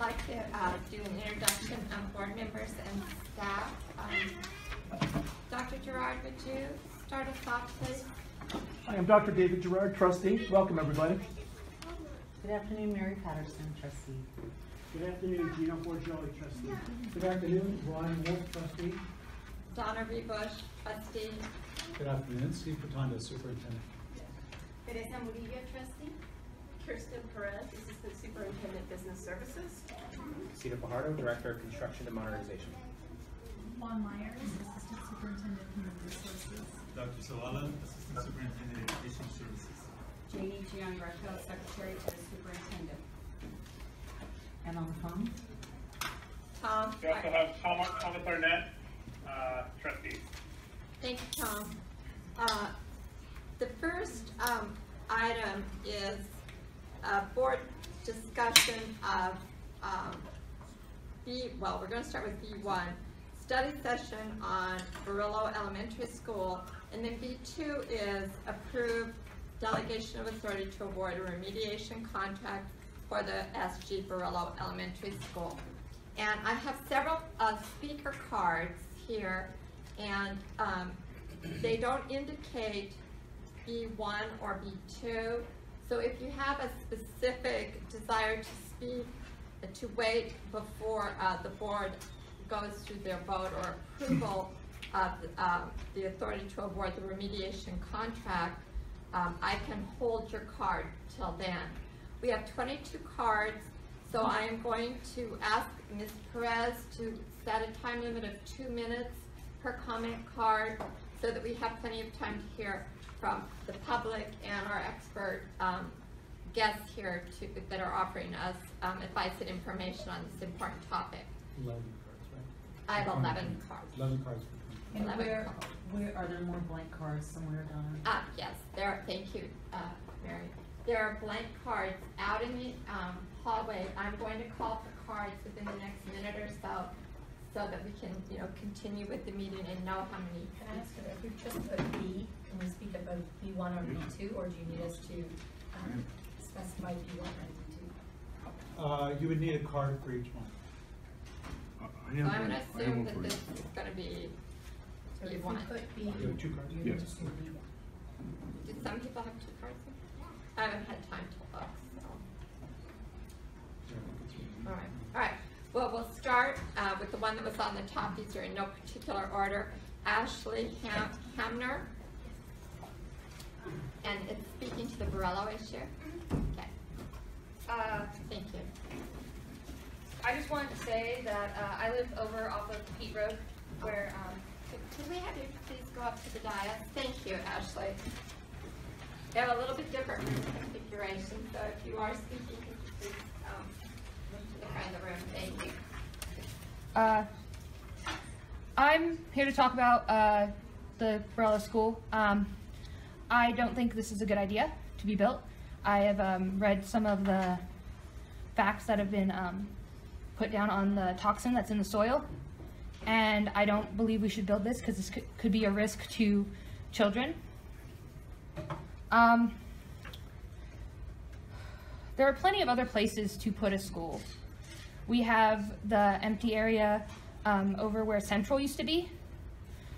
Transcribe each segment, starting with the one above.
like to do an introduction of board members and staff. Dr. Gerard, would you start us off, please? Hi, I'm Dr. David Gerard, trustee. Welcome, everybody. Good afternoon, Mary Patterson, trustee. Good afternoon, Gino Borgello, trustee. Good afternoon, Brian Wolf, trustee. Donna B. Bush, trustee. Good afternoon, Steve Patanda, superintendent. Teresa Murillo, trustee. Kirsten Perez, assistant superintendent, business services. Cedar Fajardo, director of construction and modernization. Juan Myers, assistant superintendent, human resources. Dr. Zavala, assistant superintendent, education services. Janie Giangracco, secretary to the superintendent. And on the phone? Tom. We also have Thomas Arnett, trustee. Thank you, Tom. The first item is a board discussion of we're going to start with B1, study session on Borello Elementary School, and then B2 is approved delegation of authority to award a remediation contract for the SG Borello Elementary School. And I have several speaker cards here, and they don't indicate B1 or B2. So if you have a specific desire to speak, to wait before the board goes through their vote or approval of the authority to award the remediation contract, I can hold your card till then. We have 22 cards, so I am going to ask Ms. Perez to set a time limit of 2 minutes per comment card so that we have plenty of time to hear from the public and our expert guests here that are offering us advice and information on this important topic. 11 cards, right? I have 11 cards. 11 cards. And where are there more blank cards somewhere, Donna? Yes, thank you, Mary. There are blank cards out in the hallway. I'm going to call for cards within the next minute or so that we can, continue with the meeting and know how many. Can I ask if we just put B, can we speak about B1 or B2, or do you need us to specify B1 and B2? You would need a card for each one. So I'm going to assume that this is going to be So if B1. we put B, You have 2 cards? you Yes. just do B. Did some people have 2 cards? I haven't had time to look, so. All right. Well, we'll start with the one that was on the top. These are in no particular order. Ashley Hamner, and it's speaking to the Borello issue. Okay. Thank you. I just wanted to say that I live over off of Pete Road, where Could we have you please go up to the dais? Thank you, Ashley. We have a little bit different configuration, so if you are speaking, could you please move to the front of the room? Thank you. I'm here to talk about the Borello School. I don't think this is a good idea to be built. I have read some of the facts that have been put down on the toxin that's in the soil, and I don't believe we should build this because this could be a risk to children. There are plenty of other places to put a school. We have the empty area over where Central used to be.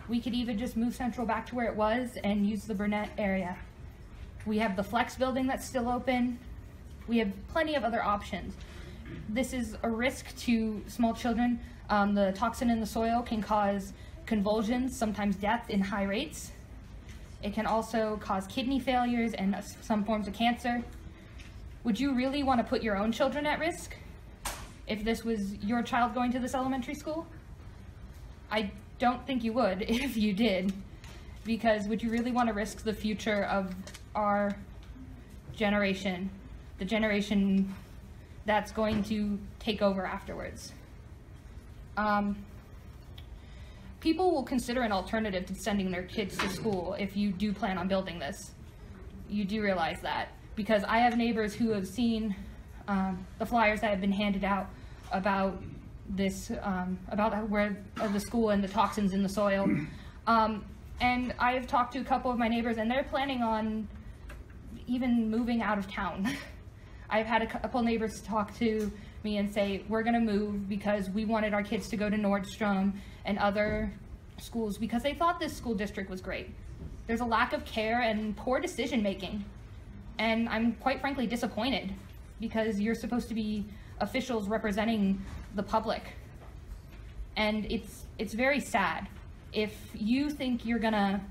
We could even just move Central back to where it was and use the Burnett area. We have the Flex building that's still open. We have plenty of other options. This is a risk to small children. The toxin in the soil can cause convulsions, sometimes death in high rates. It can also cause kidney failures and some forms of cancer. Would you really want to put your own children at risk if this was your child going to this elementary school? I don't think you would if you did, because would you really want to risk the future of our generation, the generation that's going to take over afterwards? People will consider an alternative to sending their kids to school if you do plan on building this. You do realize that, because I have neighbors who have seen the flyers that have been handed out about this, about where the school and the toxins in the soil. And I have talked to a couple of my neighbors, and they're planning on even moving out of town. I've had a couple neighbors talk to me and say, we're gonna move because we wanted our kids to go to Nordstrom and other schools because they thought this school district was great. There's a lack of care and poor decision making. And I'm quite frankly disappointed because you're supposed to be officials representing the public. And it's very sad. If you think you're gonna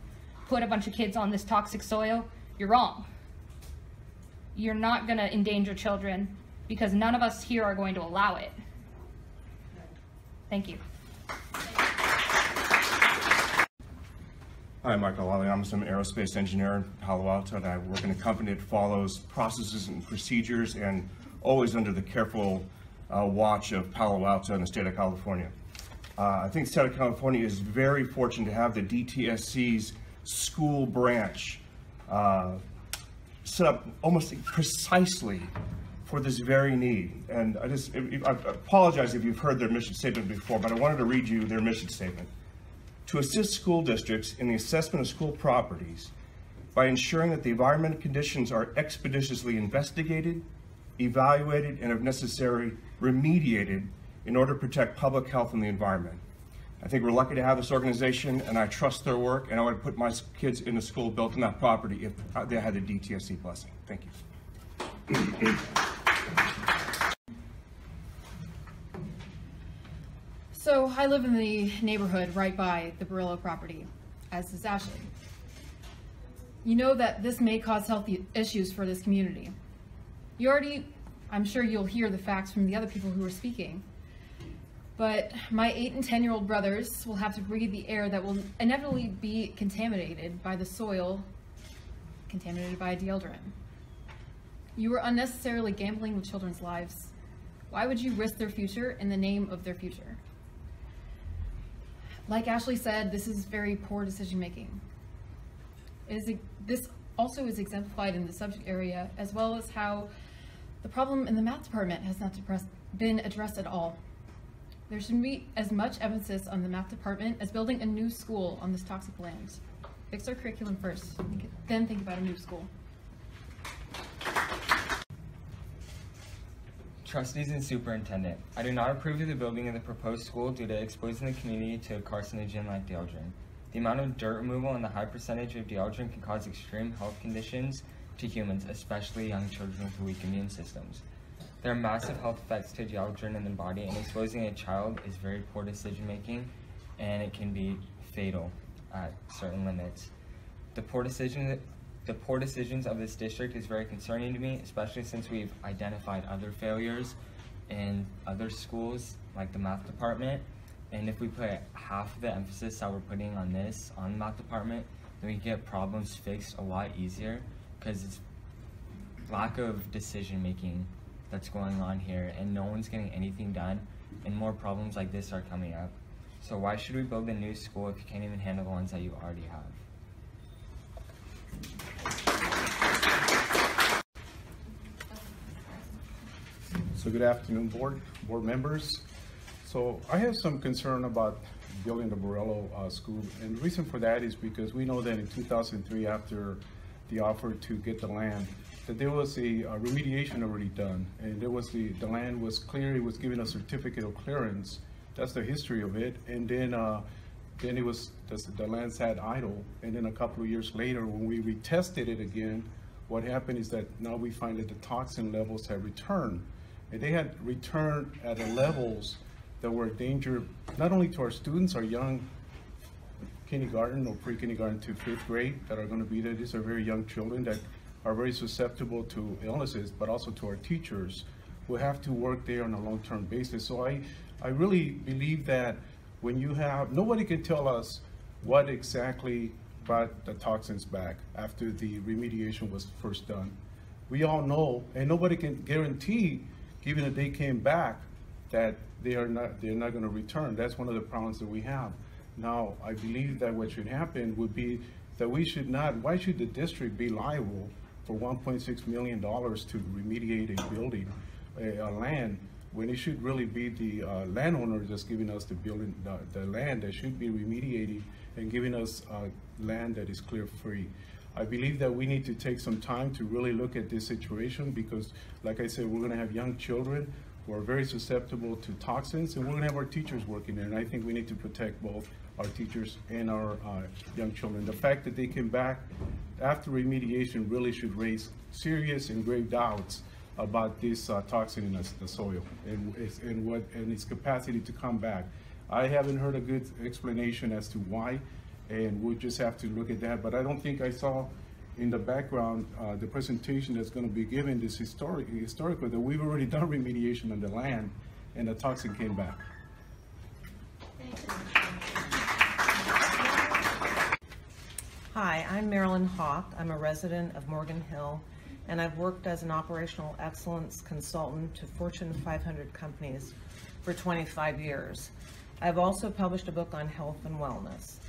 put a bunch of kids on this toxic soil, you're wrong. You're not gonna endanger children because none of us here are going to allow it. Thank you. Hi, Michael Lally. I'm an aerospace engineer in Palo Alto, and I work in a company that follows processes and procedures and always under the careful watch of Palo Alto and the state of California. I think the state of California is very fortunate to have the DTSC's school branch set up almost precisely for this very need. And I apologize if you've heard their mission statement before, but I wanted to read you their mission statement. To assist school districts in the assessment of school properties by ensuring that the environmental conditions are expeditiously investigated, evaluated, and if necessary, remediated in order to protect public health and the environment. I think we're lucky to have this organization, and I trust their work, and I would put my kids in a school built on that property if they had the DTSC blessing. Thank you. So I live in the neighborhood right by the Borello property, as does Ashley. You know that this may cause health issues for this community. I'm sure you'll hear the facts from the other people who are speaking. But my 8 and 10-year-old brothers will have to breathe the air that will inevitably be contaminated by the soil, contaminated by a deodorant. You are unnecessarily gambling with children's lives. Why would you risk their future in the name of their future? Like Ashley said, this is very poor decision making. This also is exemplified in the subject area, as well as how the problem in the math department has not been addressed at all. There should be as much emphasis on the math department as building a new school on this toxic land. Fix our curriculum first, then think about a new school. Trustees and Superintendent, I do not approve of the building of the proposed school due to exposing the community to a carcinogen like deodorant. The amount of dirt removal and the high percentage of deodorant can cause extreme health conditions to humans, especially young children with weak immune systems. There are massive health effects to deodorant in the body, and exposing a child is very poor decision making, and it can be fatal at certain limits. The poor decisions of this district is very concerning to me, especially since we've identified other failures in other schools, like the math department. And if we put half of the emphasis that we're putting on the math department, then we can get problems fixed a lot easier, because it's lack of decision making that's going on here, and no one's getting anything done, and more problems like this are coming up. So why should we build a new school if you can't even handle the ones that you already have? So good afternoon, board members. So I have some concern about building the Borello school, and the reason for that is because we know that in 2003, after the offer to get the land, that there was a remediation already done, and there was the land was clear. It was given a certificate of clearance. That's the history of it. And then it was the land sat idle. And then a couple of years later, when we retested it again, what happened is that now we find that the toxin levels have returned, and they had returned at levels that were a danger not only to our students, our young kindergarten or pre-kindergarten to 5th grade that are going to be there. These are very young children that are very susceptible to illnesses, but also to our teachers who have to work there on a long-term basis. So I really believe that when you have, nobody can tell us what exactly brought the toxins back after the remediation was first done. We all know, and nobody can guarantee, given that they came back, that they're not going to return. That's one of the problems that we have. Now, I believe that what should happen would be that we should not, why should the district be liable for $1.6 million to remediate a building, a land, when it should really be the landowner that's giving us the building, the land that should be remediating and giving us land that is clear free. I believe that we need to take some time to really look at this situation because, like I said, we're going to have young children who are very susceptible to toxins, and we're going to have our teachers working there. And I think we need to protect both our teachers and our young children. The fact that they came back after remediation really should raise serious and grave doubts about this toxin in the soil and its capacity to come back. I haven't heard a good explanation as to why, and we'll just have to look at that. But I don't think I saw in the background the presentation that's going to be given this historical that we've already done remediation on the land and the toxin came back. Hi, I'm Marilyn Hawk. I'm a resident of Morgan Hill, and I've worked as an operational excellence consultant to Fortune 500 companies for 25 years. I've also published a book on health and wellness.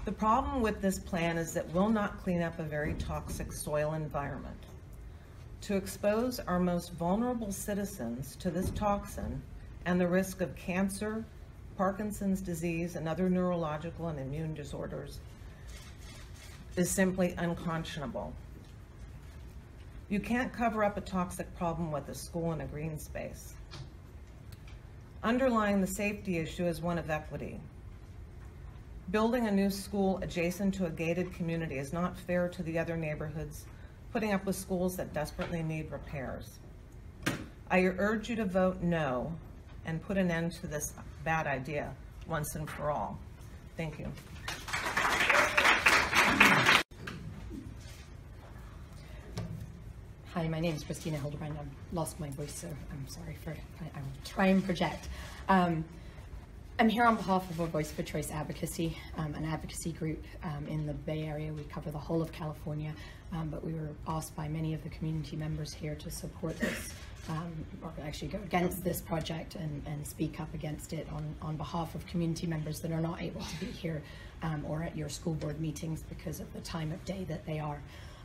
The problem with this plan is that we'll not clean up a very toxic soil environment. To expose our most vulnerable citizens to this toxin and the risk of cancer, Parkinson's disease, and other neurological and immune disorders is simply unconscionable. You can't cover up a toxic problem with a school and a green space. Underlying the safety issue is one of equity. Building a new school adjacent to a gated community is not fair to the other neighborhoods putting up with schools that desperately need repairs. I urge you to vote no and put an end to this bad idea once and for all. Thank you. Hi, my name is Christina Hildebrand. I've lost my voice, so I'm sorry for, I will try and project. I'm here on behalf of a Voice for Choice Advocacy, an advocacy group in the Bay Area. We cover the whole of California, but we were asked by many of the community members here to support this, or actually go against this project and speak up against it on behalf of community members that are not able to be here or at your school board meetings because of the time of day that they are.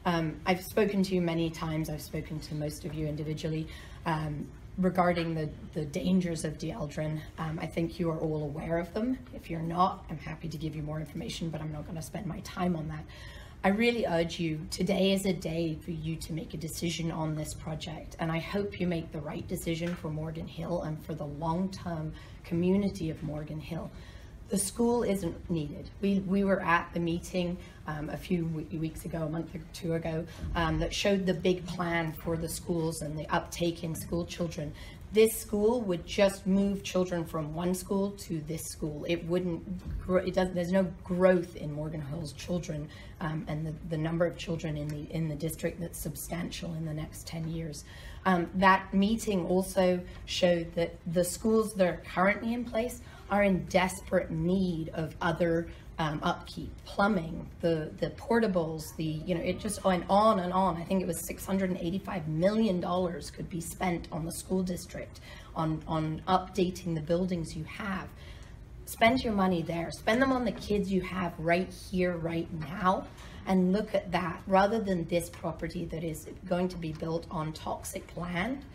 I've spoken to you many times. I've spoken to most of you individually regarding the dangers of dieldrin. I think you are all aware of them. If you're not, I'm happy to give you more information, but I'm not going to spend my time on that. I really urge you, today is a day for you to make a decision on this project, and I hope you make the right decision for Morgan Hill and for the long-term community of Morgan Hill. The school isn't needed. We were at the meeting a few weeks ago, a month or two ago, that showed the big plan for the schools and the uptake in school children. This school would just move children from one school to this school. It wouldn't, there's no growth in Morgan Hill's children, and the number of children in the district that's substantial in the next 10 years. That meeting also showed that the schools that are currently in place are in desperate need of other upkeep, plumbing, the portables, it just went on and on. I think it was $685 million could be spent on the school district on updating the buildings you have. Spend your money there. Spend them on the kids you have right here, right now, and look at that rather than this property that is going to be built on toxic land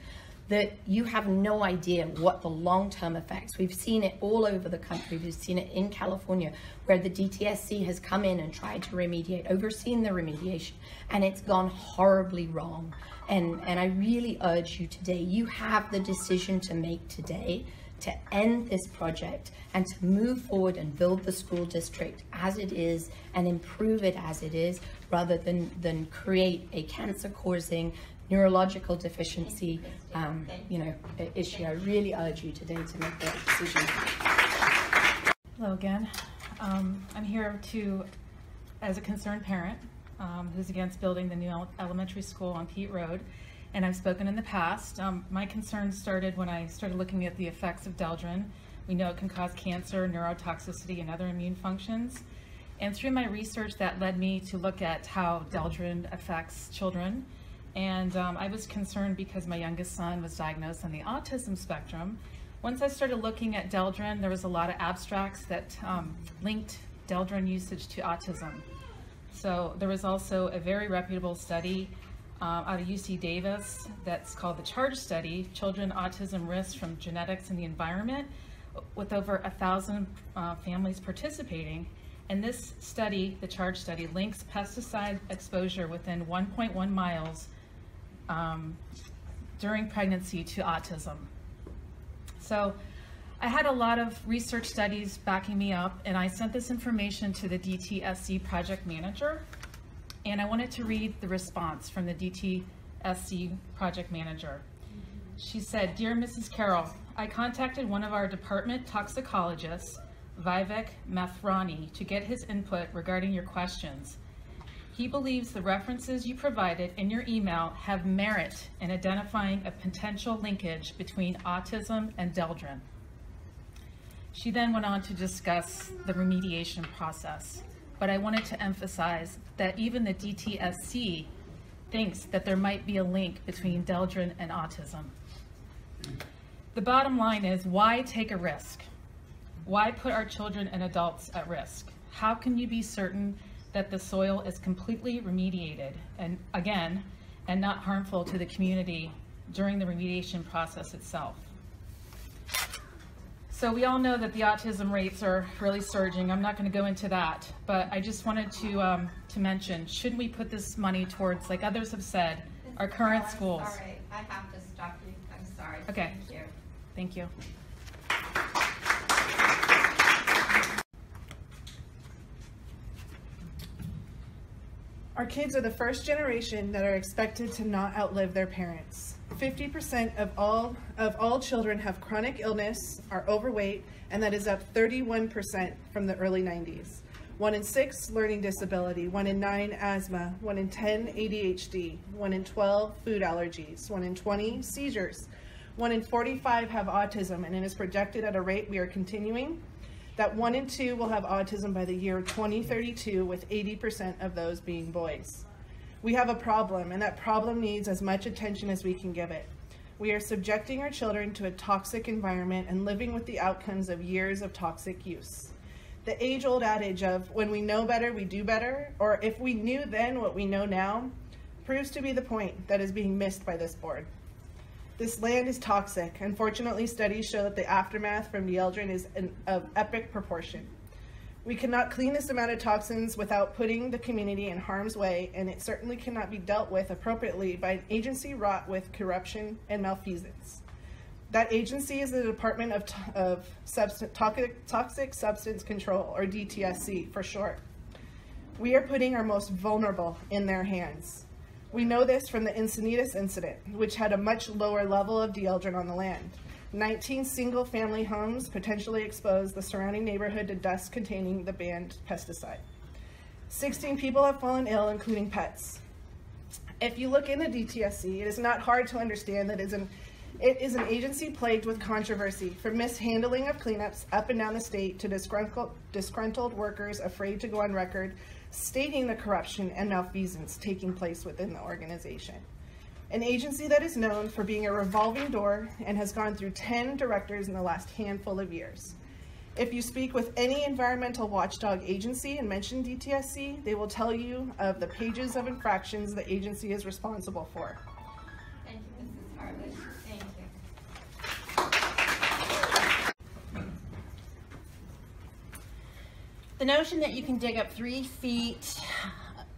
that you have no idea what the long-term effects. We've seen it all over the country. We've seen it in California where the DTSC has come in and tried to remediate, overseen the remediation, and it's gone horribly wrong. And I really urge you today, you have the decision to make today to end this project and to move forward and build the school district as it is and improve it as it is, rather than create a cancer-causing neurological deficiency issue. I really urge you today to make that decision. Hello again. I'm here as a concerned parent who's against building the new elementary school on Pete Road, and I've spoken in the past. My concerns started when I started looking at the effects of dieldrin. We know it can cause cancer, neurotoxicity, and other immune functions. And through my research, that led me to look at how dieldrin affects children. And I was concerned because my youngest son was diagnosed on the autism spectrum. Once I started looking at dieldrin, there was a lot of abstracts that linked dieldrin usage to autism. So there was also a very reputable study out of UC Davis that's called the CHARGE study, Children Autism Risks from Genetics and the Environment, with over 1,000 families participating. And this study, the CHARGE study, links pesticide exposure within 1.1 miles during pregnancy to autism. So I had a lot of research studies backing me up, and I sent this information to the DTSC project manager, and I wanted to read the response from the DTSC project manager. She said, "Dear Mrs. Carroll, I contacted one of our department toxicologists, Vivek Mathrani, to get his input regarding your questions. He believes the references you provided in your email have merit in identifying a potential linkage between autism and Deldrin." She then went on to discuss the remediation process, but I wanted to emphasize that even the DTSC thinks that there might be a link between Deldrin and autism. The bottom line is, why take a risk? Why put our children and adults at risk? How can you be certain that the soil is completely remediated and not harmful to the community during the remediation process itself? So we all know that the autism rates are really surging. I'm not going to go into that, but I just wanted to mention, shouldn't we put this money towards, like others have said, our current schools? Sorry, I have to stop you. I'm sorry. Okay. Thank you. Thank you. Our kids are the first generation that are expected to not outlive their parents. 50% of all children have chronic illness, are overweight, and that is up 31% from the early 90s. 1 in 6 learning disability, 1 in 9 asthma, 1 in 10 ADHD, 1 in 12 food allergies, 1 in 20 seizures, 1 in 45 have autism, and it is projected at a rate we are continuing that 1 in 2 will have autism by the year 2032, with 80% of those being boys. We have a problem, and that problem needs as much attention as we can give it. We are subjecting our children to a toxic environment and living with the outcomes of years of toxic use. The age-old adage of, when we know better, we do better, or if we knew then what we know now, proves to be the point that is being missed by this board. This land is toxic. Unfortunately, studies show that the aftermath from Deldrin is of epic proportion. We cannot clean this amount of toxins without putting the community in harm's way, and it certainly cannot be dealt with appropriately by an agency wrought with corruption and malfeasance. That agency is the Department of Toxic Substance Control, or DTSC for short. We are putting our most vulnerable in their hands. We know this from the Encinitas incident, which had a much lower level of Deldrin on the land. 19 single-family homes potentially exposed the surrounding neighborhood to dust containing the banned pesticide. 16 people have fallen ill, including pets. If you look into DTSC, it is not hard to understand that it is an agency plagued with controversy, from mishandling of cleanups up and down the state to disgruntled workers afraid to go on record stating the corruption and malfeasance taking place within the organization. An agency that is known for being a revolving door and has gone through 10 directors in the last handful of years. If you speak with any environmental watchdog agency and mention DTSC, they will tell you of the pages of infractions the agency is responsible for. Thank you, Mrs. Harley. Thank you. The notion that you can dig up 3 feet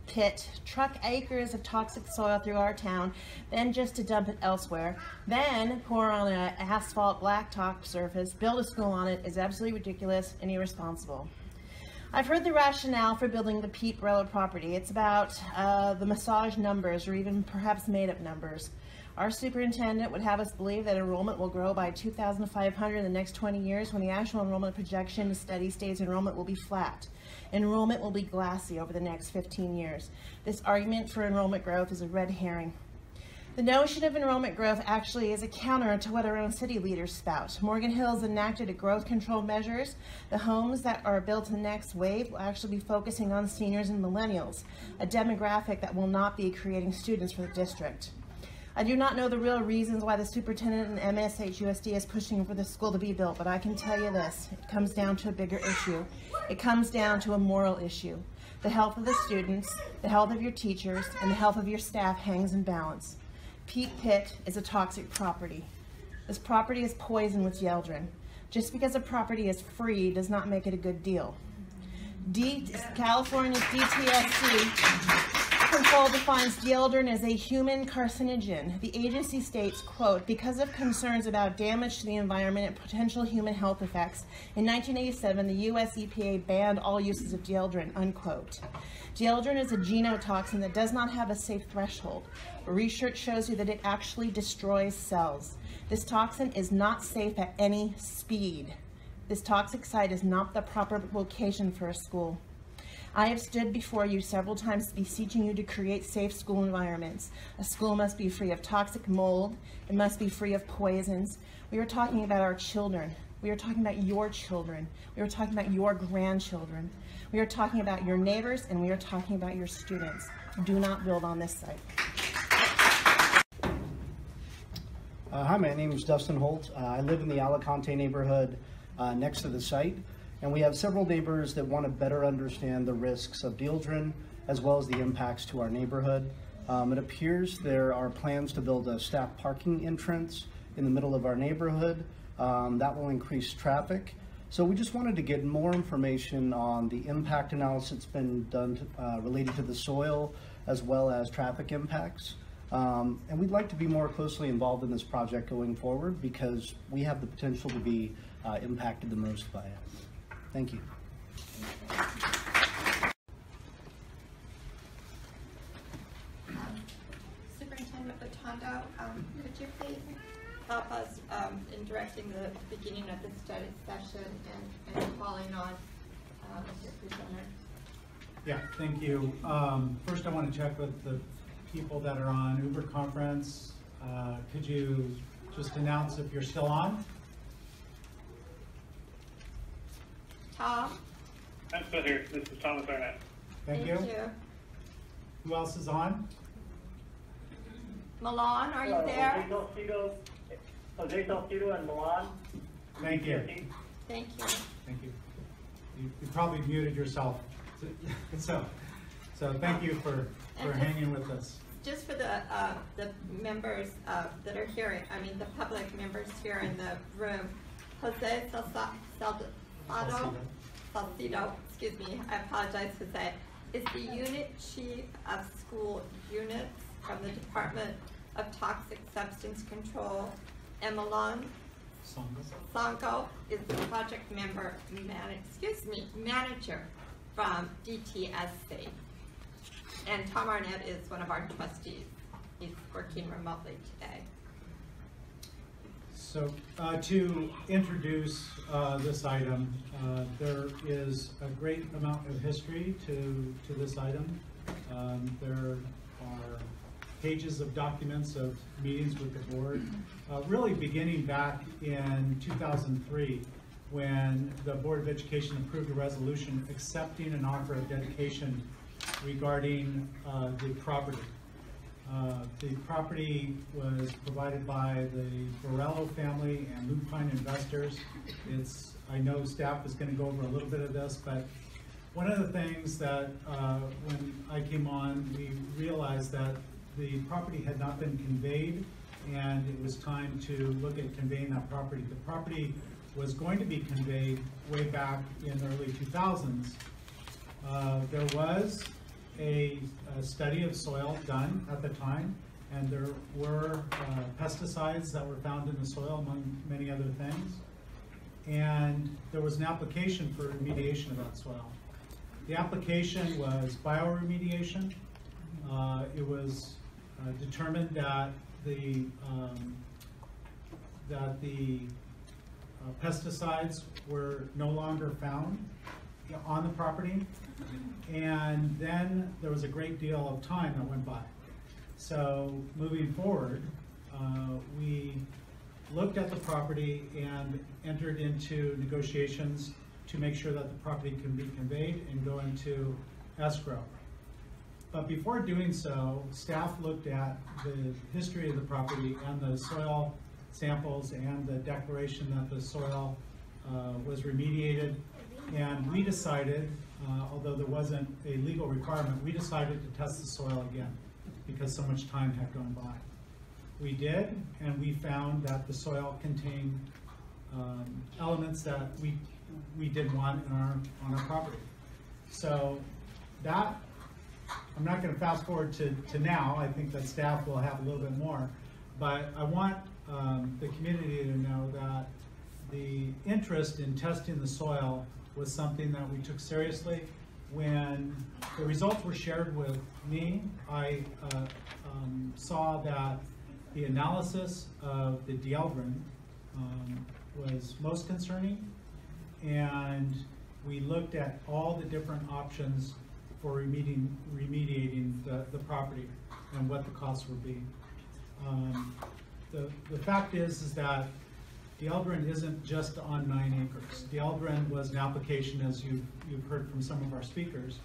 pit, truck acres of toxic soil through our town, then just to dump it elsewhere, then pour on an asphalt blacktop surface, build a school on it, is absolutely ridiculous and irresponsible. I've heard the rationale for building the Pete Borello property. It's about the massage numbers, or even perhaps made-up numbers. Our superintendent would have us believe that enrollment will grow by 2,500 in the next 20 years, when the actual enrollment projection to steady state enrollment will be flat. Enrollment will be glassy over the next 15 years. This argument for enrollment growth is a red herring. The notion of enrollment growth actually is a counter to what our own city leaders spout. Morgan Hills enacted a growth control measures. The homes that are built in the next wave will actually be focusing on seniors and millennials, a demographic that will not be creating students for the district. I do not know the real reasons why the superintendent and MHUSD is pushing for the school to be built, but I can tell you this: it comes down to a bigger issue. It comes down to a moral issue. The health of the students, the health of your teachers, and the health of your staff hangs in balance. Pete Pit is a toxic property. This property is poisoned with Deldrin. Just because a property is free does not make it a good deal. California's DTSC control defines dieldrin as a human carcinogen. The agency states, quote, because of concerns about damage to the environment and potential human health effects, in 1987, the US EPA banned all uses of dieldrin, unquote. Dieldrin is a genotoxin that does not have a safe threshold. Research shows you that it actually destroys cells. This toxin is not safe at any speed. This toxic site is not the proper location for a school. I have stood before you several times beseeching you to create safe school environments. A school must be free of toxic mold. It must be free of poisons. We are talking about our children. We are talking about your children. We are talking about your grandchildren. We are talking about your neighbors, and we are talking about your students. Do not build on this site. Hi, my name is Dustin Holt. I live in the Alicante neighborhood next to the site, and we have several neighbors that want to better understand the risks of dieldrin as well as the impacts to our neighborhood. It appears there are plans to build a staff parking entrance in the middle of our neighborhood. That will increase traffic. So we just wanted to get more information on the impact analysis that's been done related to the soil as well as traffic impacts. And we'd like to be more closely involved in this project going forward because we have the potential to be impacted the most by it. Thank you. Superintendent Batondo, could you please help us in directing the beginning of the study session and calling on your presenter? Yeah, thank you. First, I want to check with the people that are on Uber conference. Could you just announce if you're still on? Tom? I'm still here. This is Thomas Arnett. Thank you. Who else is on? Milan, are you there? Jose Salcido and Milan. Thank you. Thank you. Thank you. You probably muted yourself. So thank you for hanging with us. Just for the members that are here, I mean the public members here in the room, Jose Salcido, excuse me, I apologize, Jose, is the unit chief of school units from the Department of Toxic Substance Control. And Milan Songo is the project manager from DTSC. And Tom Arnett is one of our trustees. He's working remotely today. So to introduce this item, there is a great amount of history to this item. There are pages of documents of meetings with the board, really beginning back in 2003 when the Board of Education approved a resolution accepting an offer of dedication regarding the property. The property was provided by the Borello family and Lupine investors. I know staff is going to go over a little bit of this, but one of the things that when I came on, we realized that the property had not been conveyed, and it was time to look at conveying that property. The property was going to be conveyed way back in the early 2000s. There was a study of soil done at the time, and there were pesticides that were found in the soil, among many other things. And there was an application for remediation of that soil. The application was bioremediation. It was determined that the pesticides were no longer found on the property, and then there was a great deal of time that went by. So moving forward, we looked at the property and entered into negotiations to make sure that the property can be conveyed and go into escrow. But before doing so, staff looked at the history of the property and the soil samples and the declaration that the soil was remediated. And we decided, although there wasn't a legal requirement, we decided to test the soil again because so much time had gone by. We did, and we found that the soil contained elements that we didn't want on our property. So that, I'm not going to fast forward to now. I think that staff will have a little bit more. But I want the community to know that the interest in testing the soil was something that we took seriously. When the results were shared with me, I saw that the analysis of the Dieldrin was most concerning, and we looked at all the different options for remediating the property and what the costs would be. The fact is that Dieldrin isn't just on 9 acres. Dieldrin was an application, as you've heard from some of our speakers,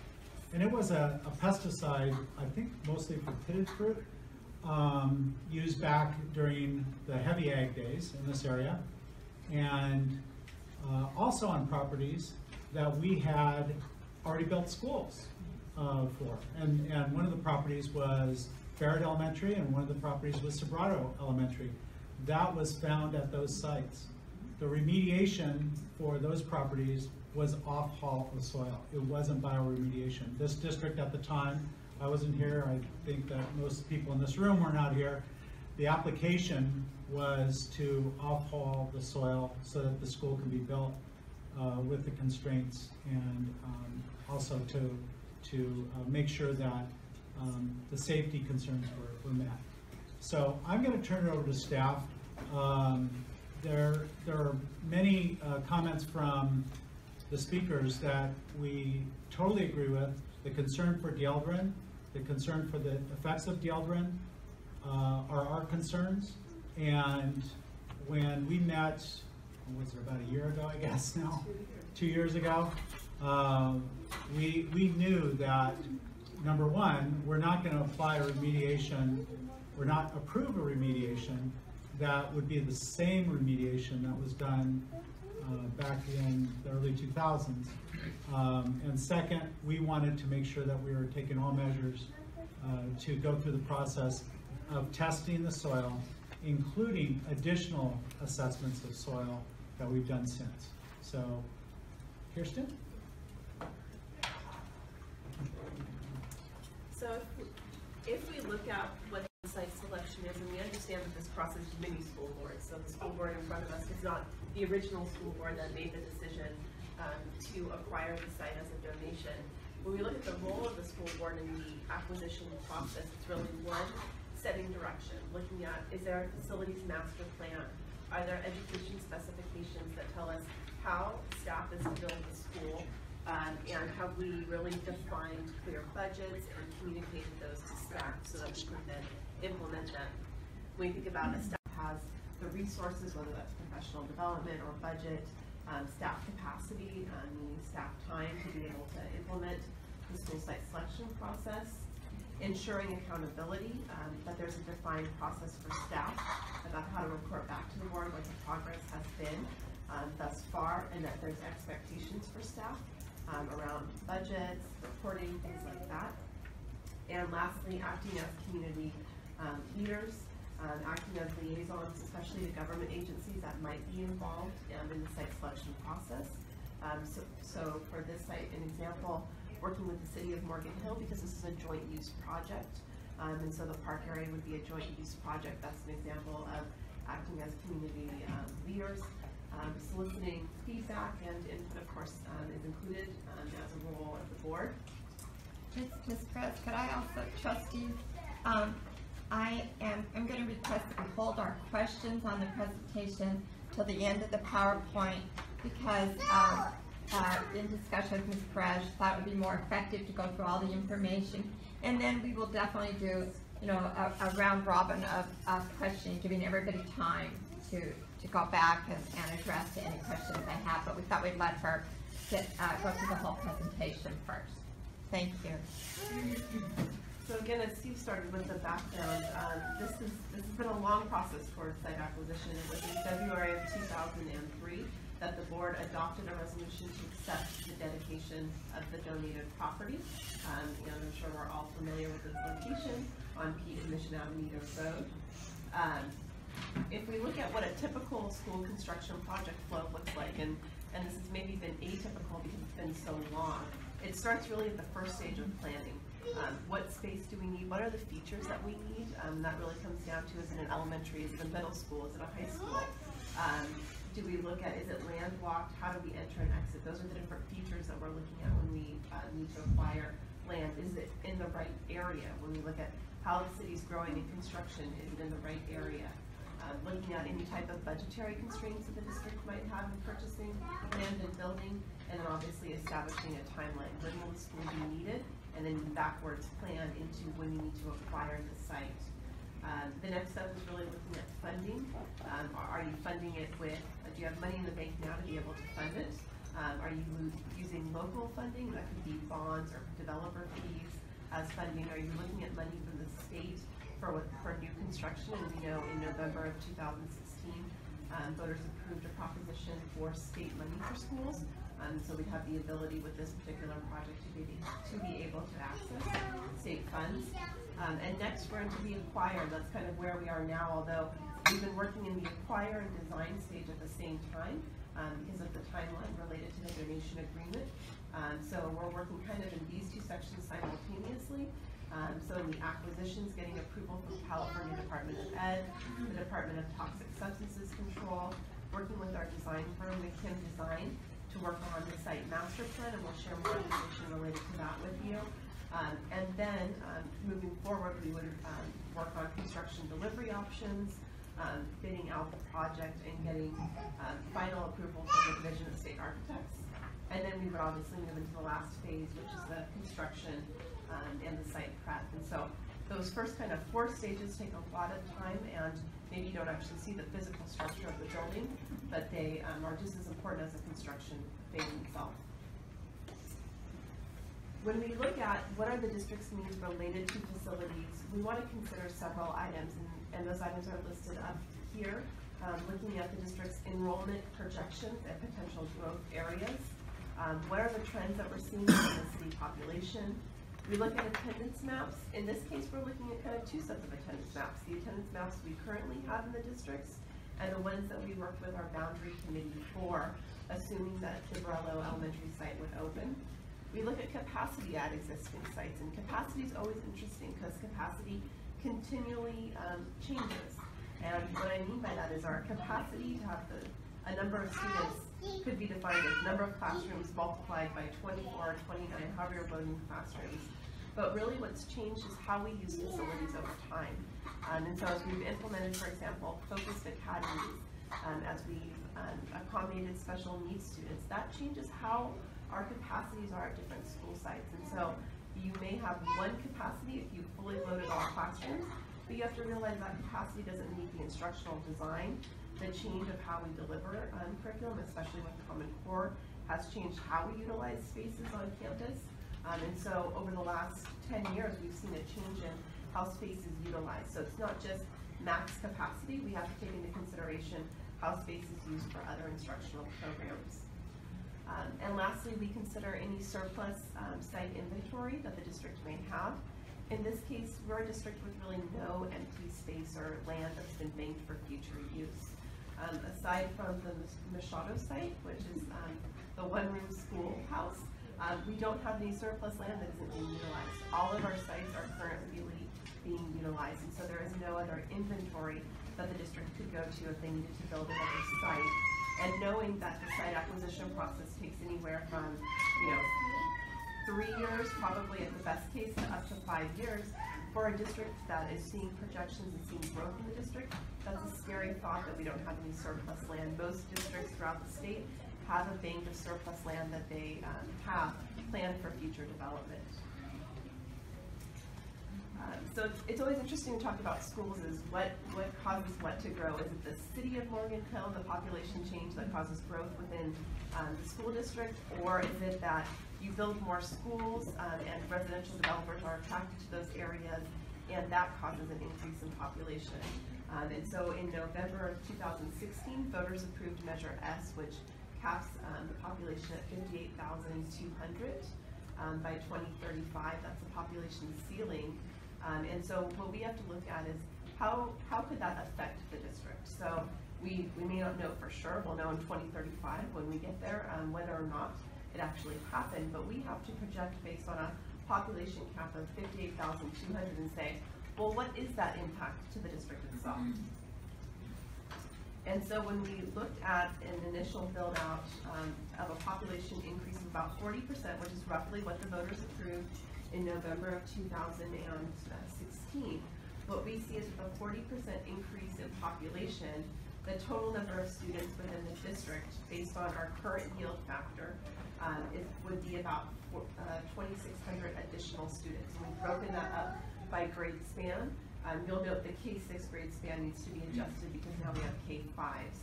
and it was a pesticide, I think mostly for pitted fruit, used back during the heavy ag days in this area, and also on properties that we had already built schools for. And one of the properties was Barrett Elementary, and one of the properties was Sobrato Elementary. That was found at those sites. The remediation for those properties was off-haul of soil. It wasn't bioremediation. This district at the time, I wasn't here, I think that most people in this room were not here. The application was to off-haul the soil so that the school can be built with the constraints, and also to make sure that the safety concerns were met. So I'm going to turn it over to staff. There are many comments from the speakers that we totally agree with. The concern for Dieldrin, the concern for the effects of Dieldrin are our concerns. And when we met, was it about a year ago, I guess now? 2 years ago, we knew that, number one, we're not going to apply a remediation, we're not approve a remediation that would be the same remediation that was done back in the early 2000s. And second, we wanted to make sure that we were taking all measures to go through the process of testing the soil, including additional assessments of soil that we've done since. So, Kirsten? So if we look at what the site selection is, and we understand that this process is many school boards, so the school board in front of us is not the original school board that made the decision to acquire the site as a donation. When we look at the role of the school board in the acquisition process, it's really one, setting direction, looking at, is there a facilities master plan? Are there education specifications that tell us how staff is to build the school? And have we really defined clear budgets and communicated those to staff so that we can then implement them? When you think about it, staff has the resources, whether that's professional development or budget, staff capacity, meaning staff time to be able to implement the school site selection process, ensuring accountability, that there's a defined process for staff about how to report back to the board what the progress has been thus far, and that there's expectations for staff around budgets, reporting, things like that. And lastly, acting as community leaders, acting as liaisons, especially to government agencies that might be involved in the site selection process. So for this site, an example, working with the city of Morgan Hill, because this is a joint use project, and so the park area would be a joint use project. That's an example of acting as community leaders. Soliciting feedback and input, of course, is included as a role of the board. Ms. Perez, could I also, trustees, I'm going to request that we hold our questions on the presentation till the end of the PowerPoint, because in discussion with Ms. Perez, thought it would be more effective to go through all the information, and then we will definitely do, a round robin of questioning, giving everybody time to go back and address any questions they have, but we thought we'd let her go through the whole presentation first. Thank you. So again, as Steve started with the background, this has been a long process for site acquisition. It was in February of 2003 that the board adopted a resolution to accept the dedication of the donated property. And I'm sure we're all familiar with its location on Pete and Mission Avenue Road. If we look at what a typical school construction project flow looks like, and this has maybe been atypical because it's been so long, it starts really at the first stage of planning. What space do we need? What are the features that we need? That really comes down to, is it an elementary, is it a middle school, is it a high school? Do we look at, is it landlocked? How do we enter and exit? Those are the different features that we're looking at when we need to acquire land. Is it in the right area? When we look at how the city's growing in construction, is it in the right area? Looking at any type of budgetary constraints that the district might have in purchasing land and building, and then obviously establishing a timeline. When will the school be needed? And then backwards plan into when you need to acquire the site. The next step is really looking at funding. Are you funding it with, do you have money in the bank now to be able to fund it? Are you using local funding? That could be bonds or developer fees as funding. Are you looking at money from the state for new construction? And we know in November of 2016, voters approved a proposition for state money for schools. So we have the ability with this particular project to be able to access state funds. And next we're into the acquire. That's kind of where we are now, although we've been working in the acquire and design stage at the same time because of the timeline related to the donation agreement. So we're working kind of in these two sections simultaneously. So in the acquisitions, getting approval from the California Department of Ed, the Department of Toxic Substances Control, working with our design firm, McKim Design, to work on the site master plan, and we'll share more information related to that with you. And then moving forward, we would work on construction delivery options, bidding out the project, and getting final approval from the Division of State Architects. And then we would obviously move into the last phase, which is the construction and the site prep. And so those first kind of 4 stages take a lot of time, and maybe you don't actually see the physical structure of the building, but they are just as important as the construction phase itself. When we look at what are the district's needs related to facilities, we want to consider several items, and those items are listed up here, looking at the district's enrollment projections and potential growth areas. What are the trends that we're seeing in the city population? We look at attendance maps. In this case, we're looking at kind of 2 sets of attendance maps. The attendance maps we currently have in the districts and the ones that we worked with our boundary committee for, assuming that the Borello elementary site would open. We look at capacity at existing sites, and capacity is always interesting because capacity continually changes. And what I mean by that is our capacity to have a number of students could be defined as number of classrooms multiplied by 24, 29, however you're loading classrooms. But really what's changed is how we use facilities over time. And so as we've implemented, for example, focused academies, as we've accommodated special needs students, that changes how our capacities are at different school sites. And so you may have one capacity if you fully loaded all classrooms, but you have to realize that capacity doesn't meet the instructional design. The change of how we deliver curriculum, especially with Common Core, has changed how we utilize spaces on campus. And so over the last 10 years, we've seen a change in how space is utilized. So it's not just max capacity, we have to take into consideration how space is used for other instructional programs. And lastly, we consider any surplus site inventory that the district may have. In this case, we're a district with really no empty space or land that's been banked for future use. Aside from the Machado site, which is the one-room schoolhouse, we don't have any surplus land that isn't being utilized. All of our sites are currently being utilized, and so there is no other inventory that the district could go to if they needed to build another site. And knowing that the site acquisition process takes anywhere from, 3 years, probably at the best case, to up to 5 years, for a district that is seeing projections and seeing growth in the district, that's a scary thought that we don't have any surplus land. Most districts throughout the state have a bank of surplus land that they have planned for future development. So it's always interesting to talk about schools is what causes what to grow. Is it the city of Morgantown, the population change that causes growth within the school district, or is it that you build more schools and residential developers are attracted to those areas and that causes an increase in population? And so in November of 2016, voters approved Measure S, which caps the population at 58,200 by 2035. That's the population ceiling. And so what we have to look at is how could that affect the district? So we may not know for sure. We'll know in 2035 when we get there whether or not it actually happened, but we have to project based on a population cap of 58,200 and say, well, what is that impact to the district itself? And so when we looked at an initial build out of a population increase of about 40%, which is roughly what the voters approved in November of 2016, what we see is with a 40% increase in population, the total number of students within the district, based on our current yield factor, would be about 2,600 additional students. And we've broken that up by grade span. You'll note the K-6 grade span needs to be adjusted because now we have K-5s.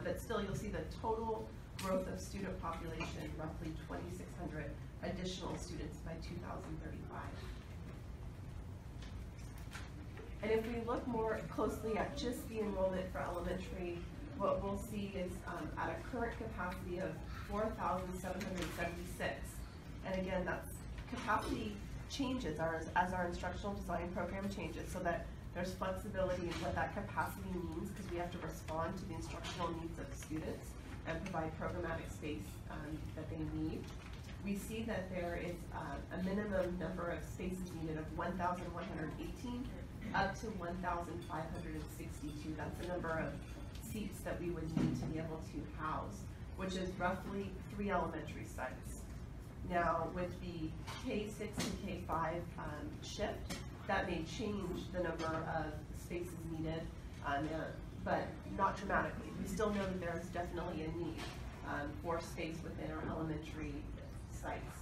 But still, you'll see the total growth of student population, roughly 2,600 additional students by 2035. And if we look more closely at just the enrollment for elementary, what we'll see is at a current capacity of 4,776. And again, that's capacity changes as our instructional design program changes, so that there's flexibility in what that capacity means, because we have to respond to the instructional needs of students and provide programmatic space that they need. We see that there is a minimum number of spaces needed of 1,118 up to 1,562. That's the number of seats that we would need to be able to house, which is roughly 3 elementary sites. Now, with the K-6 and K-5 shift, that may change the number of spaces needed, but not dramatically. We still know that there is definitely a need for space within our elementary sites.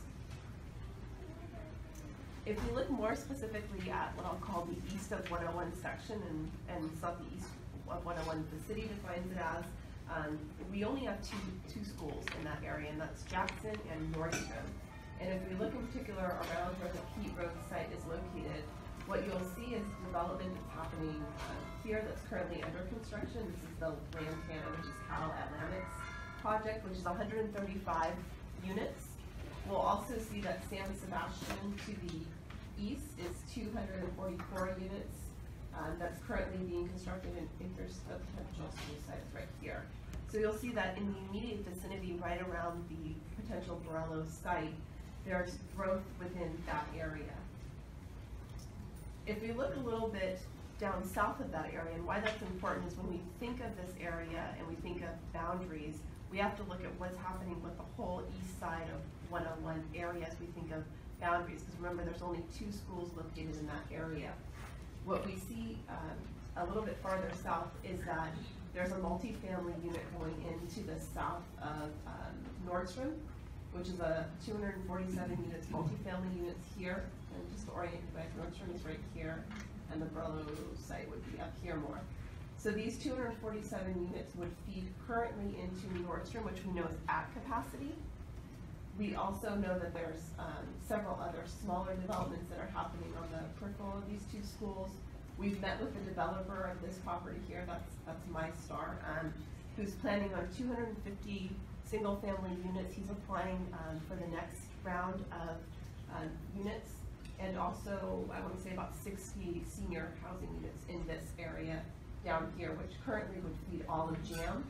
If we look more specifically at what I'll call the east of 101 section and southeast of 101, the city defines it as, we only have two schools in that area, and that's Jackson and Nordstrom. And if we look in particular around where the Pete Road site is located, what you'll see is development that's happening here that's currently under construction. This is the Lantana, which is Cal Atlantic's project, which is 135 units. We'll also see that San Sebastian to the east is 244 units. That's currently being constructed in acres of potential school sites right here. So you'll see that in the immediate vicinity, right around the potential Borello site, there's growth within that area. If we look a little bit down south of that area, and why that's important is when we think of this area and we think of boundaries, we have to look at what's happening with the whole east side of 101 area as we think of boundaries, because remember there's only 2 schools located in that area. What we see a little bit farther south is that there's a multifamily unit going into the south of Nordstrom, which is a 247 units multifamily units here. And just to orient you guys, Nordstrom is right here, and the Borello site would be up here more. So these 247 units would feed currently into Nordstrom, which we know is at capacity. We also know that there's several other smaller developments that are happening on the peripheral of these 2 schools. We've met with the developer of this property here, that's MyStar, who's planning on 250 single-family units. He's applying for the next round of units, and also I want to say about 60 senior housing units in this area down here, which currently would feed all of JAM,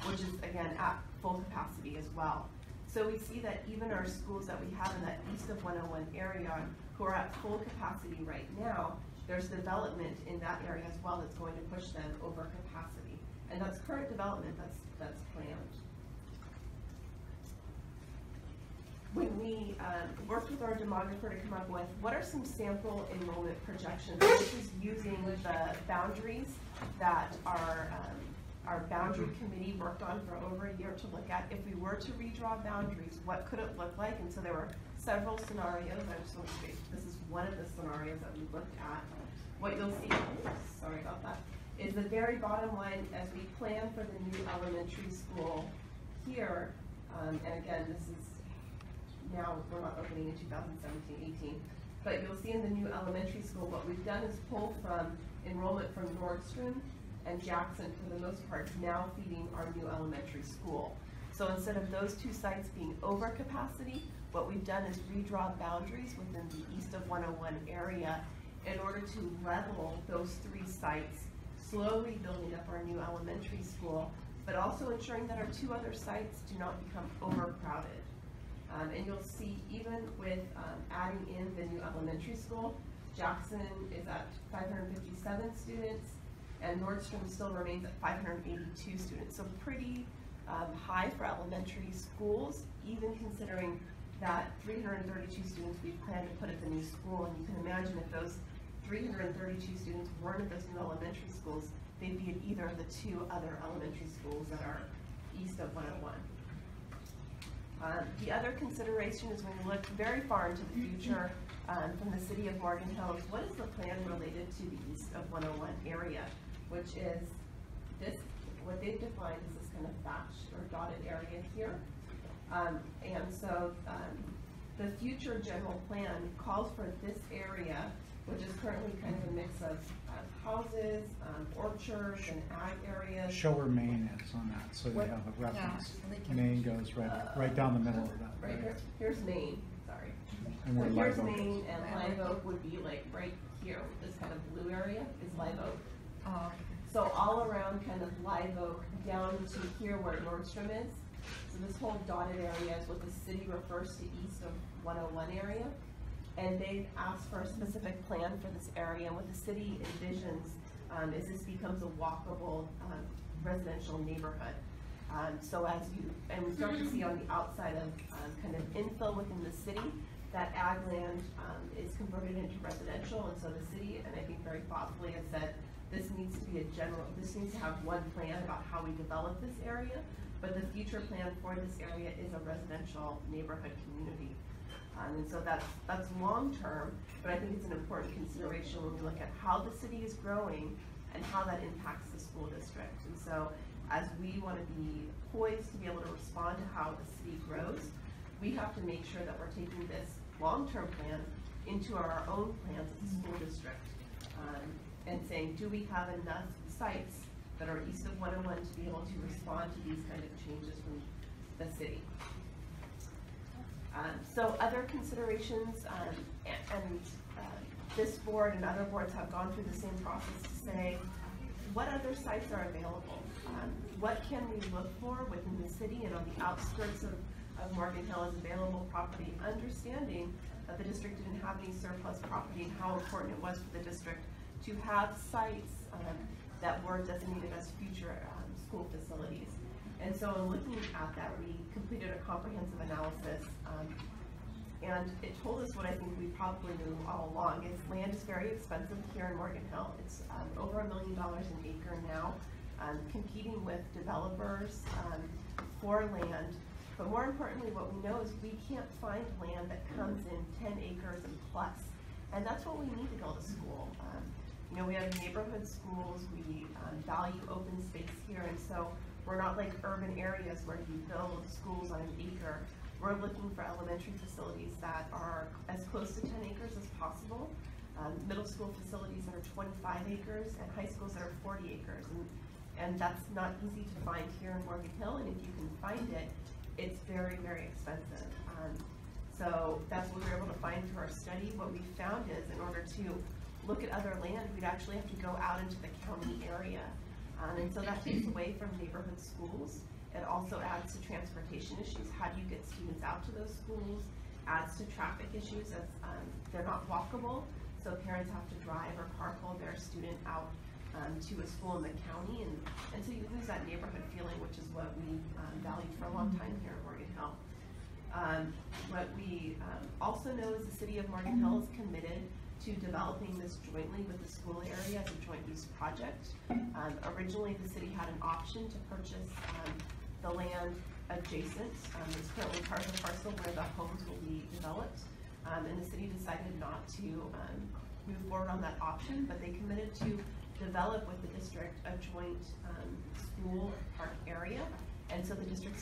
which is again at full capacity as well. So we see that even our schools that we have in that east of 101 area who are at full capacity right now, there's development in that area as well that's going to push them over capacity. And that's current development that's planned. When we worked with our demographer to come up with what are some sample enrollment projections, this is using the boundaries that our boundary committee worked on for over a year to look at. If we were to redraw boundaries, what could it look like? And so there were several scenarios. I just want to say this is one of the scenarios that we looked at. What you'll see, sorry about that, is the very bottom line as we plan for the new elementary school here. And again, this is now, we're not opening in 2017-18, but you'll see in the new elementary school, what we've done is pull from enrollment from Nordstrom and Jackson, for the most part, now feeding our new elementary school. So instead of those 2 sites being over capacity, what we've done is redraw boundaries within the east of 101 area in order to level those 3 sites, slowly building up our new elementary school, but also ensuring that our 2 other sites do not become overcrowded. And you'll see even with adding in the new elementary school, Jackson is at 557 students, and Nordstrom still remains at 582 students. So pretty high for elementary schools, even considering that 332 students we plan to put at the new school. And you can imagine if those 332 students weren't at those new elementary schools, they'd be at either of the two other elementary schools that are east of 101. The other consideration is when you look very far into the future from the city of Morgan Hills, what is the plan related to the east of 101 area, which is this, what they've defined as this kind of thatched or dotted area here. And so the future general plan calls for this area, which is currently kind of a mix of houses, orchards, and ag areas. Show where Maine is on that, so you have a reference. Maine goes right down the middle of that. Right here, here's Maine, sorry. And So where here's Live Oak Maine, is. and Live Oak would be like right here, this kind of blue area is Live Oak. Oh. So all around kind of Live Oak down to here where Nordstrom is. So this whole dotted area is what the city refers to east of 101 area. And they've asked for a specific plan for this area. And what the city envisions is this becomes a walkable residential neighborhood. So as you, and we start to see on the outside of kind of infill within the city, that ag land is converted into residential. And so the city, and I think very thoughtfully, has said this needs to be a general, this needs to have one plan about how we develop this area. But the future plan for this area is a residential neighborhood community. And so that's long term, but I think it's an important consideration when we look at how the city is growing and how that impacts the school district. And so as we want to be poised to be able to respond to how the city grows, we have to make sure that we're taking this long-term plan into our own plans as a school district and saying, do we have enough sites that are east of 101 to be able to respond to these kind of changes from the city? So other considerations, and this board and other boards have gone through the same process to say, what other sites are available? What can we look for within the city and on the outskirts of Morgan Hill as available property, understanding that the district didn't have any surplus property and how important it was for the district to have sites that were designated as future school facilities. And so in looking at that, we completed a comprehensive analysis, and it told us what I think we probably knew all along, is land is very expensive here in Morgan Hill. It's over $1 million an acre now, competing with developers for land. But more importantly, what we know is we can't find land that comes in 10 acres and plus. And that's what we need to build a school. You know, we have neighborhood schools, we value open space here, and so we're not like urban areas where you build schools on an acre. We're looking for elementary facilities that are as close to 10 acres as possible, middle school facilities that are 25 acres, and high schools that are 40 acres. And that's not easy to find here in Morgan Hill, and if you can find it, it's very, very expensive. So that's what we were able to find through our study. What we found is in order to look at other land, we'd actually have to go out into the county area. And so that takes away from neighborhood schools. It also adds to transportation issues. How do you get students out to those schools? Adds to traffic issues as they're not walkable. So parents have to drive or carpool their student out to a school in the county. And so you lose that neighborhood feeling, which is what we valued for a long time here in Morgan Hill. What we also know is the city of Morgan Hill is committed to developing this jointly with the school area as a joint use project. Originally, the city had an option to purchase the land adjacent. It's currently part of the parcel where the homes will be developed. And the city decided not to move forward on that option, but they committed to develop with the district a joint school park area. And so the district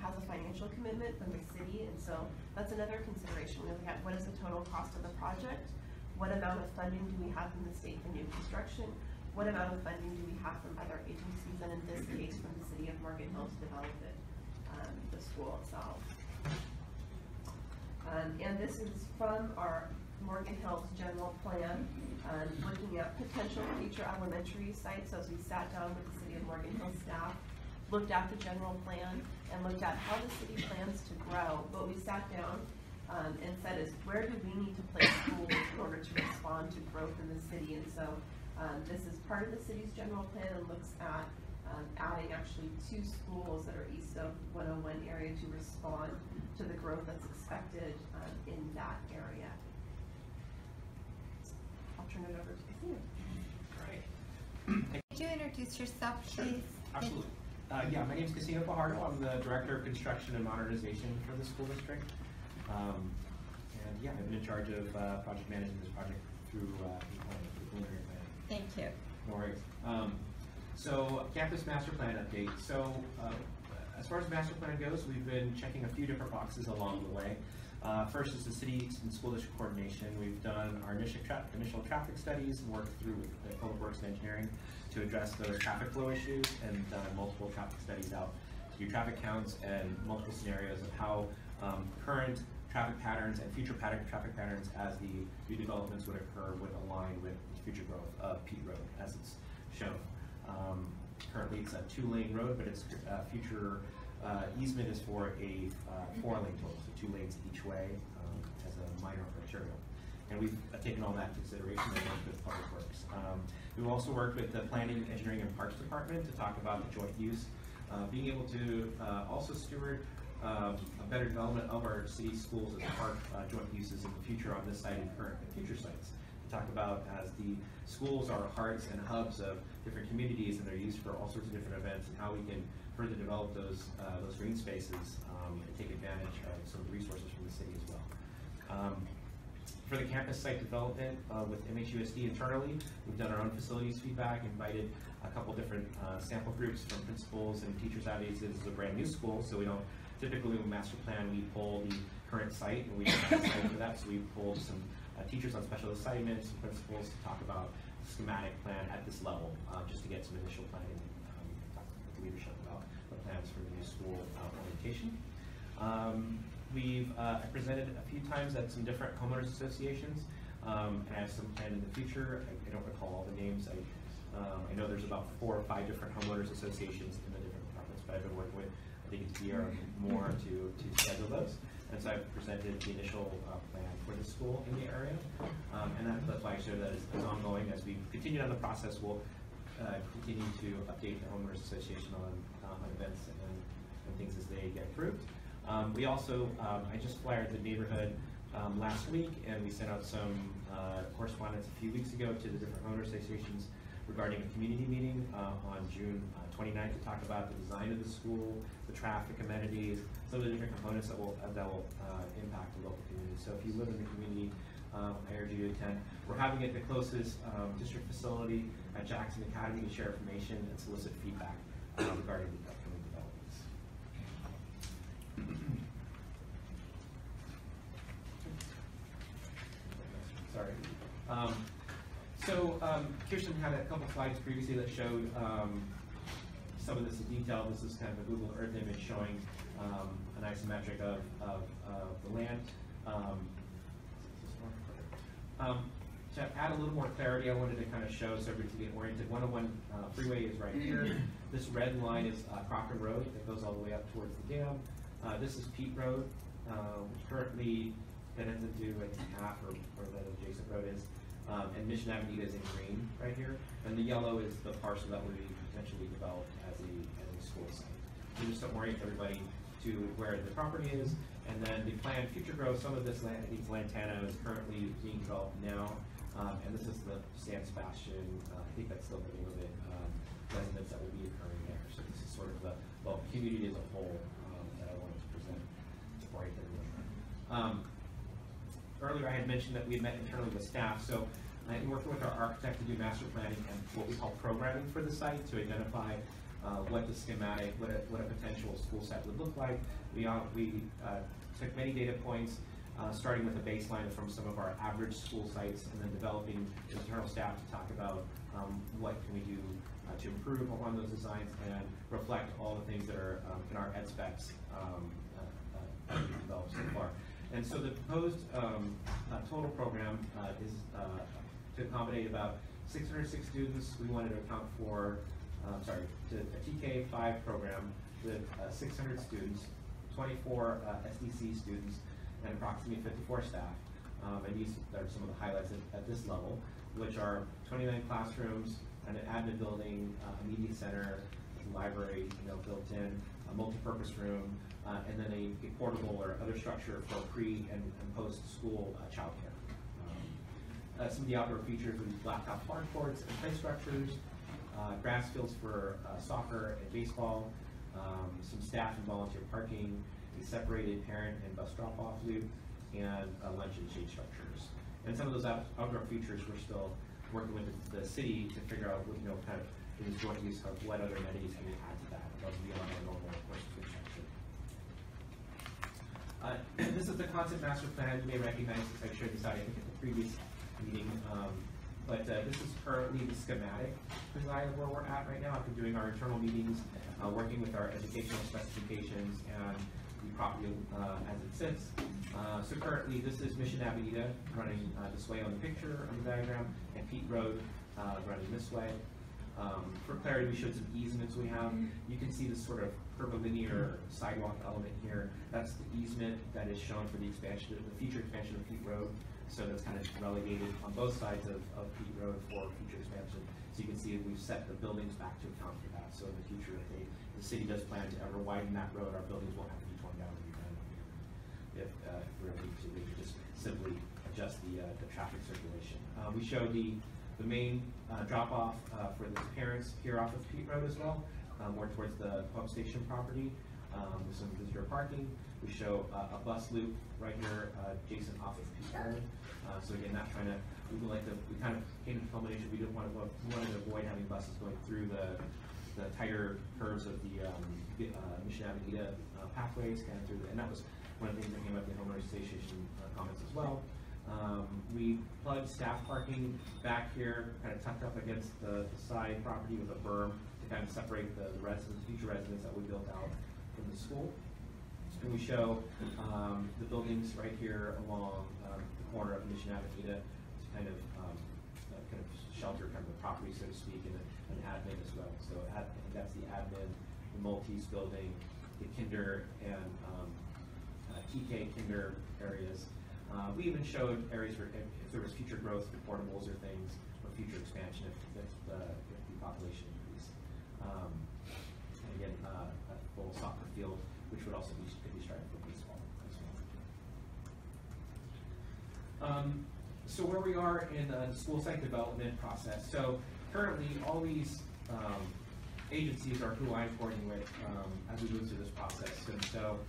has a financial commitment from the city, and so that's another consideration. We look at what is the total cost of the project, what amount of funding do we have from the state for new construction, what amount of funding do we have from other agencies, and in this case from the city of Morgan Hill to develop it, the school itself. And this is from our Morgan Hill's general plan, looking at potential future elementary sites. So as we sat down with the city of Morgan Hill staff, looked at the general plan and looked at how the city plans to grow. But we sat down and said, is where do we need to place schools in order to respond to growth in the city? And so this is part of the city's general plan and looks at adding actually 2 schools that are east of 101 area to respond to the growth that's expected in that area. I'll turn it over to Casino. Could you introduce yourself, please? Absolutely. Yeah, my name is Casino Fajardo. I'm the Director of Construction and Modernization for the school district. And yeah, I've been in charge of project managing this project through preliminary planning. Thank you. No worries. So campus master plan update. So as far as master plan goes, we've been checking a few different boxes along the way. First is the city and school district coordination. We've done our initial traffic studies and worked through with the Public Works and Engineering to address those traffic flow issues, and done multiple traffic studies out to do traffic counts and multiple scenarios of how current traffic patterns and future traffic patterns as the new developments would occur would align with future growth of Pete Road as it's shown. Currently it's a 2-lane road, but its future easement is for a 4-lane total, so 2 lanes each way as a minor arterial. And we've taken all that into consideration and worked with Public Works. We've also worked with the Planning, Engineering, and Parks Department to talk about the joint use, being able to also steward a better development of our city schools as park joint uses in the future on this site and current and future sites. Talk about as the schools are hearts and hubs of different communities, and they're used for all sorts of different events, and how we can further develop those green spaces and take advantage of some of the resources from the city as well. For the campus site development with MHUSD internally, we've done our own facilities feedback, invited a couple different sample groups from principals and teachers out. This is a brand new school, so we don't typically with master plan we pull the current site and we have a site for that, so we pulled some teachers on special assignments and principals to talk about the schematic plan at this level, just to get some initial planning and talk with the leadership about the plans for the new school orientation. We've presented a few times at some different homeowners associations, and I have some planned in the future. I don't recall all the names. I know there's about 4 or 5 different homeowners associations in the different departments, but I've been working with, I think it's year or more to schedule those. And so I've presented the initial plan for the school in the area, and that's why I showed that is ongoing. As we continue on the process, we'll continue to update the homeowners association on events and things as they get approved. We also, I just flyed the neighborhood last week, and we sent out some correspondence a few weeks ago to the different homeowner associations regarding a community meeting on June 29th to talk about the design of the school, the traffic amenities, some of the different components that will impact the local community. So if you live in the community, I urge you to attend. We're having it at the closest district facility at Jackson Academy to share information and solicit feedback regarding the upcoming developments. Sorry. So Kirsten had a couple slides previously that showed some of this in detail. This is kind of a Google Earth image showing an isometric of the land. To add a little more clarity, I wanted to kind of show so everybody can get oriented. 101 freeway is right here. This red line is Crocker Road that goes all the way up towards the dam. This is Pete Road, which currently that ends into I think half or the adjacent road is. And Mission Avenue is in green right here, and the yellow is the parcel that would be potentially developed as a school site. So just to orient everybody to where the property is, and then the planned future growth. Some of this land, these lantana is currently being developed now, and this is the San Sebastian. I think that's still the name of it. Residents that will be occurring there. So this is sort of the community as a whole that I wanted to present to orient everyone. Earlier I had mentioned that we had met internally with staff, so I'm working with our architect to do master planning and what we call programming for the site to identify what the schematic, what a potential school site would look like. We took many data points, starting with a baseline from some of our average school sites, and then developing internal staff to talk about what can we do to improve upon those designs and reflect all the things that are in our ed specs that we've developed so far. And so the proposed total program is to accommodate about 606 students. We wanted to account for to a TK5 program with 600 students, 24 SDC students, and approximately 54 staff. And these are some of the highlights at this level, which are 29 classrooms, an admin building, a media center, a library, built in, a multi-purpose room, and then a portable or other structure for pre and post-school childcare. Some of the outdoor features would be blacktop farm courts and play structures, grass fields for soccer and baseball, some staff and volunteer parking, a separated parent and bus drop-off loop, and lunch and shade structures. And some of those outdoor features we're still working with the city to figure out, kind of the joint use of what other amenities can we add to that above and beyond our normal course of instruction. This is the concept master plan. You may recognize this. I shared this out, I think, at the previous meeting. But this is currently the schematic design of where we're at right now after doing our internal meetings, working with our educational specifications and the property as it sits. So currently this is Mission Avenida running this way on the picture on the diagram, and Pete Road running this way. For clarity, we showed some easements we have. You can see this sort of curvilinear sidewalk element here. That's the easement that is shown for the expansion, the future expansion of Pete Road. So that's kind of relegated on both sides of Pete Road for future expansion. So you can see we've set the buildings back to account for that. So in the future, if the city does plan to ever widen that road, our buildings won't have to be torn down and redone. If we ever need to, we can just simply adjust the traffic circulation. We show the main drop-off for the parents here off of Pete Road as well, more towards the pump station property with some visitor parking. We show a bus loop right here adjacent off of Pete Road. So again, not trying to, we kind of came to the culmination, we wanted to avoid having buses going through the tighter curves of the Mission Avenida pathways, kind of through and that was one of the things that came up in the homeowners association comments as well. We plugged staff parking back here, kind of tucked up against the side property with a berm to kind of separate the residents, future residents that we built out from the school. And we show the buildings right here along the corner of Mission Avenida to kind of shelter kind of the property, so to speak, and an admin as well. So that's the admin, the Maltese building, the kinder and TK kinder areas. We even showed areas where if there was future growth for portables or things, or future expansion if the population increased. And again, a full soccer field, which would also could be striped for baseball as well. So where we are in the school site development process. So currently, all these agencies are who I'm working with as we move through this process. And so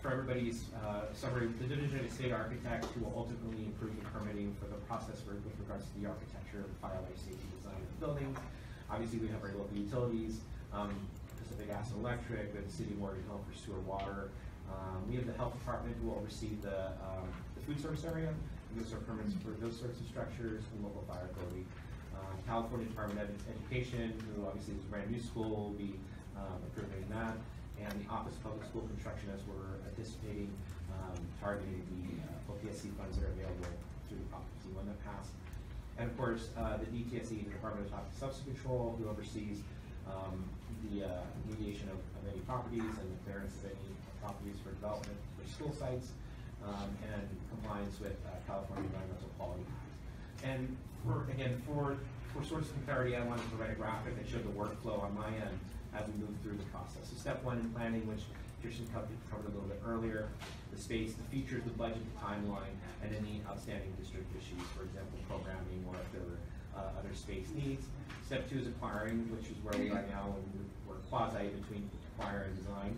for everybody's summary, the Division of State Architect who will ultimately improve the permitting for the process with regards to the architecture, fire life safety design of the buildings. Obviously, we have our local utilities, Pacific Gas and Electric, we have the City of Morganhill for sewer, water. We have the Health Department who will oversee the food service area, and gives our permits for those sorts of structures, and local fire authority. California Department of Education, who obviously is a brand new school, will be approving that. And the Office of Public School Construction, as we're anticipating, targeting the OPSC funds that are available through the Prop 51 that passed. And of course, the DTSE, the Department of Toxic Substance Control, who oversees the mediation of any properties and the clearance of any properties for development for school sites, and compliance with California Environmental Quality Act. And for sort of some clarity, I wanted to provide a graphic that showed the workflow on my end as we move through the process. So step one in planning, which Kirsten covered a little bit earlier, the space, the features, the budget, the timeline, and any outstanding district issues, for example, programming or if there were other space needs. Step two is acquiring, which is where we are now, and we're quasi between acquire and design.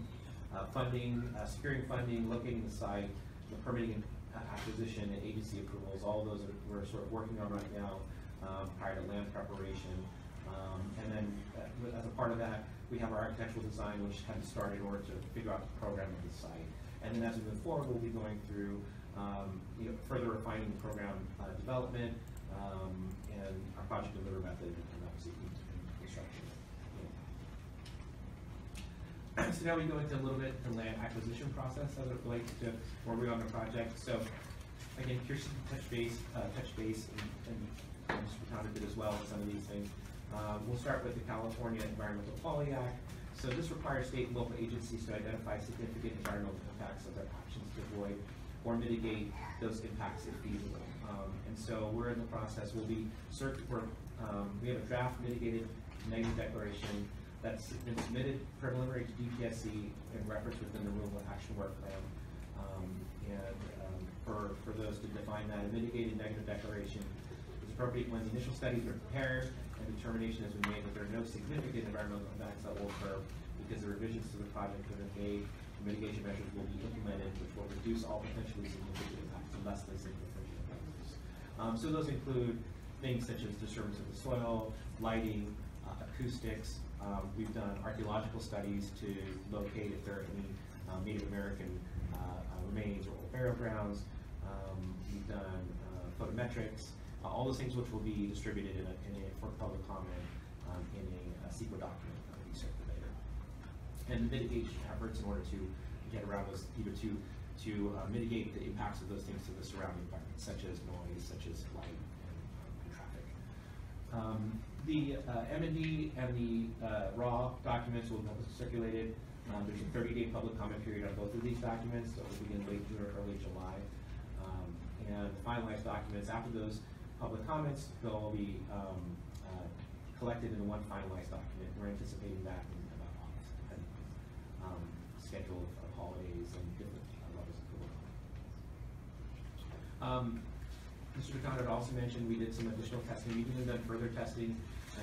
Funding, securing funding, locating the site, the permitting and acquisition and agency approvals, all those we're sort of working on right now prior to land preparation. And then as a part of that, we have our architectural design, which kind of started in order to figure out the program of the site. And then as we move forward, we'll be going through further refining the program development and our project delivery method and obviously construction. So now we go into a little bit the land acquisition process as it relates to where we are on the project. So again, Kirsten touch base and just recounted it as well with some of these things. We'll start with the California Environmental Quality Act. So this requires state and local agencies to identify significant environmental impacts of their actions to avoid or mitigate those impacts if feasible. And so we're in the process. We'll be searching for, we have a draft mitigated negative declaration that's been submitted preliminary to DPSC in reference within the Renewable Action Work Plan. For those to define that, a mitigated negative declaration is appropriate when the initial studies are prepared and determination has been made that there are no significant environmental impacts that will occur because the revisions to the project have been made, mitigation measures will be implemented which will reduce all potentially significant impacts to less than significant impacts. So those include things such as disturbance of the soil, lighting, acoustics. We've done archaeological studies to locate if there are any Native American remains or old burial grounds. We've done photometrics, all those things which will be distributed for public comment in a CEQA document that will be circulated. And mitigation efforts in order to get around those, either to mitigate the impacts of those things to the surrounding environment, such as noise, such as light and traffic. The M&D and the raw documents will be circulated. There's a 30-day public comment period on both of these documents that will begin late June or early July. And finalized documents after those public comments, they'll be collected into one finalized document. We're anticipating that in about August, depending on schedule of holidays and different levels of COVID. Mr. McDonald had also mentioned we did some additional testing. We've even done further testing.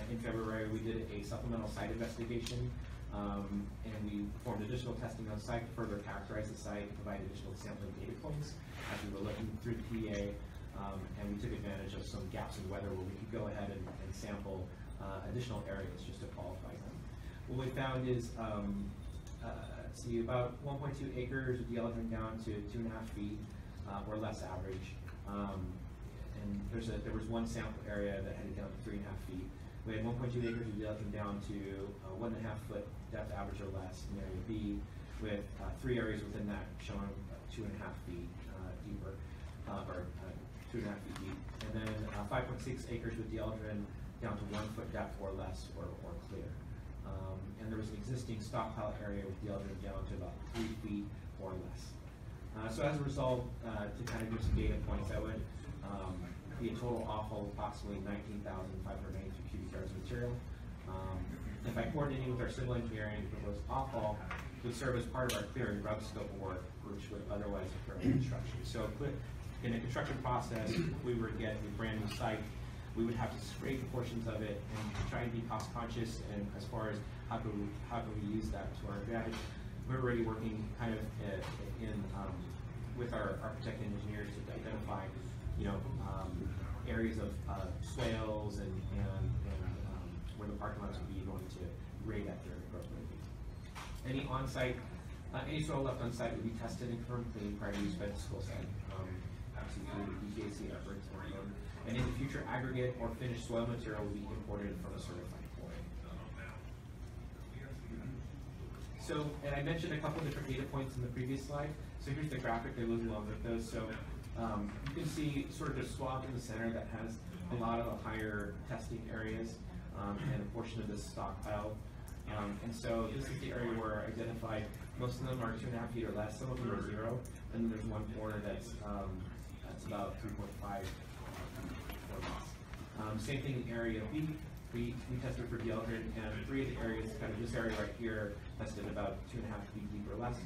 In February, we did a supplemental site investigation, and we performed additional testing on site to further characterize the site and provide additional sampling data points as we were looking through the PEA, and we took advantage of some gaps in weather where we could go ahead and sample additional areas just to qualify them. What we found is, let's see, about 1.2 acres of de-eldering down to 2.5 feet or less average. And there was one sample area that headed down to 3.5 feet. We had 1.2 acres of de-eldering down to 1.5 foot depth average or less in area B, with 3 areas within that showing 2.5 feet deeper, or 2.5 feet deep. And then 5.6 acres with de-eldering down to 1 foot depth or less or clear. And there was an existing stockpile area with de-eldering down to about 3 feet or less. So as a result, to kind of give some data points, that would be a total offal of approximately 19,592 cubic yards of material. And by coordinating with our civil engineering, the proposed offal would serve as part of our clear and rub scope of work, which would otherwise occur in construction. So in the construction process, we would get a brand new site. We would have to scrape portions of it and try and be cost conscious, and as far as how can we use that to our advantage. We're already working kind of with our architect and engineers to identify, areas of swales and where the parking lots would be going to grade at their appropriately. Any on-site, any soil left on site would be tested and confirmed clean prior to use by the school site. Obviously through the DJC efforts, and any future aggregate or finished soil material will be imported from a certified quarry. So, and I mentioned a couple different data points in the previous slide. So here's the graphic that goes along with those. So you can see sort of a swath in the center that has a lot of the higher testing areas and a portion of this stockpile. And so this is the area where I identified most of them are 2.5 feet or less. Some of them are 0, and then there's one corner that's about 3.5 or less. Same thing in area B. We tested for de-eldering, and 3 of the areas, kind of this area right here, tested about 2.5 feet deep or less.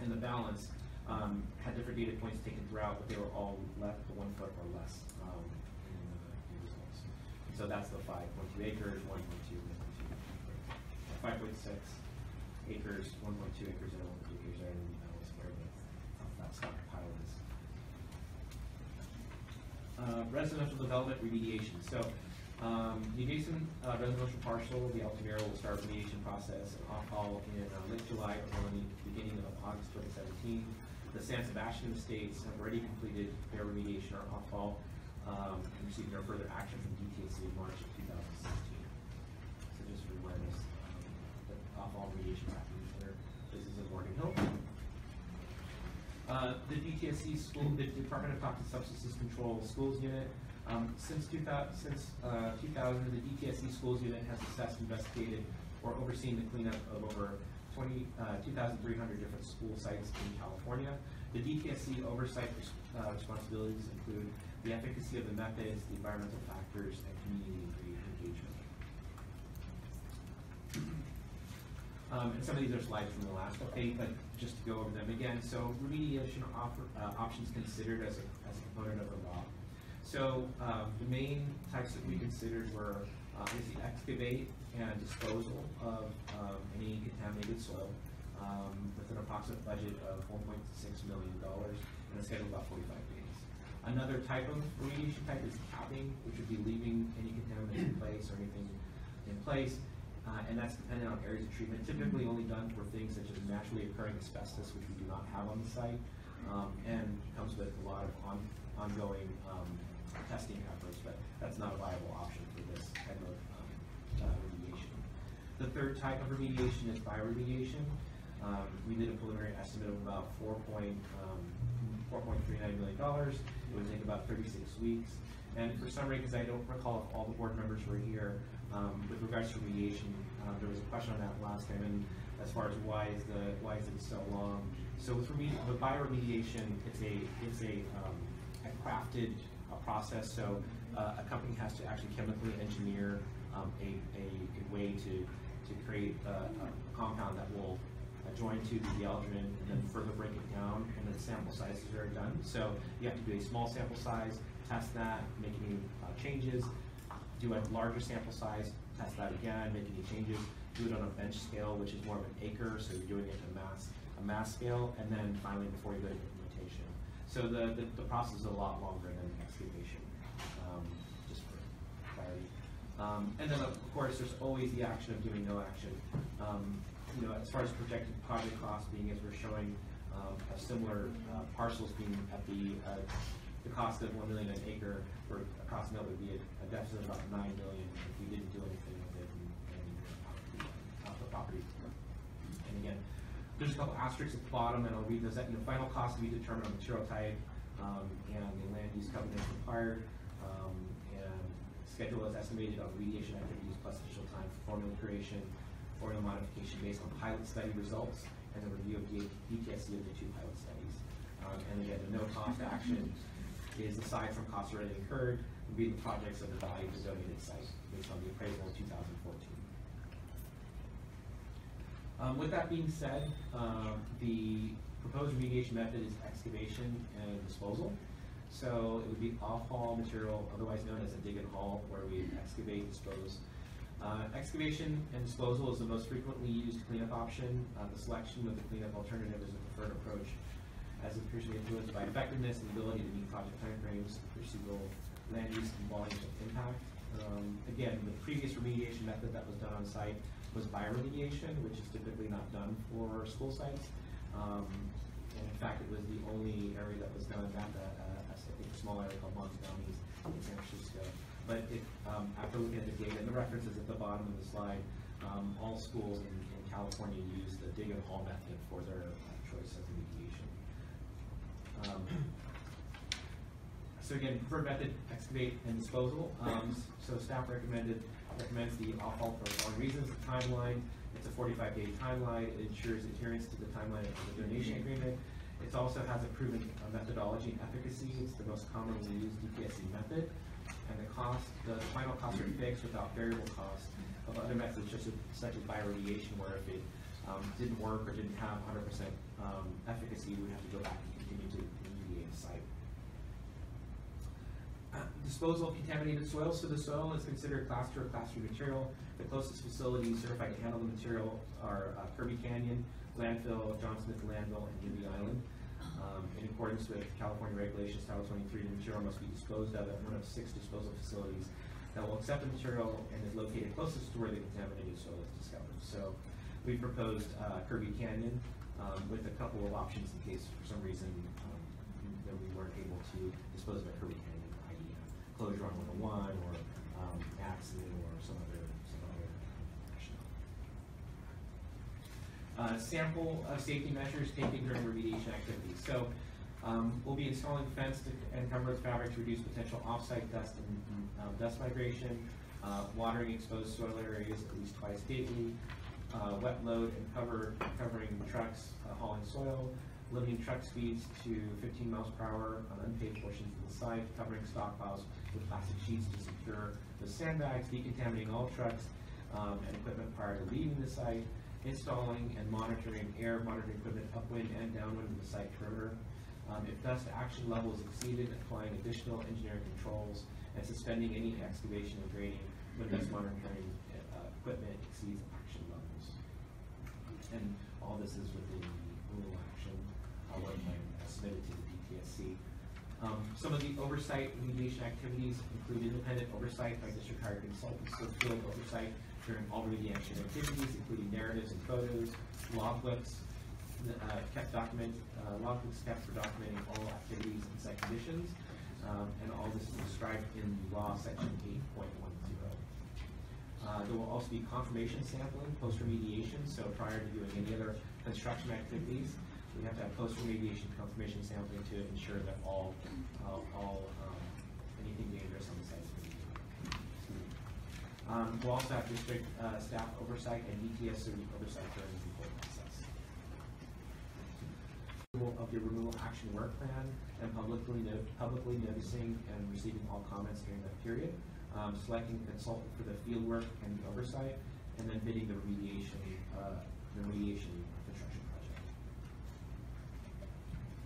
And the balance had different data points taken throughout, but they were all left to 1 foot or less in the results. So that's the 5.2 acres, 1.2, 5.6 acres, 1.2 acres, and 1.2 acres are in the middle is where that stockpile is. Residential development remediation. So the adjacent residential parcel, the Altamira, will start remediation process all in late July or early beginning of August 2017. The San Sebastian estates have already completed their remediation or off-fall and received no further action from DTSC in March of 2016. So just for awareness, the off-fall remediation is happening in other places in Morgan Hill. The DTSC school, the Department of Toxic Substances Control Schools Unit Since 2000, the DPSC Schools Unit has assessed, investigated, or overseen the cleanup of over 2,300 different school sites in California. The DPSC oversight responsibilities include the efficacy of the methods, the environmental factors, and community engagement. And some of these are slides from the last update, but just to go over them again. So remediation options considered as a component of the law. So the main types that we considered were obviously excavate and disposal of any contaminated soil with an approximate budget of $1.6 million and a schedule of about 45 days. Another type of remediation type is capping, which would be leaving any contaminants in place or anything in place. And that's dependent on areas of treatment, typically only done for things such as naturally occurring asbestos, which we do not have on the site, and comes with a lot of ongoing testing efforts, but that's not a viable option for this type of remediation. The third type of remediation is bioremediation. We did a preliminary estimate of about $4.39 million. It would take about 36 weeks. And for some reasons, I don't recall if all the board members were here, with regards to remediation, there was a question on that last time, and as far as why is it so long? So with bioremediation, it's a crafted process. So a company has to actually chemically engineer a way to create a compound that will join to the dealdrin and then further break it down, and then sample sizes are done. So you have to do a small sample size, test that, make any changes, do a larger sample size, test that again, make any changes, do it on a bench scale, which is more of an acre, so you're doing it at a mass scale, and then finally before you go to implementation. So the process is a lot longer than excavation, just for clarity. And then of course there's always the action of doing no action. You know, as far as projected project costs being, as we're showing, a similar parcels being at the cost of $1 million an acre, for across mill would be a deficit of about $9 million if we didn't do anything with it and off the property. And again, there's a couple asterisks at the bottom, and I'll read those. That, you know, final cost to be determined on material type and the land use covenants required, and schedule is estimated on remediation activities plus additional time for formula creation, formula modification based on pilot study results, and the review of DPSC of the 2 pilot studies. And again, the no cost action is aside from costs already incurred, would be the projects of the value of the donated site based on the appraisal of 2014. With that being said, the proposed remediation method is excavation and disposal. So it would be off-haul material, otherwise known as a dig and haul, where we excavate, dispose. Excavation and disposal is the most frequently used cleanup option. The selection of the cleanup alternative is the preferred approach, as it appears to be influenced by effectiveness and ability to meet project timeframes, procedural land use, and volumes of impact. Again, the previous remediation method that was done on site was bioremediation, which is typically not done for school sites. And in fact, it was the only area that was done at I think a small area called Monts County in San Francisco. But after looking at the data and the references at the bottom of the slide, all schools in California use the dig and haul method for their choice of remediation. So again, preferred method, excavate and disposal. So staff recommends the off-haul for the following reasons. The timeline, it's a 45-day timeline. It ensures adherence to the timeline of the donation agreement. It also has a proven methodology and efficacy. It's the most commonly used DPSC method. And the final costs are fixed without variable costs of other methods such as bioremediation, where if it didn't work or didn't have 100% efficacy, we would have to go back and continue to remediate the site. Disposal of contaminated soil. So the soil is considered Class 2 or Class 3 material. The closest facilities certified to handle the material are Kirby Canyon, landfill, John Smith Landfill, and Gibby Island. In accordance with California regulations, Title 23, the material must be disposed of at one of 6 disposal facilities that will accept the material and is located closest to where the contaminated soil is discovered. So we proposed Kirby Canyon with a couple of options in case for some reason that we weren't able to dispose of at Kirby Canyon, i.e. closure on 101 or accident or some other rationale. Sample safety measures taken during remediation activities. So We'll be installing fence and covered fabric to reduce potential off-site dust and dust migration, watering exposed soil areas at least twice daily, wet load and covering trucks hauling soil, limiting truck speeds to 15 miles per hour on unpaved portions of the site, covering stockpiles with plastic sheets to secure the sandbags, decontaminating all trucks and equipment prior to leaving the site, installing and monitoring air monitoring equipment upwind and downwind of the site perimeter. If dust action level is exceeded, applying additional engineering controls and suspending any excavation and grading when dust monitoring equipment exceeds action levels. And all this is within the removal action work plan submitted to the DTSC. Some of the oversight remediation activities include independent oversight by district hired consultants, so field oversight during all remediation activities, including narratives and photos, logbooks logbooks kept for documenting all activities and site conditions, and all this is described in the law section 8.10. There will also be confirmation sampling, post-remediation, so prior to doing any other construction activities, we have to have post-remediation confirmation sampling to ensure that anything dangerous on the site is remediated. We'll also have district staff oversight and DTSC oversight during the whole process. Of the removal action work plan and publicly noticing and receiving all comments during that period. Selecting a consultant for the field work and the oversight, and then bidding the remediation construction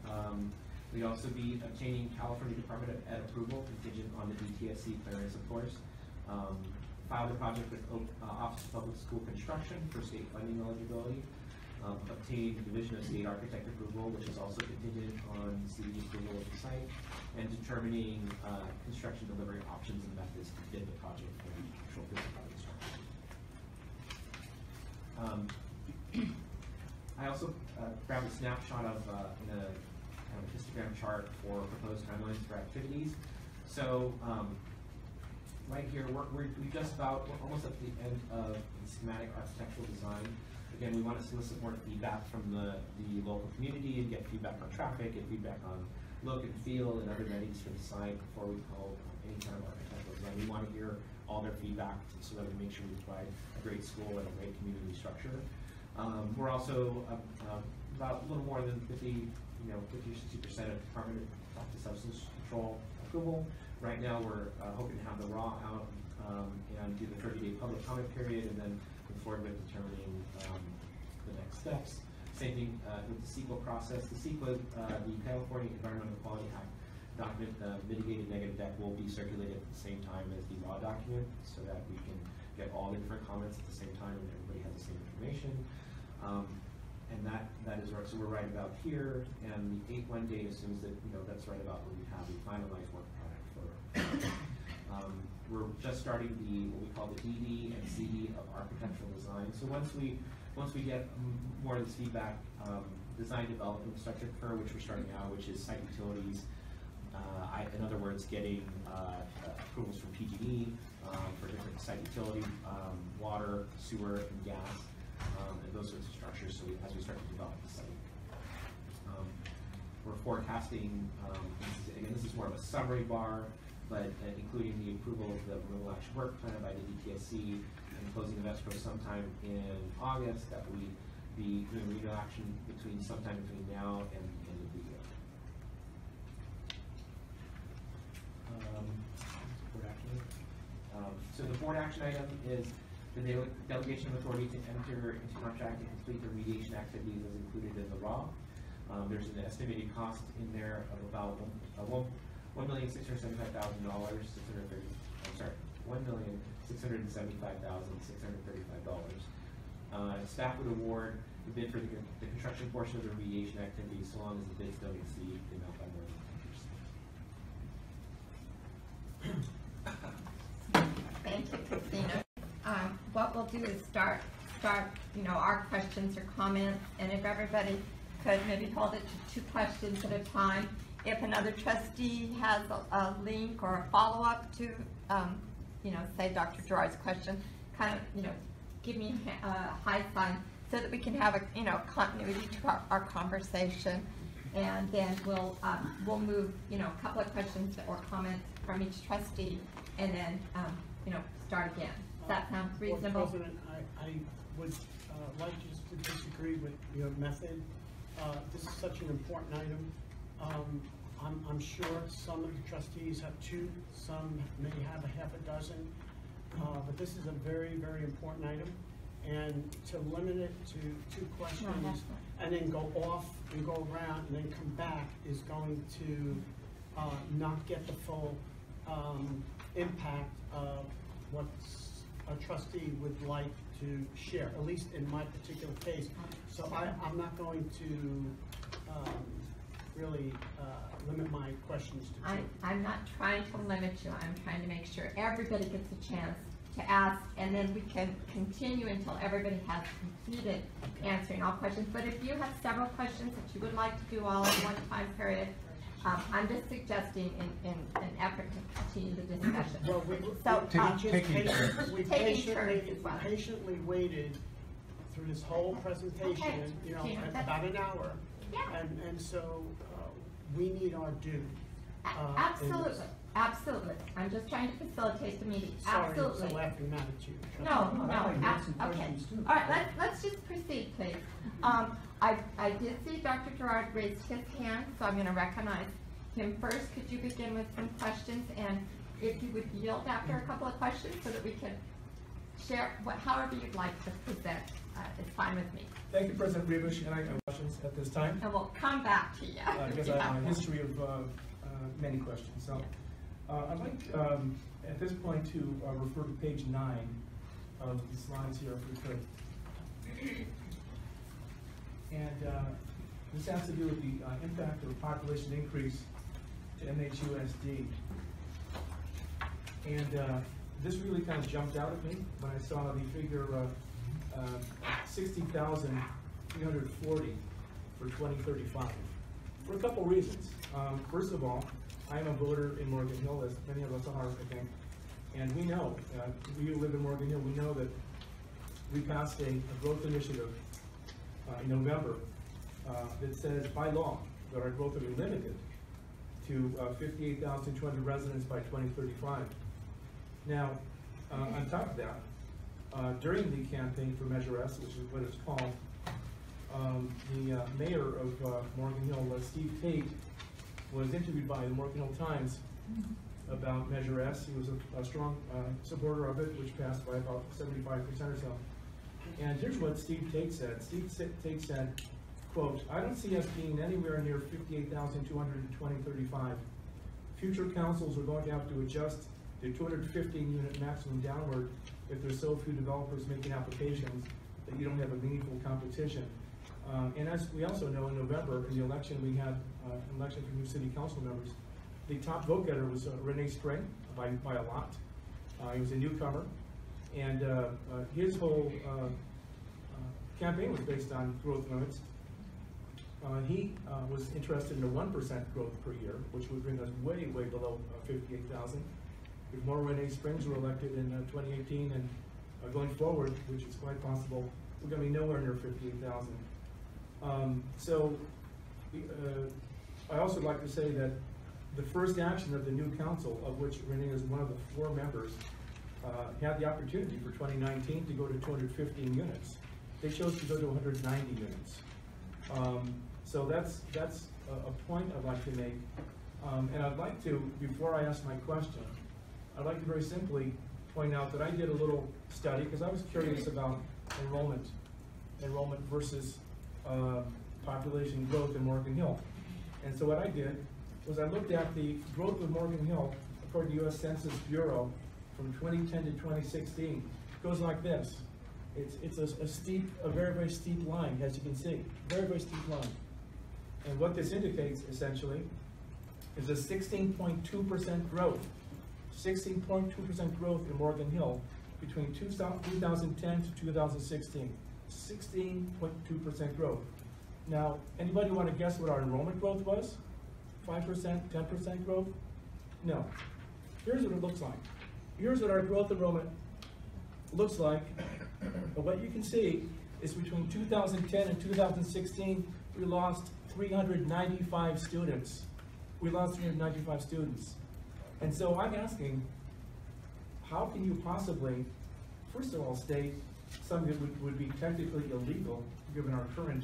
project. We'd also be obtaining California Department of Ed approval contingent on the DTSC clearance, of course. File the project with Office of Public School Construction for state funding eligibility. Obtain Division of State Architect approval, which is also contingent on CD approval of the site, and determining construction delivery options and methods to bid the project for the actual physical construction. I also grabbed a snapshot of in a kind of a histogram chart for proposed timelines for activities. So right here, we're just about, we're almost at the end of the schematic architectural design. Again, we want to solicit more feedback from the local community and get feedback on traffic, get feedback on look and feel and other amenities for the site before we call any kind of architectural design. We want to hear all their feedback so that we make sure we provide a great school and a great community structure. We're also about a little more than 50 or 60% of Department of Substance Control approval. Right now, we're hoping to have the raw out and do the 30-day public comment period, and then move forward with determining the next steps. Same thing with the CEQA process. The CEQA, the California Environmental Quality Act document, the mitigated negative deck will be circulated at the same time as the raw document, so that we can get all the different comments at the same time and everybody has the same information. And that is right. So we're right about here, and the 8-1 date assumes that that's right about when we have the finalized work product for. We're just starting what we call the DD and CD of architectural design. So once we get more of this feedback, design development will start to occur, which we're starting now, which is site utilities. In other words, getting approvals from PG&E for different site utility, water, sewer, and gas, and those sorts of structures. So as we start to develop the site, we're forecasting. Again, this is more of a summary bar, but including the approval of the removal action work plan by the DTSC and closing of escrow sometime in August. That we be doing remedial action sometime between now and the end of the year. So the board action item is the delegation of authority to enter into contract and complete the remediation activities as included in the RAW. There's an estimated cost in there of about $1,675,630. $1,675,635. Staff would award the bid for the construction portion of the remediation activities so long as the bids don't exceed the amount by more than 10%. Thank you, Christina. What we'll do is start, our questions or comments, and if everybody could maybe hold it to 2 questions at a time. If another trustee has a link or a follow-up to, say Dr. Gerard's question, kind of, give me a high sign so that we can have a, continuity to our conversation. And then we'll move, a couple of questions or comments from each trustee, and then, start again. Does that sound reasonable? Board President, I would like just to disagree with your method. This is such an important item. I'm sure some of the trustees have two, some may have a half a dozen, but this is a very, very important item. And to limit it to 2 questions and then go off and go around and then come back is going to not get the full impact of what a trustee would like to share, at least in my particular case. So I'm not going to really limit my questions to 2. I'm not trying to limit you. I'm trying to make sure everybody gets a chance to ask, and then we can continue until everybody has completed answering all questions. But if you have several questions that you would like to do all in one time period, I'm just suggesting in an effort to continue the discussion. Well, we patiently waited through this whole presentation, about an hour. Yeah. And so we need our due. Absolutely. Absolutely. I'm just trying to facilitate the meeting. Sorry, Absolutely. it's a laughing matter to you. No. Okay. All right, let's just proceed, please. I did see Dr. Gerard raised his hand, so I'm going to recognize him first. Could you begin with some questions, and if you would yield after a couple of questions so that we can share however you'd like to present, it's fine with me. Thank you, President Riebusch, and I have questions at this time. And we'll come back to you. Because I have a history of many questions. So I'd like at this point to refer to page 9 of the slides here, if we could. And this has to do with the impact of population increase to MHUSD. And this really kind of jumped out at me when I saw the figure 60,340 for 2035. For a couple reasons. First of all, I'm a voter in Morgan Hill, as many of us are, I think. And we know, we who live in Morgan Hill, we know that we passed a growth initiative in November that says by law that our growth will be limited to 58,200 residents by 2035. Now, on top of that, during the campaign for Measure S, which is what it's called, the mayor of Morgan Hill, Steve Tate, was interviewed by the Morgan Hill Times about Measure S. He was a strong supporter of it, which passed by about 75% or so. And here's what Steve Tate said. Steve Tate said, quote, "I don't see us being anywhere near 58,200 in 2035. Future councils are going to have to adjust the 215-unit maximum downward if there's so few developers making applications that you don't have a meaningful competition." And as we also know, in November, in the election, we had an election for new city council members. The top vote getter was Renee Spring, by a lot. He was a newcomer, and his whole campaign was based on growth limits. He was interested in a 1% growth per year, which would bring us way, way below 58,000. If more Renee Springs were elected in 2018 and going forward, which is quite possible, we're going to be nowhere near 58,000. I also like to say that the first action of the new council, of which Renee is one of the 4 members, had the opportunity for 2019 to go to 215 units. They chose to go to 190 units. So that's a point I'd like to make. And I'd like to, before I ask my question, I'd like to very simply point out that I did a little study because I was curious about enrollment versus population growth in Morgan Hill. And so what I did was I looked at the growth of Morgan Hill according to U.S. Census Bureau from 2010 to 2016. It goes like this. It's a very, very steep line, as you can see. Very, very steep line. And what this indicates, essentially, is a 16.2% growth. 16.2% growth in Morgan Hill between 2010 to 2016. 16.2% growth. Now, anybody want to guess what our enrollment growth was? 5%, 10% growth? No. Here's what it looks like. Here's what our growth enrollment looks like. But what you can see is between 2010 and 2016, we lost 395 students. We lost 395 students. And so I'm asking, how can you possibly, first of all, state something that would be technically illegal, given our current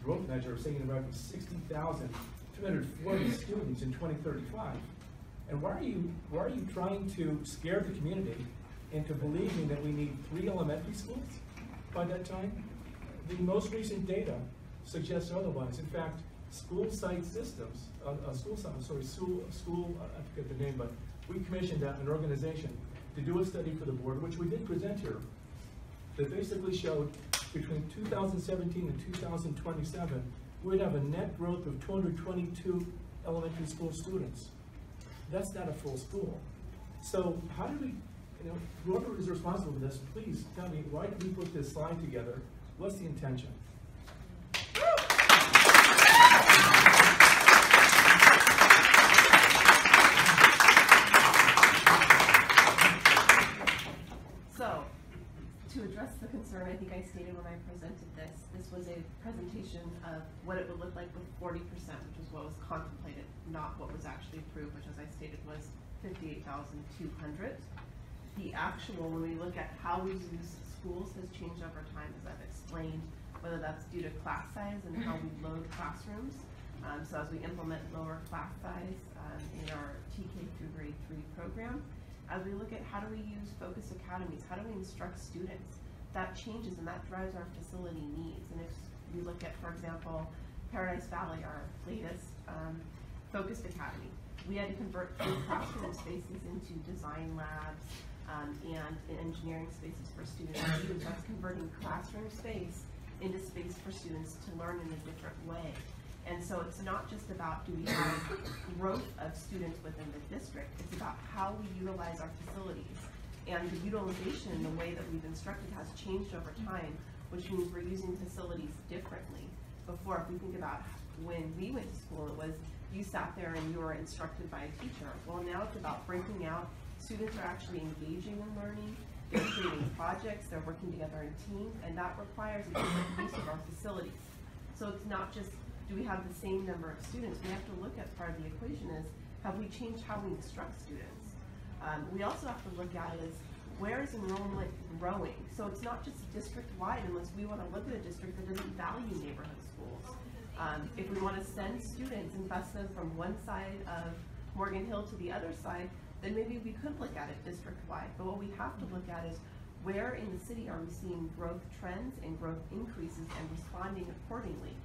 growth measure of saying about 60,240 students in 2035? And why are you trying to scare the community into believing that we need 3 elementary schools by that time? The most recent data suggests otherwise. In fact, school site systems, I forget the name, but we commissioned an organization to do a study for the board, which we did present here, that basically showed between 2017 and 2027, we'd have a net growth of 222 elementary school students. That's not a full school. So how do we, whoever is responsible for this, please tell me, why did we put this slide together? What's the intention? So, to address the concern, I think I stated when I presented this was a presentation of what it would look like with 40%, which is what was contemplated, not what was actually approved, which, as I stated, was 58,200. The actual, when we look at how we use schools, has changed over time, as I've explained, whether that's due to class size and how we load classrooms. So as we implement lower class size in our TK through grade 3 program, as we look at how do we use focus academies, how do we instruct students, that changes and that drives our facility needs. And if we look at, for example, Paradise Valley, our latest focused academy, we had to convert 3 classroom spaces into design labs and engineering spaces for students. That's converting classroom space into space for students to learn in a different way. And so it's not just about do we have growth of students within the district, it's about how we utilize our facilities. And the utilization in the way that we've instructed has changed over time, which means we're using facilities differently. Before, if we think about when we went to school, it was you sat there and you were instructed by a teacher. Well, now it's about breaking out. Students are actually engaging in learning. They're creating projects. They're working together in teams, and that requires a different use of our facilities. So it's not just do we have the same number of students. We have to look at part of the equation is have we changed how we instruct students? We also have to look at is where is enrollment growing? So it's not just district-wide unless we want to look at a district that doesn't value neighborhood schools. If we want to send students and bus them from one side of Morgan Hill to the other side, then maybe we could look at it district-wide. But what we have to look at is where in the city are we seeing growth trends and growth increases and responding accordingly.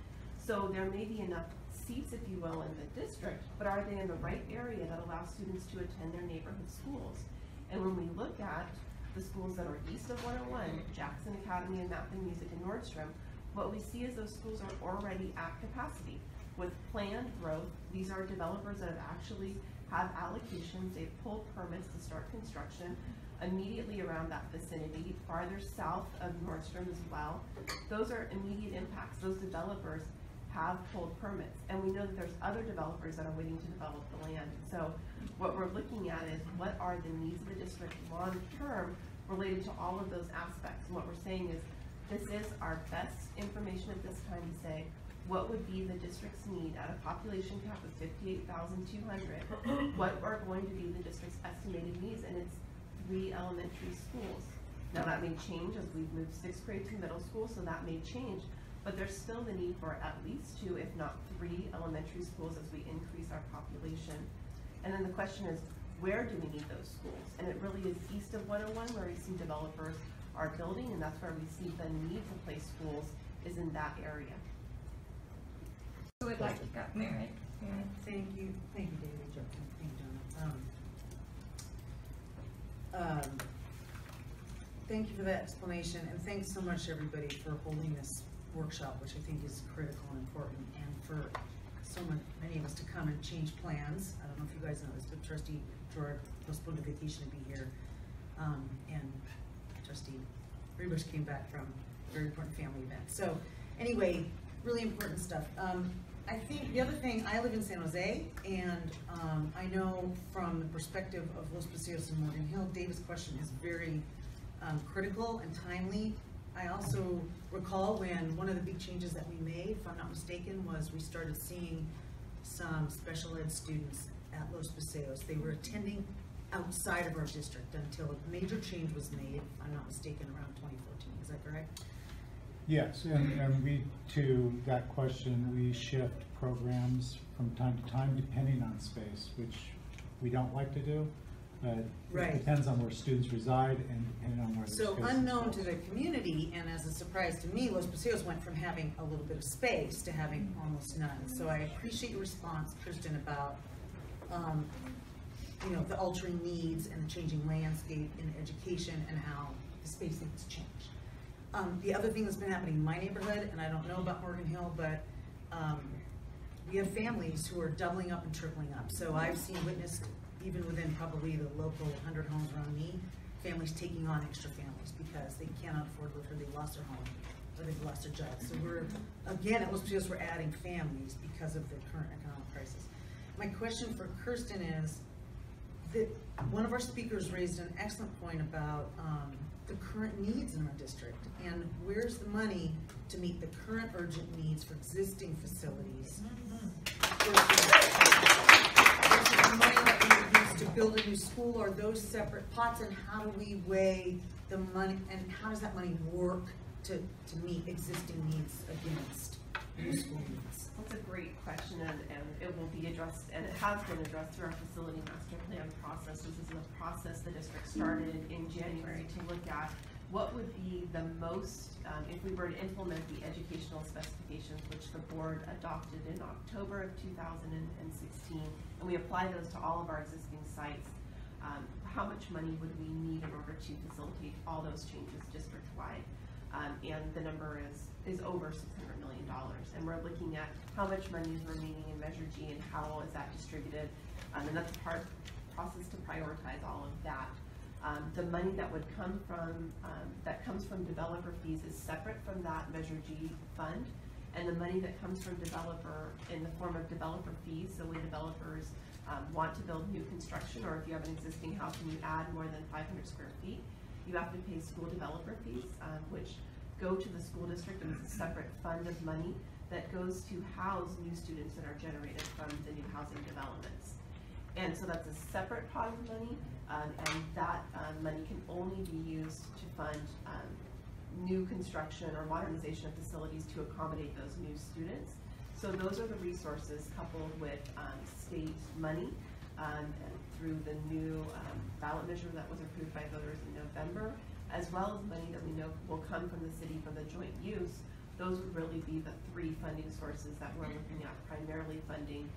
So there may be enough seats, if you will, in the district, but are they in the right area that allows students to attend their neighborhood schools? And when we look at the schools that are east of 101, Jackson Academy and Math and Music and Nordstrom, what we see is those schools are already at capacity. With planned growth, these are developers that have actually have allocations, they've pulled permits to start construction immediately around that vicinity, farther south of Nordstrom as well. Those are immediate impacts. Those developers have pulled permits, and we know that there's other developers that are waiting to develop the land. So what we're looking at is what are the needs of the district long term related to all of those aspects. And what we're saying is this is our best information at this time to say what would be the district's need at a population cap of 58,200, what are going to be the district's estimated needs, and it's 3 elementary schools. Now that may change as we've moved 6th grade to middle school, so that may change, but there's still the need for at least 2, if not 3 elementary schools as we increase our population. And then the question is, where do we need those schools? And it really is east of 101 where we see developers are building, and that's where we see the need to place schools is in that area. Who would like to go? Mary. Thank you, David. Thank you, Donna. Thank you for that explanation, and thanks so much, everybody, for holding this workshop, which I think is critical and important, and for so many of us to come and change plans. I don't know if you guys know this, but Trustee George postponed a vacation to be here, and Trustee Rebus came back from a very important family event. So anyway, really important stuff. I think the other thing, I live in San Jose, and I know from the perspective of Los Paseos and Morgan Hill, David's question is very critical and timely. I also recall when one of the big changes that we made, if I'm not mistaken, was we started seeing some special ed students at Los Paseos. They were attending outside of our district until a major change was made, if I'm not mistaken, around 2014. Is that correct? Yes, and we, to that question, we shift programs from time to time depending on space, which we don't like to do, but Right. it depends on where students reside and depending on where the So space is unknown to built. the community, and as a surprise to me, Los Paseos went from having a little bit of space to having almost none. So I appreciate your response, Kristen, about you know, the altering needs and the changing landscape in education and how the space needs to change. The other thing that's been happening in my neighborhood, and I don't know about Morgan Hill, but we have families who are doubling up and tripling up. So I've witnessed, even within probably the local 100 homes around me, families taking on extra families because they cannot afford to live, or they lost their home, or they've lost their job. So we're, again, at Los Paseos, we're adding families because of the current economic crisis. My question for Kirsten is that one of our speakers raised an excellent point about the current needs in our district, and where's the money to meet the current urgent needs for existing facilities versus the money that we use to build a new school, or those separate pots, and how do we weigh the money, and how does that money work to meet existing needs against new school needs? That's a great question, and it will be addressed, and it has been addressed through our facility master plan process. This is a process the district started in January to look at what would be the most, if we were to implement the educational specifications, which the board adopted in October of 2016, and we apply those to all of our existing sites, how much money would we need in order to facilitate all those changes district-wide? And the number is over $600 million. And we're looking at how much money is remaining in Measure G and how is that distributed. And that's a hard process to prioritize all of that. The money that would come from, that comes from developer fees is separate from that Measure G fund. And the money that comes from developer in the form of developer fees, so when developers want to build new construction, or if you have an existing house and you add more than 500 square feet, you have to pay school developer fees, which go to the school district, and it's a separate fund of money that goes to house new students that are generated from the new housing developments. And so that's a separate pot of money, and that money can only be used to fund new construction or modernization of facilities to accommodate those new students. So those are the resources coupled with state money, and through the new ballot measure that was approved by voters in November, as well as money that we know will come from the city for the joint use. Those would really be the three funding sources that we're looking at, primarily funding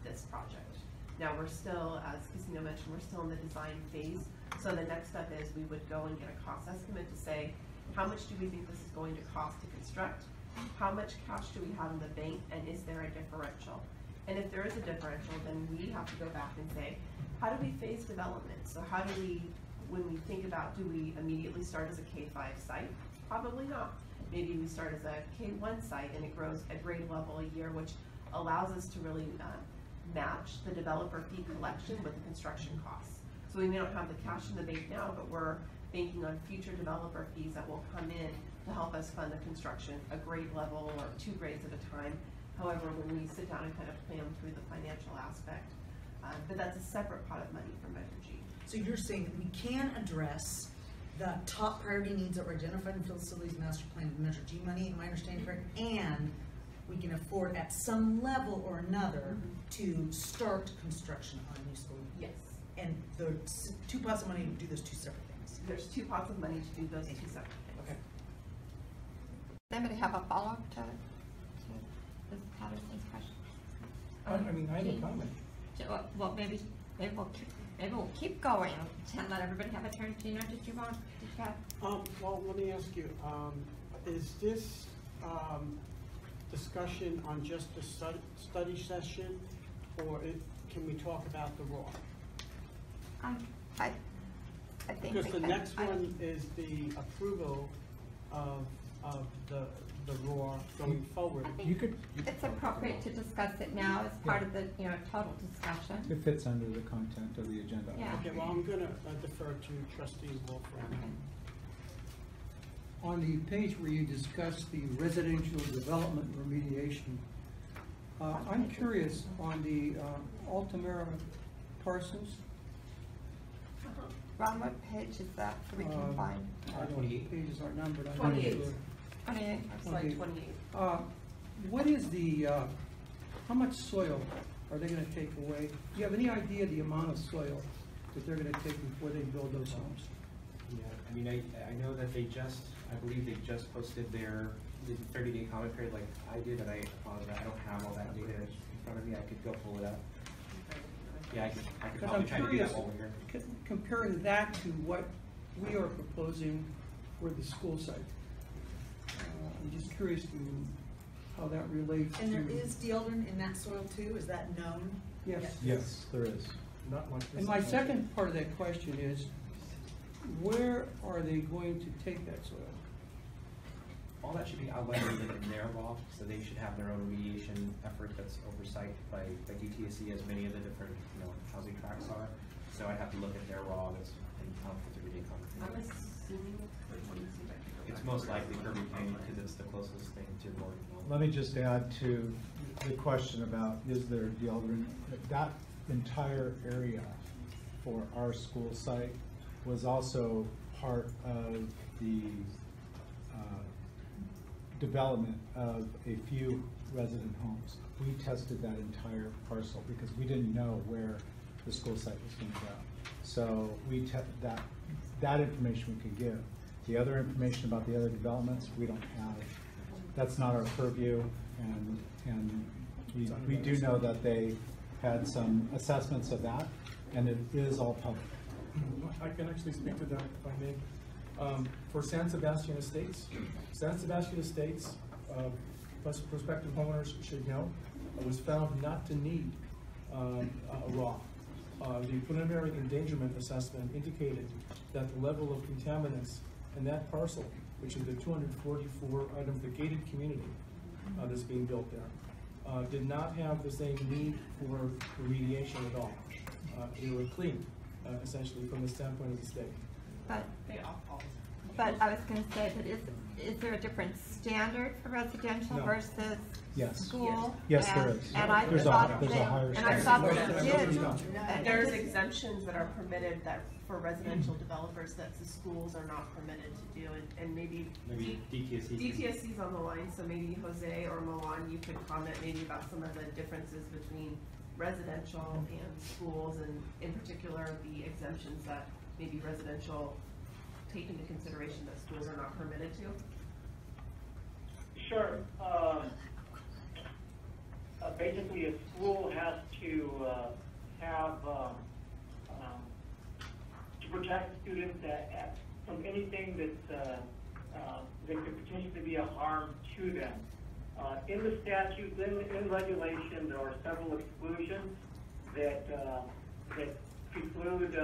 this project. Now we're still, as Casino mentioned, we're still in the design phase. So the next step is we would go and get a cost estimate to say, how much do we think this is going to cost to construct? How much cash do we have in the bank, and is there a differential? And if there is a differential, then we have to go back and say, how do we phase development? So how do we, when we think about, do we immediately start as a K-5 site? Probably not. Maybe we start as a K-1 site and it grows a grade level a year, which allows us to really match the developer fee collection with the construction costs. So we may not have the cash in the bank now, but we're banking on future developer fees that will come in to help us fund the construction, a grade level or 2 grades at a time. However, when we sit down and kind of plan through the financial aspect, but that's a separate pot of money from Measure G. So you're saying that we can address the top priority needs that were identified in Facilities Master Plan and Measure G money, am I understanding correct? And we can afford at some level or another to start construction on a new school? Yes. And the 2 pots of money would do those 2 separate things? There's 2 pots of money to do those 2 separate things. Okay. Anybody have a follow-up to Ms. Patterson's question? I mean, I have a comment. Well, maybe we'll keep going and let everybody have a turn. Gina, did you have? Well, let me ask you, is this discussion on just a study session, or can we talk about the RAW? I think because the next one is the approval of the RAW going forward. It's appropriate to discuss it now as part of the total discussion. It fits under the content of the agenda. Yeah. Okay, well, I'm going to defer to Trustee Wolfram. on the page where you discuss the residential development remediation, I'm curious on the Altamira parcels. Ron, what page is that so we can find? I don't know, pages are numbered. I'm not 28. sure. 28. Slide 28. What is the, how much soil are they gonna take away? Do you have any idea the amount of soil that they're gonna take before they build those homes? Yeah, I mean, I know that I believe they just posted their 30-day comment period like I did, and I apologize, I don't have all that data in front of me. I could go pull it up. Yeah, I could Because probably I'm try to do curious, that while we're here. comparing that to what we are proposing for the school site. I'm just curious to how that relates to. And there is deodorant in that soil too, is that known? Yes. Yes, there is. Not like this. And my second part of that question is, where are they going to take that soil? All that should be outlined in their law, so they should have their own remediation effort that's oversight by DTSC, as many of the different housing tracts are. So I'd have to look at their law that's in conflict with the 30-day I'm comment. assuming It's most likely Kirby Canyon because it's the closest thing to Morgan Hill. Let me just add to the question about is there deodorant? That entire area for our school site was also part of the development of a few resident homes. We tested that entire parcel because we didn't know where the school site was going to go. So we that information we could give. The other information about the other developments, we don't have. That's not our purview, and we do know that they had some assessments of that, and it is all public. I can actually speak to that if I may. For San Sebastian Estates, prospective homeowners should know, was found not to need a RAW. The preliminary endangerment assessment indicated that the level of contaminants in that parcel, which is the 244 items, the gated community that's being built there, did not have the same need for remediation at all. They were clean, essentially, from the standpoint of the state. But I was going to say that is there a different standard for residential No. versus Yes. school? Yes, there is. And I There's thought a higher and I standard. thought they did. There's exemptions that are permitted that for residential developers that the schools are not permitted to do, and maybe DTSC's on the line, so maybe Jose or Milan, you could comment maybe about some of the differences between residential and schools, and in particular the exemptions that maybe residential take into consideration that schools are not permitted to. Sure. Basically, a school has to have to protect students from anything that could potentially be a harm to them. In the statute, in regulation, there are several exclusions that preclude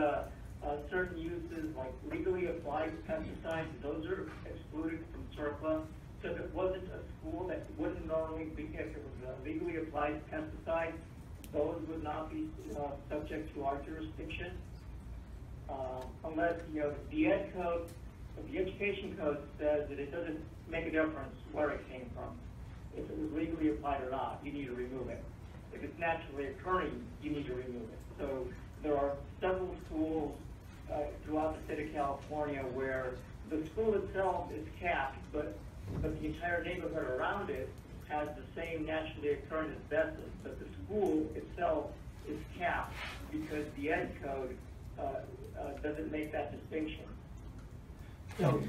certain uses like legally applied pesticides. Those are excluded from CERCLA. So if it wasn't a school that wouldn't normally be, if it was a legally applied pesticide, those would not be subject to our jurisdiction. Unless, the ed code, the education code says that it doesn't make a difference where it came from. If it was legally applied or not, you need to remove it. If it's naturally occurring, you need to remove it. So there are several schools throughout the state of California where the school itself is capped, but the entire neighborhood around it has the same naturally occurring asbestos, but the school itself is capped because the ed code doesn't make that distinction. So,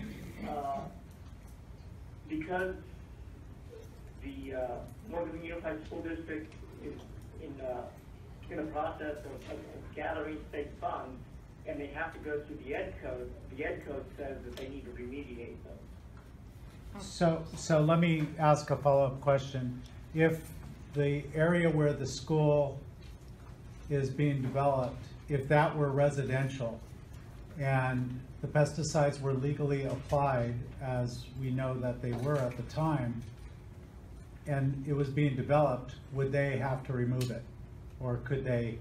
because the Morgan Unified School District is in a process of gathering state funds, and they have to go through the ed code says that they need to remediate those. So let me ask a follow-up question. If the area where the school is being developed, if that were residential and the pesticides were legally applied, as we know that they were at the time, and it was being developed, would they have to remove it? Or could they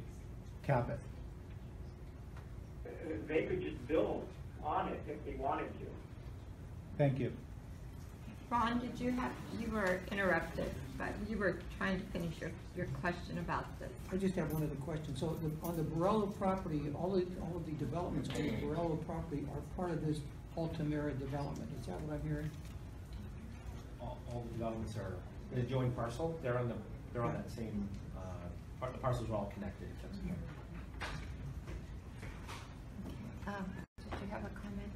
cap it? They could just build on it if they wanted to. Thank you. Ron, did you were interrupted, but you were trying to finish your question about this. I just have one other question. So on the Borello property, all of the developments on the Borello property are part of this Altamira development. Is that what I'm hearing? All the developments are the adjoining parcel. They're on that same, the parcels are all connected. Did you have a comment?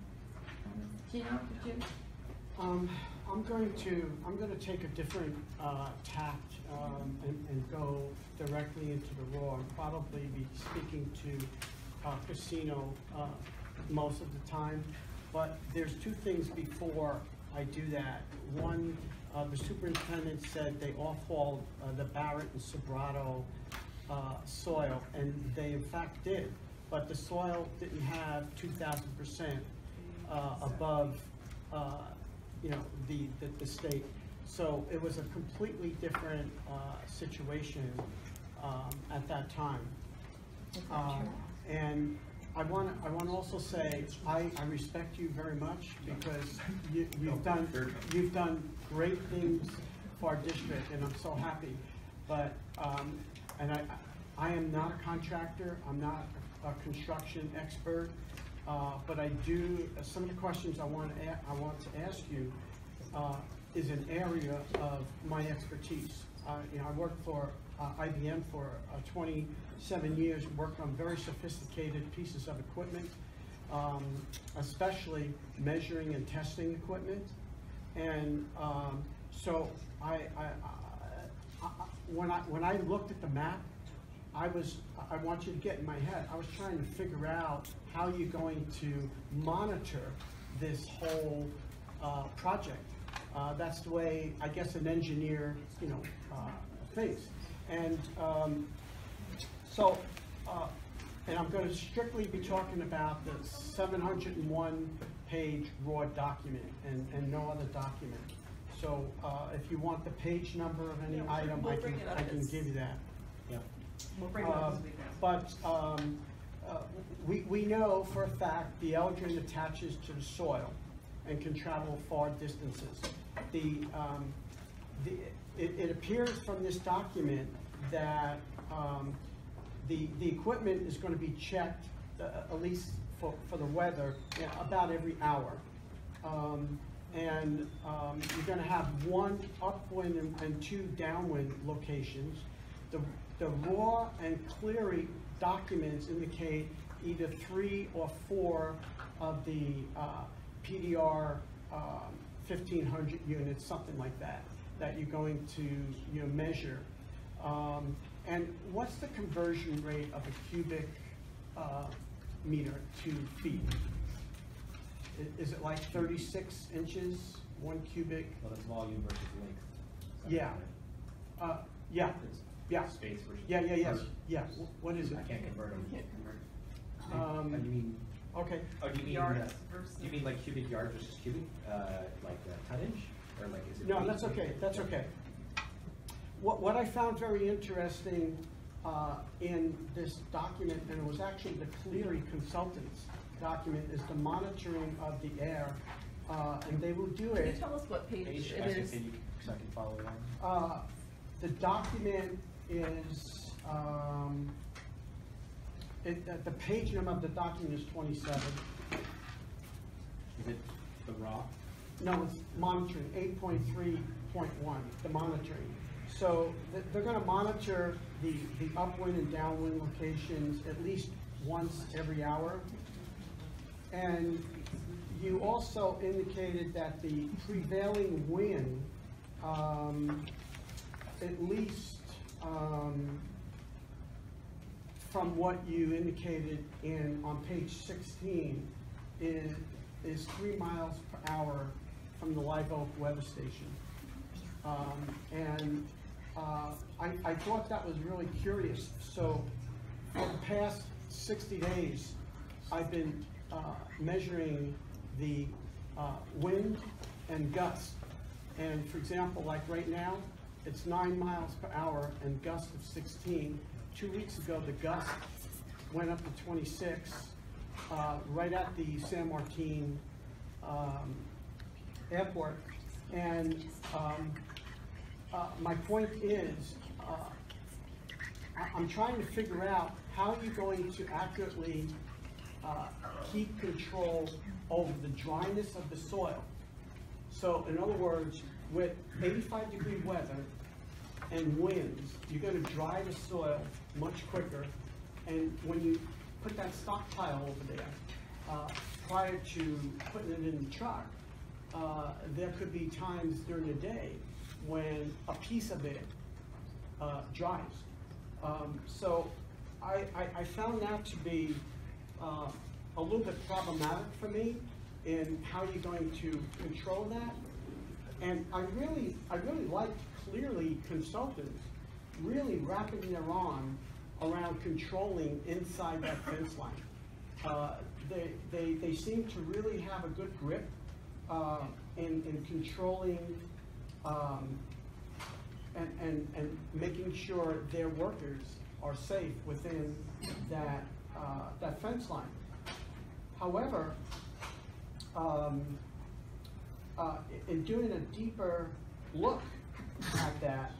Gino, did you? I'm going to take a different tact and go directly into the raw and probably be speaking to Casino most of the time. But there's two things before I do that. One, the superintendent said they off-hauled the Barrett and Sobrato soil, and they in fact did. But the soil didn't have 2,000% above the state. So it was a completely different situation at that time. And I want to also say I respect you very much because you've done great things for our district, and I'm so happy. But and I am not a contractor. I'm not a construction expert. But I do, some of the questions I want to ask you is an area of my expertise. I worked for IBM for 27 years, worked on very sophisticated pieces of equipment, especially measuring and testing equipment. And so when I looked at the map, I want you to get in my head, I was trying to figure out how you're going to monitor this whole project. That's the way, I guess, an engineer, thinks. And and I'm going to strictly be talking about the 701-page raw document and no other document. So if you want the page number of any item, I can give you that. Yeah. We'll bring it up this weekend. We know for a fact the eldrin attaches to the soil and can travel far distances. It appears from this document that the equipment is going to be checked, at least for the weather, about every hour. And you're going to have one upwind and two downwind locations. The raw and Cleary documents indicate either 3 or 4 of the PDR 1500 units, something like that you're going to measure. And what's the conversion rate of a cubic meter to feet? Is it like 36 inches, 1 cubic? Well, that's volume versus length. Yeah. Yeah. Yeah. Space versus. Yeah. What is it? I can't convert them. Can't convert. Do you mean? Okay. Oh, do you mean Yards versus. Do you mean like cubic yard versus cubic, like tonnage, or like is it? No, that's okay. That's okay. What I found very interesting in this document, and it was actually the Cleary Consultants document, is the monitoring of the air, and they will do Can you it. tell us what page it is? So I can follow along. The document is, the page number of the document is 27. Is it the raw? No, it's monitoring, 8.3.1, the monitoring. So they're going to monitor the upwind and downwind locations at least once every hour. And you also indicated that the prevailing wind, at least from what you indicated on page 16, is 3 miles per hour from the Live Oak weather station. I thought that was really curious. So for the past 60 days, I've been measuring the wind and gust. And for example, like right now, it's 9 miles per hour and gust of 16. 2 weeks ago, the gust went up to 26, right at the San Martin airport. And my point is, I'm trying to figure out how you're going to accurately keep control over the dryness of the soil. So in other words, with 85-degree weather and winds, you're going to dry the soil much quicker. And when you put that stockpile over there, prior to putting it in the truck, there could be times during the day when a piece of it dries. So I found that to be a little bit problematic for me in how you're going to control that. And I really like clearly consultants really wrapping their arm around controlling inside that fence line. They seem to really have a good grip in controlling and making sure their workers are safe within that that fence line. However, in doing a deeper look at that,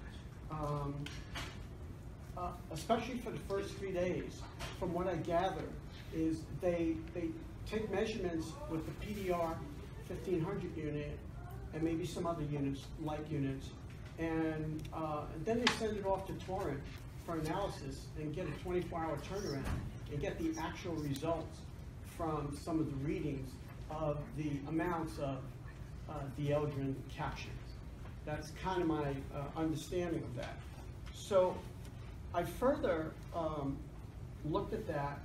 especially for the first 3 days, from what I gather, is they take measurements with the PDR 1500 unit and maybe some other units, like units, and then they send it off to Torrent for analysis and get a 24-hour turnaround and get the actual results from some of the readings of the amounts of dieldrin captured. That's kind of my understanding of that. So I further looked at that,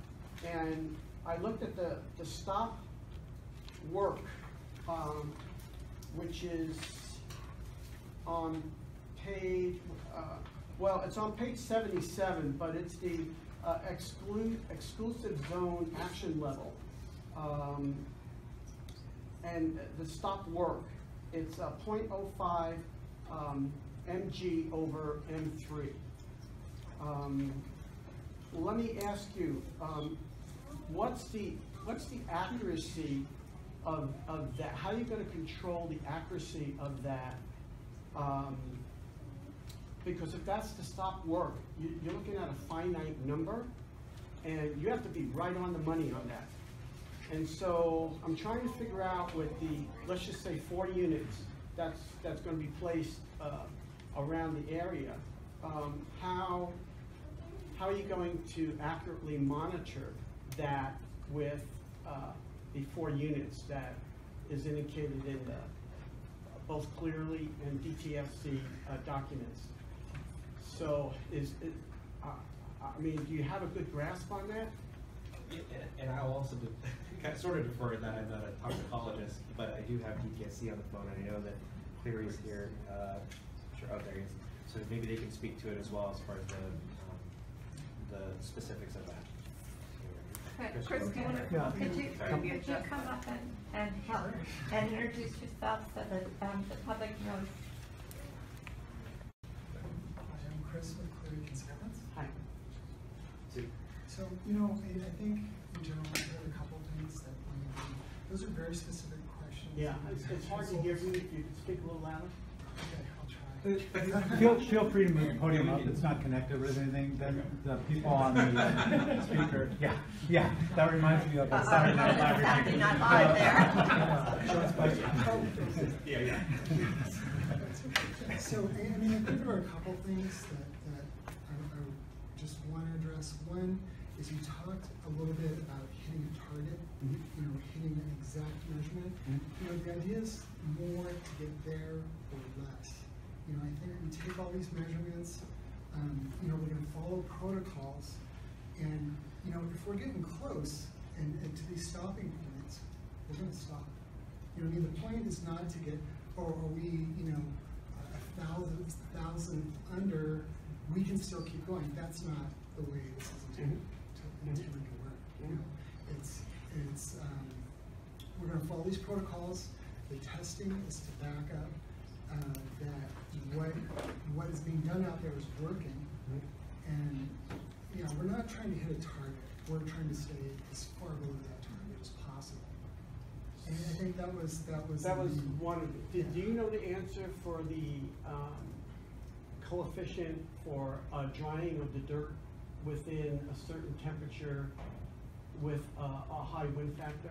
and I looked at the stop work, which is on page, well, it's on page 77, but it's the exclusive zone action level. And the stop work, it's 0.05 mg over m3. Let me ask you, what's the accuracy of that? How are you going to control the accuracy of that? Because if that's the stop work, you're looking at a finite number, and you have to be right on the money on that. And so I'm trying to figure out with the, let's just say 4 units that's going to be placed around the area, how are you going to accurately monitor that with the 4 units that is indicated in the both clearly and DTFC documents? So I mean, do you have a good grasp on that? And I'll also sort of defer to that. I'm not a toxicologist, but I do have DTSC on the phone, and I know that Cleary's here. Sure, oh, there he is. So maybe they can speak to it as well as far as the specifics of that. Okay, Chris, could you come up and help and introduce yourself so that the public knows? I'm Chris with Cleary Consultants. Hi. So, I think in general I heard a couple things that those are very specific questions. Yeah, it's hard to hear you. If you could speak a little louder. Okay, I'll try. Feel free to move the podium up. It's not connected with anything. Then the people on the speaker. Yeah. That reminds me of a Saturday Night Live. Saturday Night Live there. Yeah. So, I think there are a couple things that I just want to address. One is you talked a little bit about hitting a target, hitting an exact measurement. The idea is more to get there or less. I think we take all these measurements, we're going to follow protocols, and if we're getting close and to these stopping points, we're going to stop. The point is not to get, are we, a thousandth under, we can still keep going. That's not the way this is intended to work. We're going to follow these protocols. The testing is to back up that what is being done out there is working, and we're not trying to hit a target. We're trying to stay as far below that target as possible. And I think that was one of the, do you know the answer for the coefficient for drying of the dirt within a certain temperature with a high wind factor?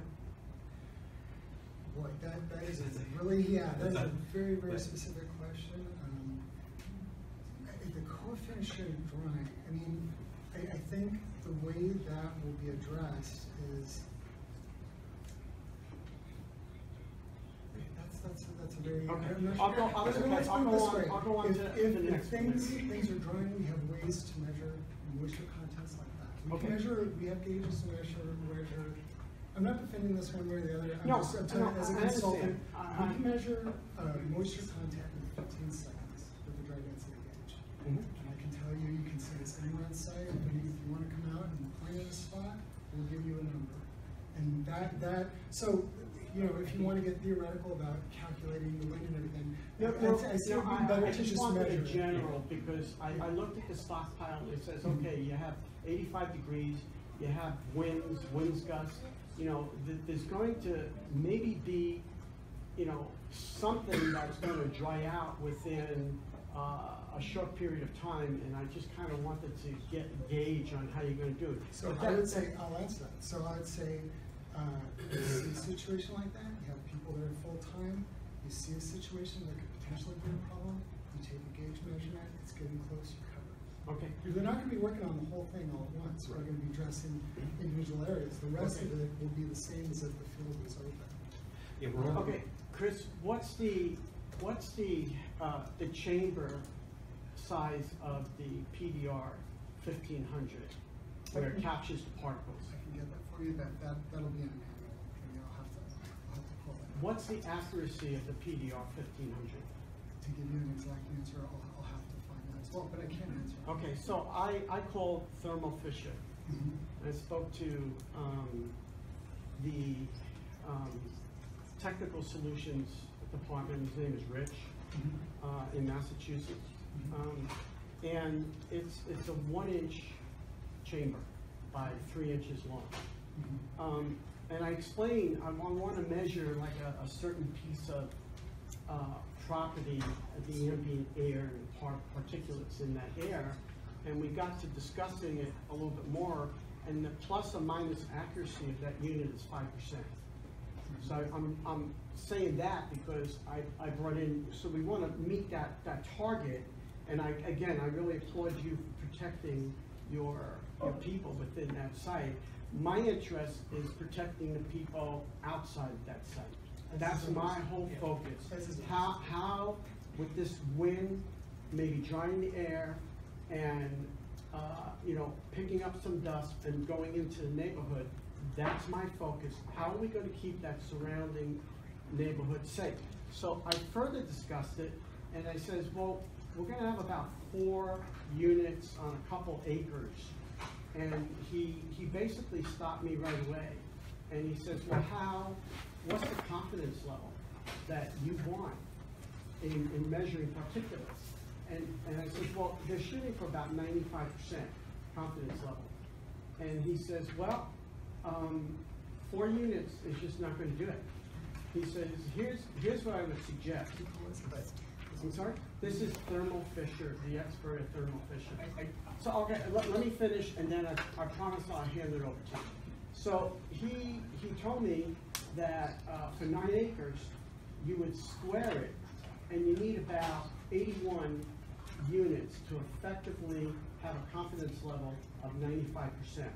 Boy, that is a really, that's a very, very specific question. The coefficient drying, I mean, I think the way that will be addressed is, that's a very, okay. I'm not I'll sure. go on to the next things are drying, we have ways to measure moisture contents like that. We can measure, we have gauges to measure. I'm not defending this one way or the other. I'm just as a consultant, we can measure moisture content in 15 seconds with the dry density gauge. And I can tell you, you can see this anywhere on site, but if you want to come out and point at a spot, we'll give you a number. And so, you know, if you want to get theoretical about calculating the wind and everything, I just wanted a general, because I looked at the stockpile and it says, okay, you have 85 degrees, you have winds gusts, you know, there's going to maybe be, you know, something that's going to dry out within a short period of time, and I just kind of wanted to get a gauge on how you're going to do it. So I would say, I'll answer that. So I would say, you see a situation like that, you have people that are full-time, you see a situation that could potentially be a problem, you take a gauge measurement, it's getting close, you cover it. Okay. They're not going to be working on the whole thing all at once. We're going to be addressing individual areas. The rest of it will be the same as if the field was open. Yeah, okay, Chris, what's the chamber size of the PDR 1500 where it captures the particles? I can get that for you. That'll be in a manual. Maybe I'll have to pull that. What's the accuracy of the PDR 1500? To give you an exact answer, I'll have to find that as well, but I can't answer. Okay, so I called Thermo Fisher. I spoke to the technical solutions department. His name is Rich, in Massachusetts, and it's a 1-inch chamber by 3 inches long. And I explained I want to measure like a certain piece of property, the ambient air and particulates in that air, and we got to discussing it a little bit more, and the plus or minus accuracy of that unit is 5%. So I'm saying that because I brought in, so we want to meet that target, and I really applaud you for protecting your people within that site. My interest is protecting the people outside of that site. That's my whole focus. How with this wind, maybe drying the air and you know, picking up some dust and going into the neighborhood, that's my focus. How are we going to keep that surrounding neighborhood safe? So I further discussed it, and I says, well, we're going to have about 4 units on a couple acres. And he basically stopped me right away. And he says, well, what's the confidence level that you want in measuring particulates? And I said, well, they're shooting for about 95% confidence level. And he says, well, 4 units is just not going to do it. He says, here's what I would suggest. I'm sorry? This is Thermo Fisher, the expert at Thermo Fisher. So, okay, let me finish, and then I promise I'll hand it over to you. So he told me that for 9 acres, you would square it, and you need about 81 units to effectively have a confidence level of 95%.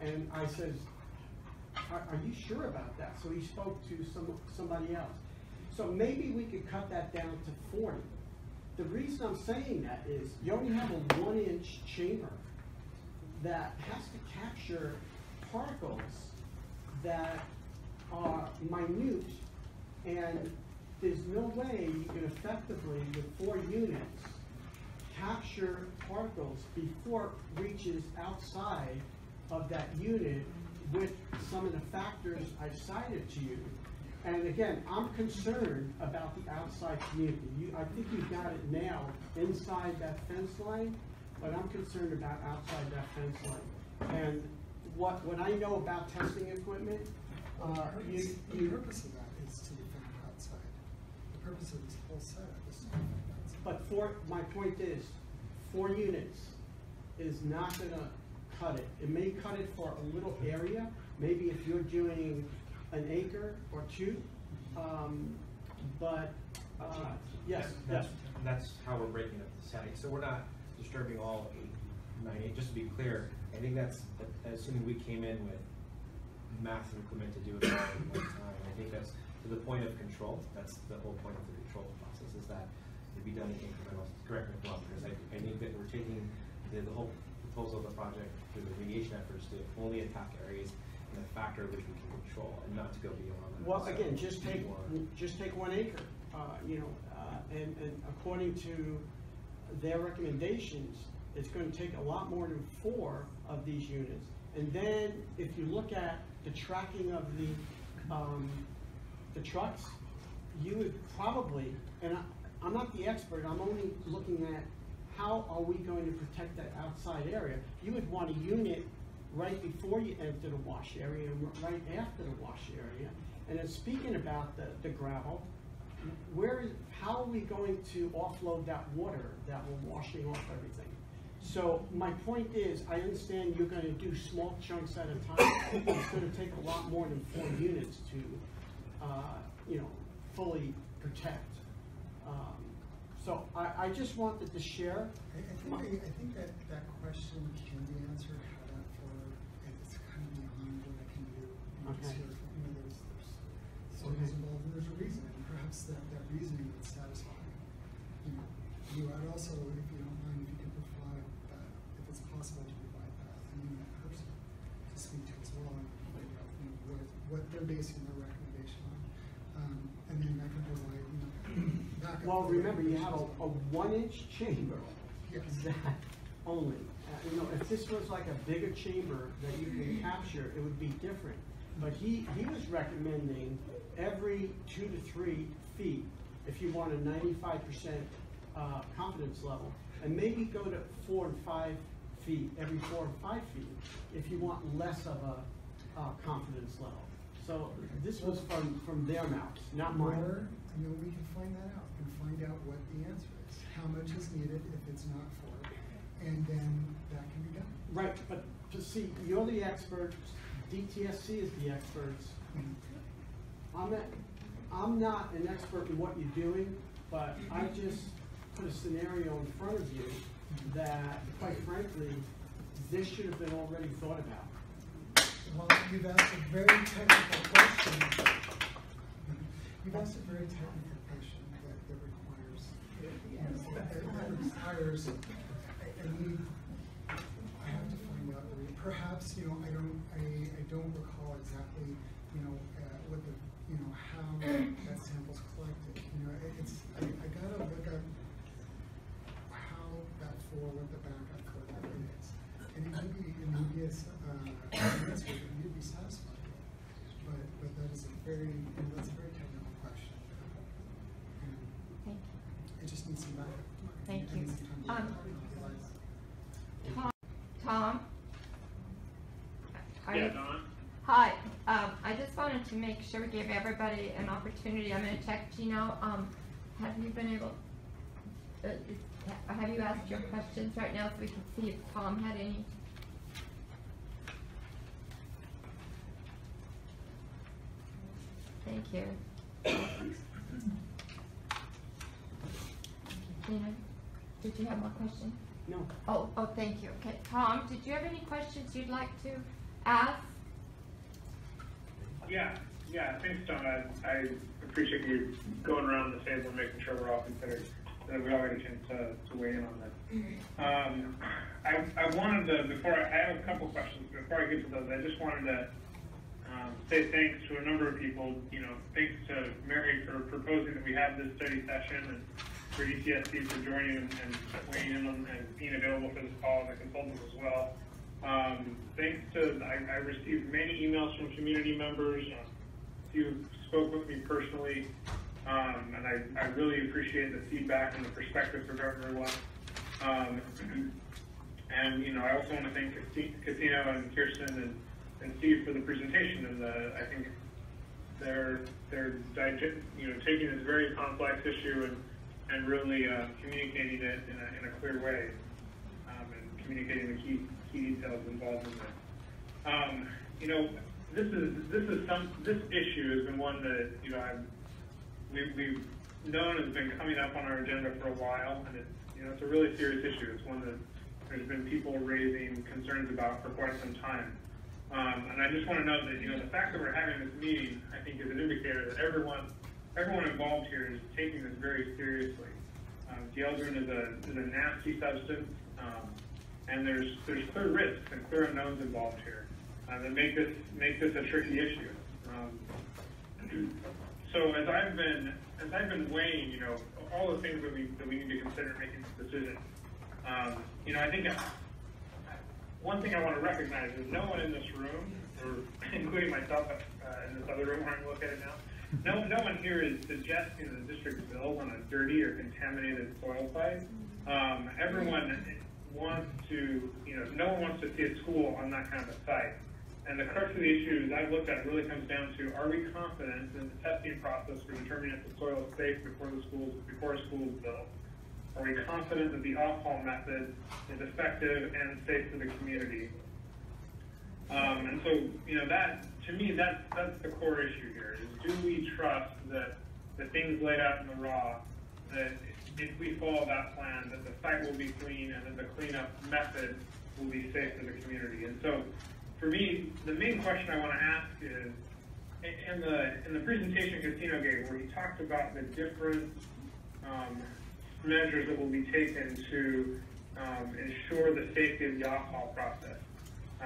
And I says, are you sure about that? So he spoke to somebody else. So maybe we could cut that down to 40. The reason I'm saying that is you only have a 1-inch chamber that has to capture particles that are minute, and there's no way you can effectively, with 4 units, capture particles before it reaches outside of that unit with some of the factors I've cited to you. And again, I'm concerned about the outside community. I think you've got it nailed inside that fence line, but I'm concerned about outside that fence line. And what I know about testing equipment The purpose of that is to be found outside. The purpose of this whole setup is to be found outside. But my point is, 4 units is not gonna cut it. It may cut it for a little area, maybe if you're doing an acre or 2, but, yes. That's how we're breaking up the site. So we're not disturbing all 8, 9, 8. Just to be clear, I think that's assuming we came in with massive equipment to do it all at one time. I think that's to the point of control. That's the whole point of the control process, is that it be done in incremental. Correct me if I'm wrong, because I think that we're taking the whole proposal of the project through the remediation efforts to only attack areas in a factor which we can control and not to go beyond that. Well, So, again, just take 1 acre, and according to their recommendations, it's going to take a lot more than 4 of these units. And then if you look at the tracking of the trucks, you would probably, and I'm not the expert, I'm only looking at how are we going to protect that outside area. You would want a unit right before you enter the wash area and right after the wash area. And then speaking about the gravel, how are we going to offload that water that we're washing off everything? So my point is, I understand you're going to do small chunks at a time. It's going to take a lot more than 4 units to, fully protect. So I just wanted to share. I think that question can be answered how that for, it's kind of beyond what I can do. Okay. There's soils involved, and there's a reason, and perhaps that reasoning would satisfy. I'd also, if you don't mind, if you could provide that, if it's possible to provide that, that person to speak to as well, and figure out what they're basing their recommendation on, and then I can provide back. Well, remember, you have a 1-inch chamber. Yes. That only. If this was like a bigger chamber that you can capture, it would be different. But he was recommending every 2 to 3 feet if you want a 95% confidence level, and maybe go to 4 and 5 feet, every 4 and 5 feet, if you want less of a confidence level. So this was from their mouths, not mine. Or, we can find that out and find out what the answer is, how much is needed if it's not 4, and then that can be done. Right, but to see, you're the expert, DTSC is the experts. I'm not an expert in what you're doing, but I just put a scenario in front of you that, quite frankly, this should have been already thought about. Well, you've asked a very technical question. You've asked a very technical question that requires a need. I have to find out. Perhaps I don't recall exactly what the how that sample's collected. I gotta look at how that what the backup for that is, and it could be an obvious answer that you'd be satisfied with. But that is that's a very technical question. Thank you. It just needs some backup. Thank you. Tom? Are Yeah, you- Don? Hi, I just wanted to make sure we gave everybody an opportunity. I'm going to check Gino. Have you been able, have you asked your questions right now so we can see if Tom had any? Thank you. Gino, did you have more questions? No. Oh, thank you. Okay, Tom, did you have any questions you'd like to ask? Yeah, thanks, Don. I appreciate you going around the table and making sure we're all considered, that we all get a chance to weigh in on this. I wanted to, I have a couple questions. Before I get to those, I just wanted to say thanks to a number of people. Thanks to Mary for proposing that we have this study session, and for DTSC for joining and weighing in on and being available for this call, and the consultants as well. Thanks to, I received many emails from community members. A few spoke with me personally, and I really appreciate the feedback and the perspectives from everyone. And I also want to thank Katina and Kirsten and Steve for the presentation and I think they're taking this very complex issue and really communicating it in a clear way, and communicating the key details involved in it. This issue has been one that we've known has been coming up on our agenda for a while, and it's a really serious issue. It's one that there's been people raising concerns about for quite some time. And I just want to note that the fact that we're having this meeting, I think, is an indicator that everyone involved here is taking this very seriously. Dieldrin is a nasty substance, and there's clear risks and clear unknowns involved here that make this a tricky issue. So as I've been weighing, all the things that we need to consider making this decision, I think one thing I want to recognize is no one in this room, or including myself in this other room where I'm looking at it now, no one here is suggesting the district build on a dirty or contaminated soil site. Everyone wants to, no one wants to see a school on that kind of a site. And the crux of the issue that I've looked at really comes down to, are we confident in the testing process for determining if the soil is safe before a school is built? Are we confident that the off-haul method is effective and safe for the community? And so, that, to me, that's the core issue here, is do we trust that the things laid out in the raw, that if we follow that plan, that the site will be clean and that the cleanup method will be safe for the community? And so, for me, the main question I want to ask is, in the presentation Casino gave, where he talked about the different measures that will be taken to ensure the safety of the off-haul process.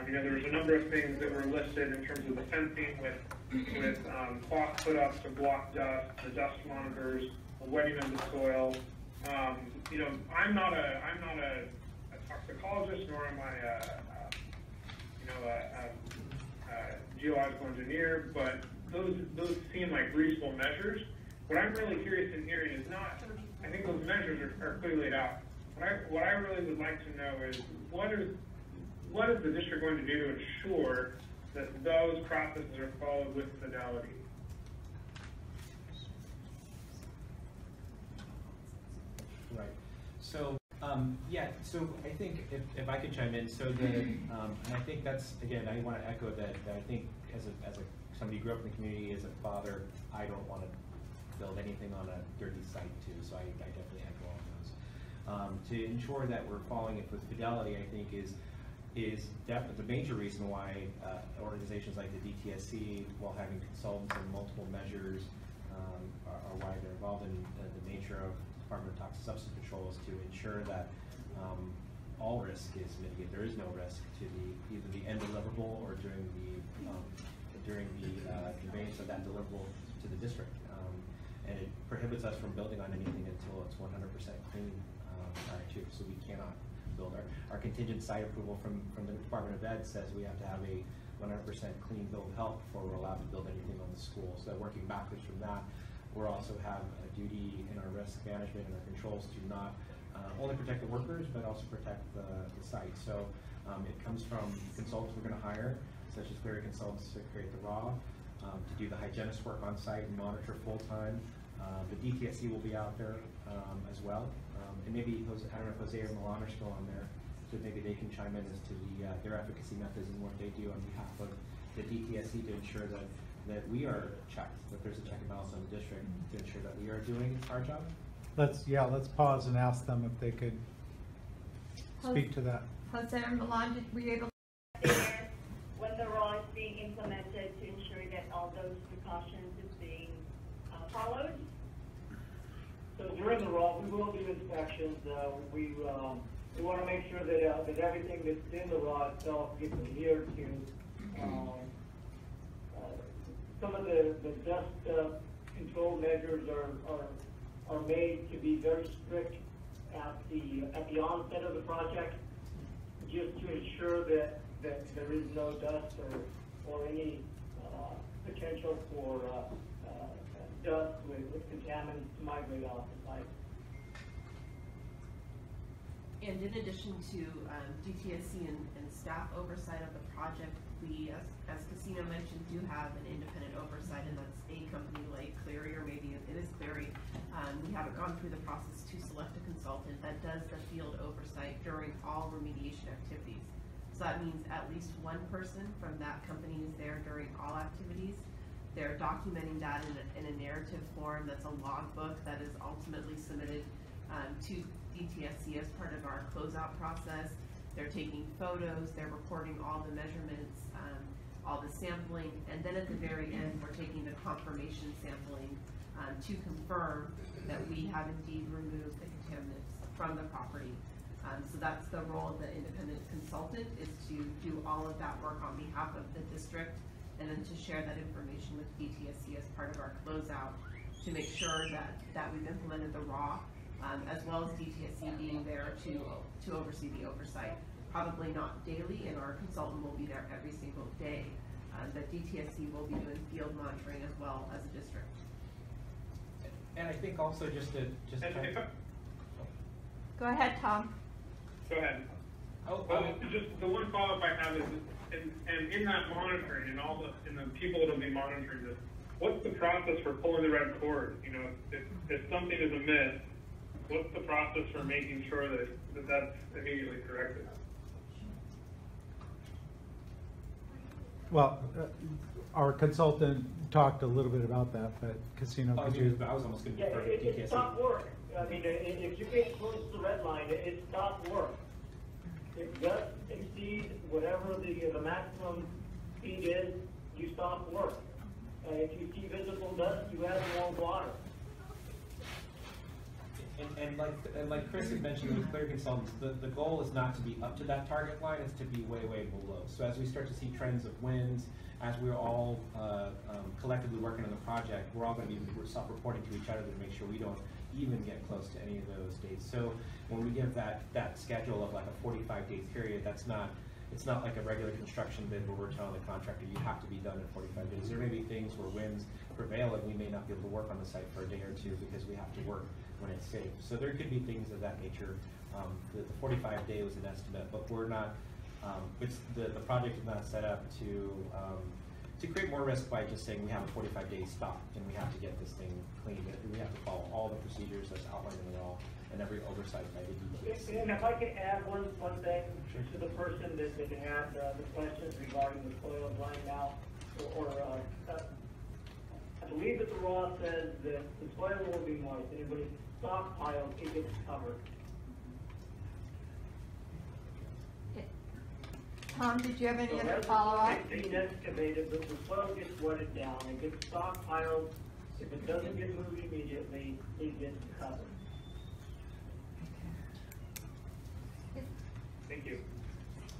There was a number of things that were listed in terms of the fencing with cloth put up to block dust, the dust monitors, the wetting of the soil. I'm not a toxicologist, nor am I a geological engineer, but those seem like reasonable measures. What I'm really curious in hearing is not, I think those measures are clearly laid out. What I really would like to know is, what is the district going to do to ensure that those processes are followed with fidelity? Right. So, so I think if I could chime in, so and I think that's, again, I want to echo that I think as somebody who grew up in the community, as a father, I don't want to build anything on a dirty site too, so I definitely echo all those. To ensure that we're following it with fidelity, I think is definitely the major reason why organizations like the DTSC, while having consultants and multiple measures, are why they're involved in the nature of Department of Toxic Substance Control, is to ensure that all risk is mitigated. There is no risk to either the end deliverable or during the conveyance of that deliverable to the district. And it prohibits us from building on anything until it's 100% clean prior to. So we cannot build. Our contingent site approval from the Department of Ed says we have to have a 100% clean bill of health before we're allowed to build anything on the school. So working backwards from that, we also have a duty in our risk management and our controls to not only protect the workers, but also protect the site. So it comes from consultants we're going to hire, such as clearing consultants to create the raw, to do the hygienist work on site and monitor full time. The DTSC will be out there as well. And maybe, I don't know if Jose or Milan are still on there, so maybe they can chime in as to their efficacy methods and what they do on behalf of the DTSC to ensure that we are checked, that there's a check and balance on the district to ensure that we are doing our job. Let's pause and ask them if they could speak to that. Jose and Milan, were you able to when the law is being implemented to ensure that all those precautions is being followed? So during the raw, we will do inspections. We want to make sure that everything that's in the raw itself gets adhered to. Some of the dust control measures are made to be very strict at the onset of the project, just to ensure that there is no dust or any potential for dust with contaminants to migrate off the site. And in addition to DTSC and staff oversight of the project, we, as Casino mentioned, do have an independent oversight, and that's a company like Cleary, or maybe it is Cleary. We haven't gone through the process to select a consultant that does the field oversight during all remediation activities. So that means at least one person from that company is there during all activities. They're documenting that in a narrative form that's a logbook that is ultimately submitted to DTSC as part of our closeout process. They're taking photos, they're recording all the measurements, all the sampling, and then at the very end, we're taking the confirmation sampling to confirm that we have indeed removed the contaminants from the property. So that's the role of the independent consultant, is to do all of that work on behalf of the district, and then to share that information with DTSC as part of our closeout to make sure that we've implemented the RAW, as well as DTSC being there to oversee the oversight. Probably not daily, and our consultant will be there every single day, but DTSC will be doing field monitoring as well as a district. And I think also Go ahead, Tom. Go ahead. Just the one follow-up I have is, and in that monitoring, and the people that will be monitoring this, what's the process for pulling the red cord? You know, if something is amiss, what's the process for making sure that that's immediately corrected? Well, our consultant talked a little bit about that, but Casino, could you? I was almost going to Yeah, defer to it DTSC. stopped work. I mean, if you get close to the red line, it stopped work. It does exceed whatever the maximum speed is, you stop work. If you see visible dust, you add more water. And like Chris had mentioned with Clear Consultants, the goal is not to be up to that target line, it's to be way, way below. So as we start to see trends of winds, as we're all collectively working on the project, we're all going to be self-reporting to each other to make sure we don't even get close to any of those dates. So when we give that schedule of like a 45-day period, it's not like a regular construction bid where we're telling the contractor you have to be done in 45 days. There may be things where winds prevail and we may not be able to work on the site for a day or two because we have to work when it's safe. So there could be things of that nature. The 45 day was an estimate, but we're not, the project is not set up to create more risk by just saying we have a 45 day stop and we have to get this thing clean. We have to follow all the procedures that's outlined in the law and every oversight by the DTSC. And if I could add one thing to the person that had the questions regarding the soil drying out, I believe that the law says that the soil will be moist, and when it's stockpiled, it gets covered. Tom, did you have any other follow-up? It's being excavated, but the soil gets wetted down, it gets stockpiled. If it doesn't get moved immediately, it gets covered. Thank you.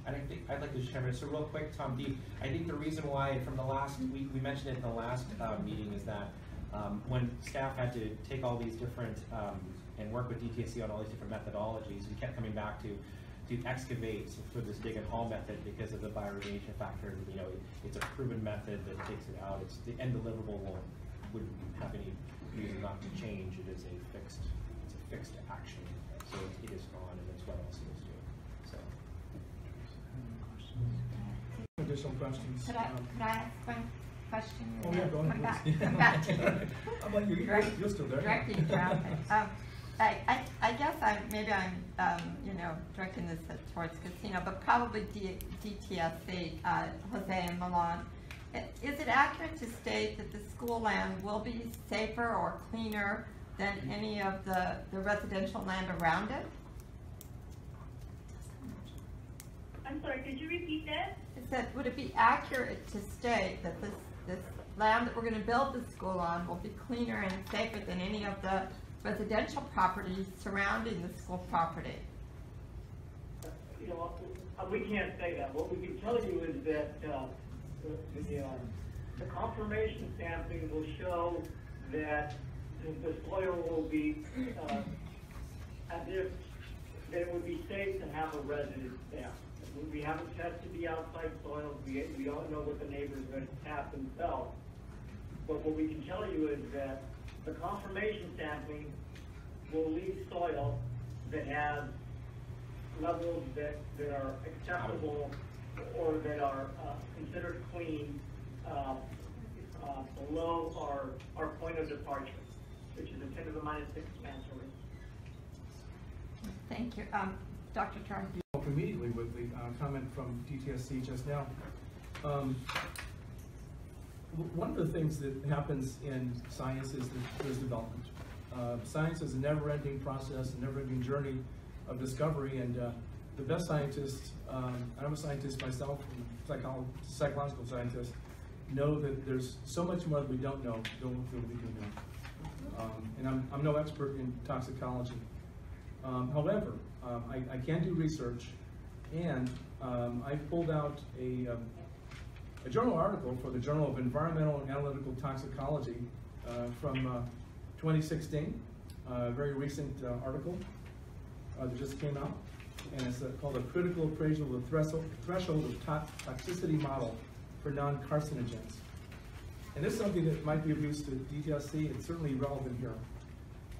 And I think I'd like to just chime in. So real quick, Tom D, I think the reason why from the last week, we mentioned it in the last meeting, is that when staff had to take all these different and work with DTSC on all these different methodologies, we kept coming back to excavate for this dig and haul method because of the bioremediation factor. You know, it's a proven method that takes it out. It's the end deliverable wouldn't have any reason not to change. It is a fixed action. So it is gone, and that's what else it is doing. So. Additional questions? Could I ask one question? Oh, yeah, go ahead, Come back to you. How about you? You're still there. Directing traffic. I guess maybe I'm directing this towards Casino, but probably DTSC, Jose and Milan. Is it accurate to state that the school land will be safer or cleaner than any of the residential land around it? I'm sorry, could you repeat that? I said, would it be accurate to state that this land that we're going to build the school on will be cleaner and safer than any of the residential properties surrounding the school property? You know, we can't say that. What we can tell you is that the confirmation sampling will show that the soil will be as if it would be safe to have a residence there. We haven't tested the outside soils. We don't know what the neighbors are going to tap themselves. But what we can tell you is that the confirmation sampling will leave soil that has levels that are acceptable or that are considered clean below our point of departure, which is a 10 to the minus 6 cancer rate. Thank you. Dr. Turner. Immediately with the comment from DTSC just now. One of the things that happens in science is that there's development. Science is a never-ending process, a never-ending journey of discovery, and the best scientists, and I'm a scientist myself, psychological scientist, know that there's so much more that we don't know than we do know. And I'm no expert in toxicology. However, I can do research, and I pulled out a journal article for the Journal of Environmental and Analytical Toxicology from 2016, a very recent article that just came out, and it's called A Critical Appraisal of the Threshold of Toxicity Model for Non-Carcinogens. And this is something that might be of use to DTSC. It's certainly relevant here.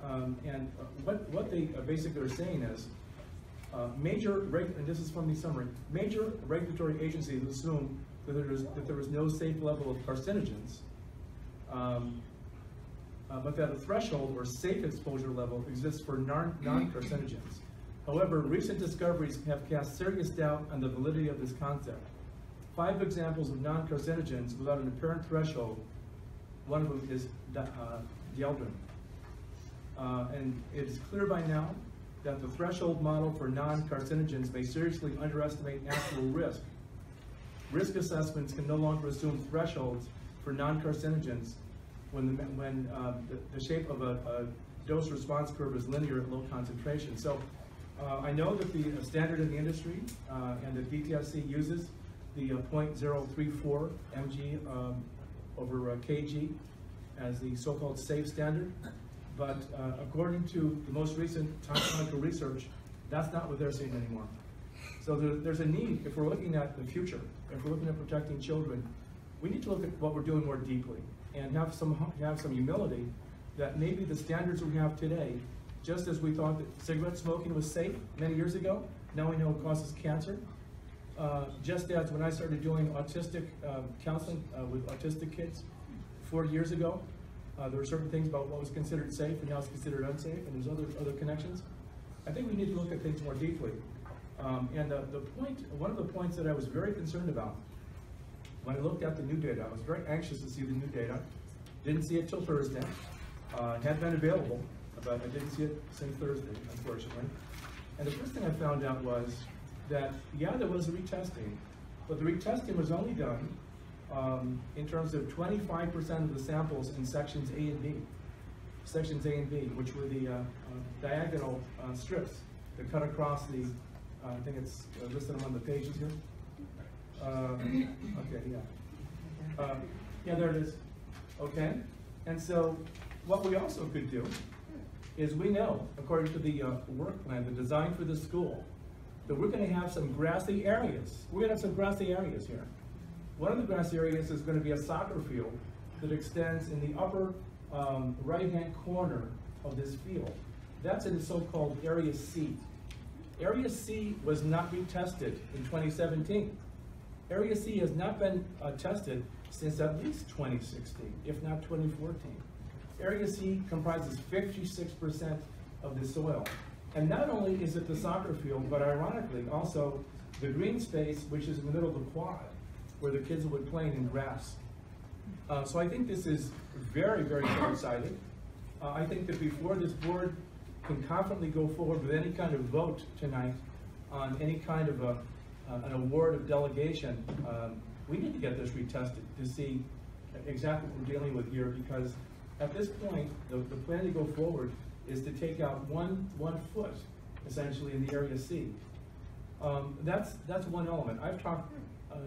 And what they basically are saying is, and this is from the summary, major regulatory agencies assume that there is no safe level of carcinogens, but that a threshold or safe exposure level exists for non-carcinogens. However, recent discoveries have cast serious doubt on the validity of this concept. 5 examples of non-carcinogens without an apparent threshold, one of them is dieldrin. And it is clear by now that the threshold model for non-carcinogens may seriously underestimate actual risk. Risk assessments can no longer assume thresholds for non-carcinogens when the shape of a dose-response curve is linear at low concentration. So I know that the standard in the industry and the DTSC uses the 0.034 mg over kg as the so-called safe standard. But according to the most recent toxicological research, that's not what they're seeing anymore. So there's a need, if we're looking at the future, if we're looking at protecting children, we need to look at what we're doing more deeply and have some humility that maybe the standards we have today, just as we thought that cigarette smoking was safe many years ago, now we know it causes cancer. Just as when I started doing autistic counseling with autistic kids 40 years ago, there were certain things about what was considered safe and now it's considered unsafe, and there's other connections. I think we need to look at things more deeply. And one of the points that I was very concerned about when I looked at the new data, I was very anxious to see the new data. Didn't see it till Thursday. It had been available, but I didn't see it since Thursday, unfortunately. And the first thing I found out was that, yeah, there was a retesting, but the retesting was only done in terms of 25% of the samples in sections A and B. Sections A and B, which were the diagonal strips that cut across the, I think it's listed on the pages here. Okay, yeah. Yeah, there it is. Okay, and so what we also could do is we know, according to the work plan, the design for the school, that we're going to have some grassy areas. We're going to have some grassy areas here. One of the grassy areas is going to be a soccer field that extends in the upper right-hand corner of this field. That's in the so-called Area C. Area C was not retested in 2017. Area C has not been tested since at least 2016, if not 2014. Area C comprises 56% of the soil. And not only is it the soccer field, but ironically also the green space, which is in the middle of the quad, where the kids will be playing in grass. So I think this is very, very short-sighted. I think that before this board can confidently go forward with any kind of vote tonight on any kind of an award of delegation, we need to get this retested to see exactly what we're dealing with here, because at this point, the plan to go forward is to take out one foot, essentially, in the Area C. That's one element. I've talked,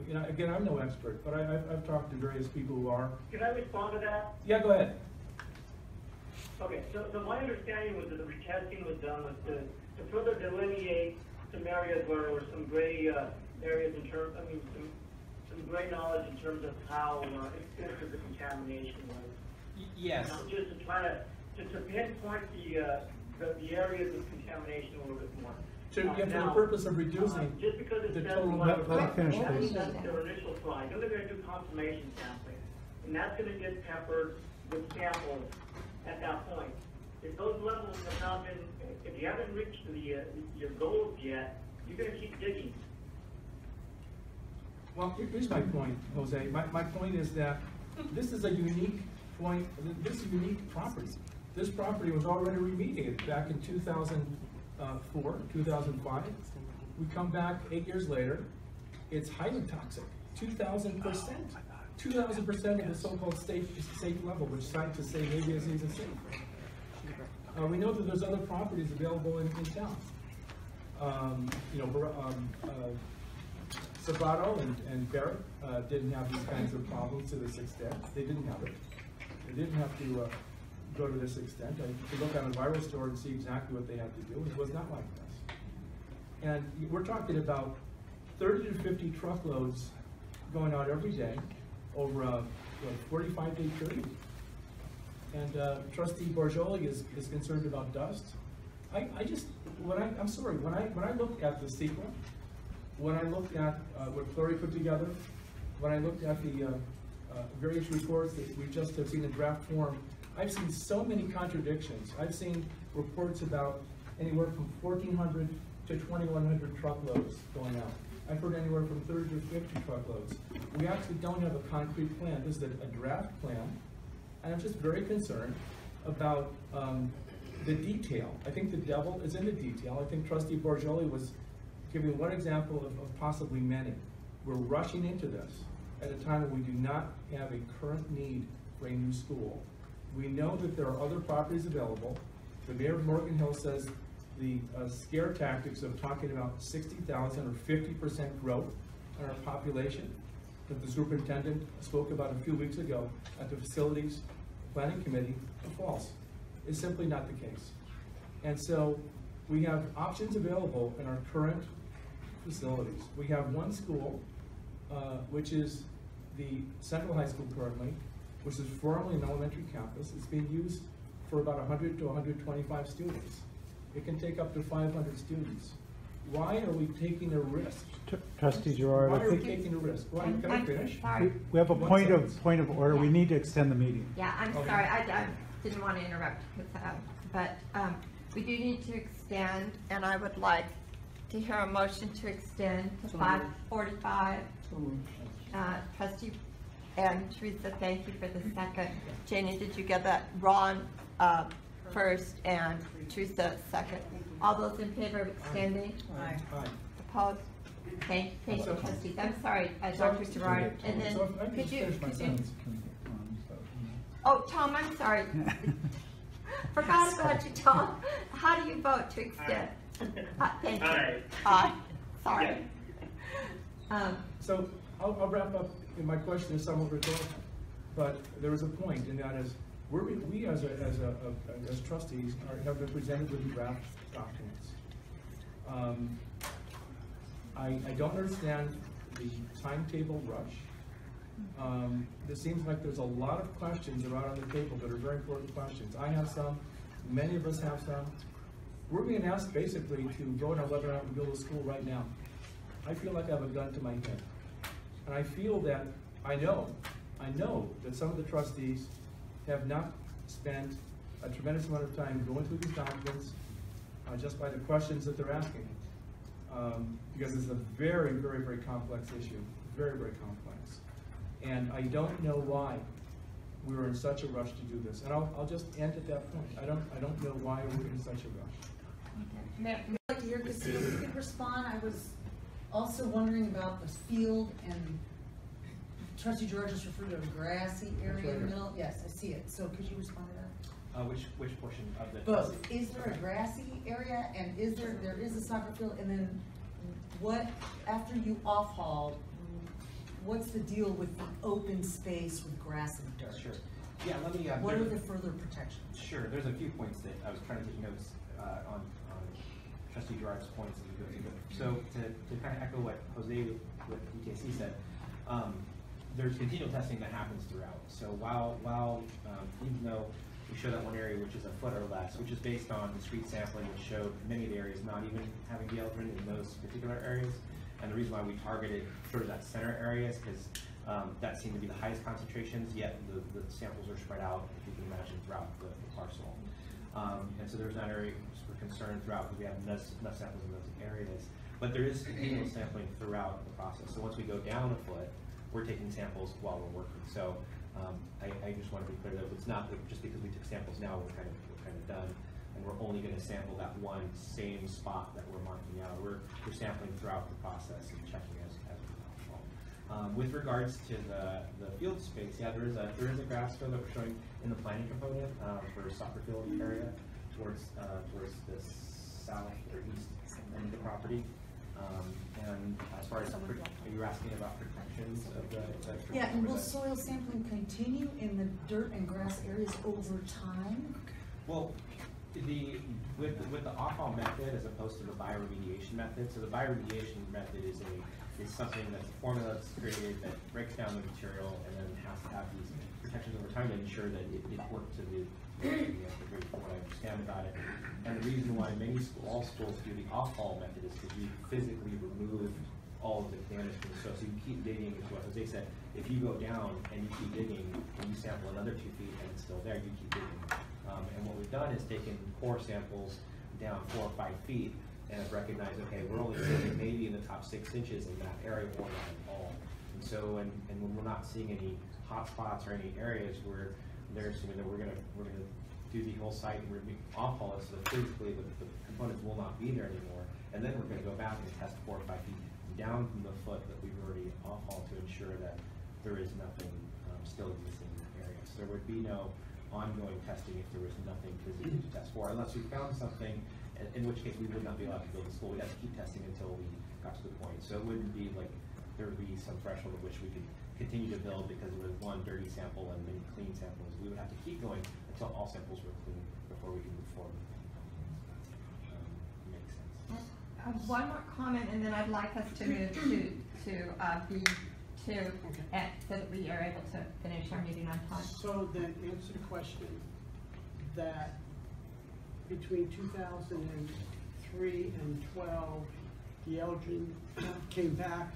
you know, again, I'm no expert, but I've talked to various people who are. Can I respond to that? Yeah, go ahead. Okay, so my understanding was that the retesting was done was to further delineate some areas where there were some gray areas in terms, I mean, some gray knowledge in terms of how extensive the contamination was. Yes. Just to try to pinpoint the areas of contamination a little bit more. for the Now, purpose of reducing just because it the says total we amount of. want to finish, that's please. their initial slide, then they're gonna do confirmation sampling, and that's gonna get peppered with samples at that point. If those levels have not been, if you haven't reached your goals yet, you're gonna keep digging. Well, here's my point, Jose. My point is that this is a unique point, this is a unique property. This property was already remediated back in 2004, 2005. We come back 8 years later, it's highly toxic, 2,000%. 2,000% of the so-called safe level, which scientists say maybe is even safe. We know that there's other properties available in town. Sabato and Barrett didn't have these kinds of problems to this extent. They didn't have it. They didn't have to go to this extent. You could look on a viral store and see exactly what they had to do. It was not like this. And we're talking about 30 to 50 truckloads going out every day over a 45-day period. And Trustee Borello is concerned about dust. I'm sorry, when I looked at the CEQA, when I looked at what Flurry put together, when I looked at the various reports that we just have seen in draft form, I've seen so many contradictions. I've seen reports about anywhere from 1,400 to 2,100 truckloads going out. I've heard anywhere from 30 to 50 truckloads. We actually don't have a concrete plan. This is a draft plan, and I'm just very concerned about the detail. I think the devil is in the detail. I think Trustee Borello was giving one example of possibly many. We're rushing into this at a time when we do not have a current need for a new school. We know that there are other properties available. The mayor of Morgan Hill says the scare tactics of talking about 60,000 or 50% growth in our population that the superintendent spoke about a few weeks ago at the Facilities Planning Committee are false. It's simply not the case. And so we have options available in our current facilities. We have one school, which is the Central High School currently, which is formerly an elementary campus. It's being used for about 100 to 125 students. It can take up to 500 students. Why are we taking a risk? Trustee Gerard, why are we taking a risk? Why, can I finish? we have a point of order. We need to extend the meeting. Yeah, I'm Okay. sorry, I didn't want to interrupt with that, but we do need to extend, and I would like to hear a motion to extend to 5:45. Trustee and Teresa, thank you for the second. Janie, did you get that? Ron first and Teresa second. All those in favor of extending? Aye. Opposed? Thank you, trustees. I'm sorry, Dr. Gerard. And then, So if I could you, finish my sentence. oh, Tom, I'm sorry. Forgot about you, Tom. How do you vote to extend? Thank you. Aye. Aye. Sorry. So I'll wrap up. My question is somewhat rhetorical, but there is a point, and that is we as trustees have been presented with draft documents. I don't understand the timetable rush. It seems like there's a lot of questions around on the table that are very important questions. I have some, many of us have some. We're being asked basically to vote on whether or not we build a school right now. I feel like I have a gun to my head. And I feel that, I know that some of the trustees have not spent a tremendous amount of time going through these documents just by the questions that they're asking. Because it's a very, very, very complex issue, very, very complex. And I don't know why we were in such a rush to do this. And I'll just end at that point. I don't know why we're in such a rush. You're good to you could respond. I was also wondering about the field, and Trustee George just referred to a grassy area in the middle. Yes, I see it. So could you respond to that? Which portion of the? Both. Is there a grassy area, and there is a soccer field, and then what, after you off-hauled, what's the deal with the open space with grass and dirt? Sure. Yeah, let me. What are the further protections? Sure. There's a few points that I was trying to take notes on Trustee Gerard's points as we go through. So to kind of echo what Jose with ETC said, there's continual testing that happens throughout. So while even though we show that one area which is a foot or less, which is based on discrete sampling, which showed many of the areas not even having dieldrin in those particular areas. And the reason why we targeted sort of that center area is because that seemed to be the highest concentrations, yet the samples are spread out, if you can imagine, throughout the parcel. And so there's that area we're concerned throughout because we have enough samples in those areas. But there is continual sampling throughout the process. So once we go down a foot, we're taking samples while we're working. So I just want to be clear that it's not that just because we took samples now we're kind of done, and we're only going to sample that one same spot that we're marking out. We're sampling throughout the process and checking as we go. With regards to the field space, yeah, there is a grass field that we're showing in the planning component for a soccer field area towards the south or east end of the property. And as far as, are you asking about protections of the yeah, and will soil sampling continue in the dirt and grass areas over time? Well, with the off-all method as opposed to the bioremediation method. So the bioremediation method is something that's a formula that's created that breaks down the material and then has to have these protections over time to ensure that it works to the degree from what I understand about it. And the reason why all schools do the off-all method is because you physically remove all of the damage from the soil. So you keep digging into what Jose said. If you go down and you keep digging and you sample another 2 feet and it's still there, you keep digging. And what we've done is taken core samples down 4 or 5 feet and have recognized, okay, we're only digging maybe in the top 6 inches in that area or not at all. And so, and when we're not seeing any hot spots or any areas where they're assuming that we're gonna do the whole site and we're gonna off-haul it so that physically the components will not be there anymore. And then we're gonna go back and test 4 or 5 feet down from the foot that we've already off-hauled to ensure that there is nothing still existing in the area. So there would be no ongoing testing if there was nothing physically to test for, unless we found something, in which case we would not be allowed to build a school. We'd have to keep testing until we got to the point. So it wouldn't be like there would be some threshold at which we could continue to build because there was one dirty sample and many clean samples. We would have to keep going until all samples were clean before we could move forward. Makes sense. One more comment, and then I'd like us to move to B2 so that we are able to finish our meeting on time. So then answer the question that between 2003 and 12, the Elgin came back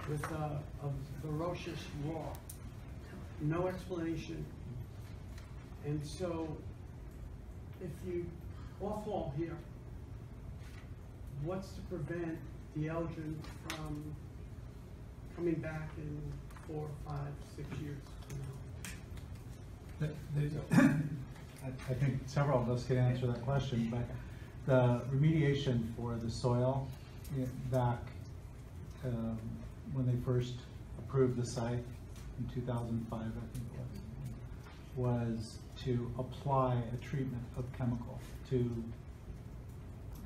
with a ferocious roar, no explanation. And so if you off-haul here, what's to prevent the Elgin from coming back in 4, 5, 6 years from now? I think several of us can answer that question, but the remediation for the soil back when they first approved the site in 2005, I think it was to apply a treatment of chemical to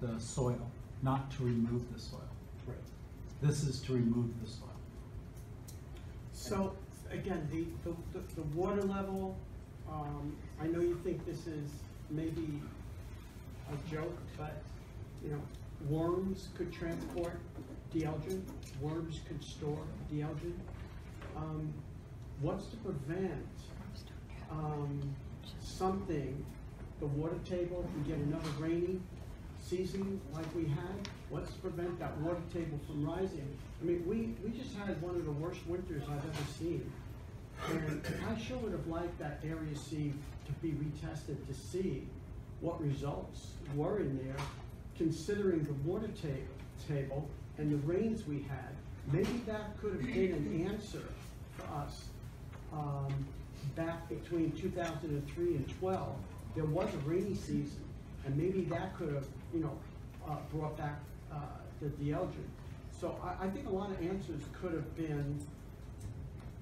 the soil, not to remove the soil. Right. This is to remove the soil. So again, the water level, I know you think this is maybe a joke, but you know, worms could transport Elgin, worms could store Elgin. What's to prevent something, the water table can get another rainy season like we had? What's to prevent that water table from rising? I mean, we just had one of the worst winters I've ever seen. And I sure would have liked that Area C to be retested to see what results were in there, considering the water table and the rains we had. Maybe that could have been an answer for us back between 2003 and 12. There was a rainy season, and maybe that could have, you know, brought back the Elgin. So I think a lot of answers could have been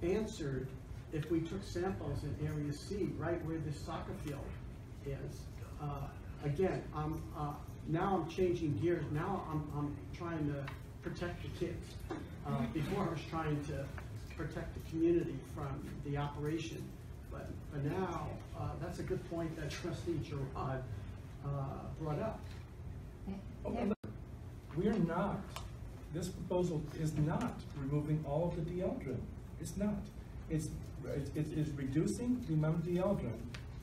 answered if we took samples in Area C, right where this soccer field is. Again, now I'm changing gears. Now I'm trying to protect the kids. Before I was trying to protect the community from the operation. But now, that's a good point that Trustee Gerard brought up. We are not, this proposal is not removing all of the Elgin. It's not. It's reducing the amount of Elgin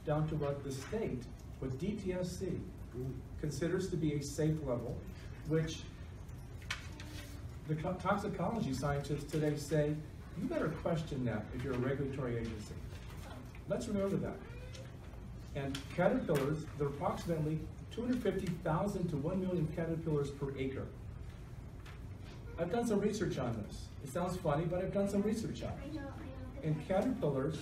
down to what the state, what DTSC considers to be a safe level, which the toxicology scientists today say, you better question that if you're a regulatory agency. Let's remember that. And caterpillars, there are approximately 250,000 to 1 million caterpillars per acre. I've done some research on this. It sounds funny, but I've done some research on it. And caterpillars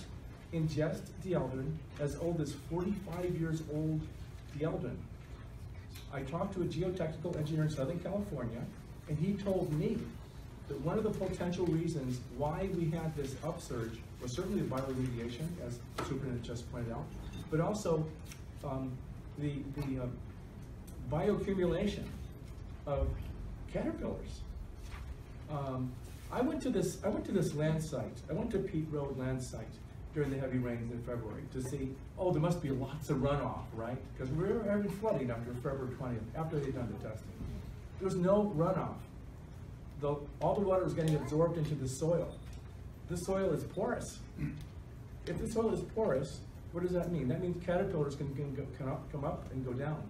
ingest dieldrin as old as 45 years old dieldrin. I talked to a geotechnical engineer in Southern California, and he told me that one of the potential reasons why we had this upsurge was certainly the bioremediation, as the superintendent just pointed out, but also the bioaccumulation of caterpillars. I went to this land site. I went to Pete Road land site during the heavy rains in February to see, oh, there must be lots of runoff, right? Because we were having flooding after February 20th, after they'd done the testing. There was no runoff. All the water was getting absorbed into the soil. The soil is porous. If the soil is porous, what does that mean? That means caterpillars can come up and go down.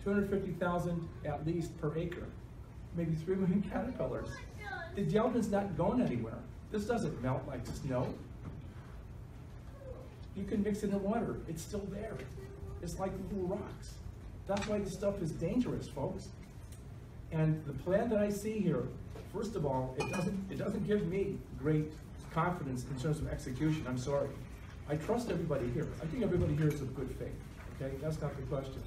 250,000 at least per acre. Maybe 3 million caterpillars. The dieldrin's not going anywhere. This doesn't melt like snow. You can mix it in water. It's still there. It's like little rocks. That's why this stuff is dangerous, folks. And the plan that I see here, first of all, it doesn't give me great confidence in terms of execution. I'm sorry. I trust everybody here. I think everybody here is of good faith. Okay, that's not the question.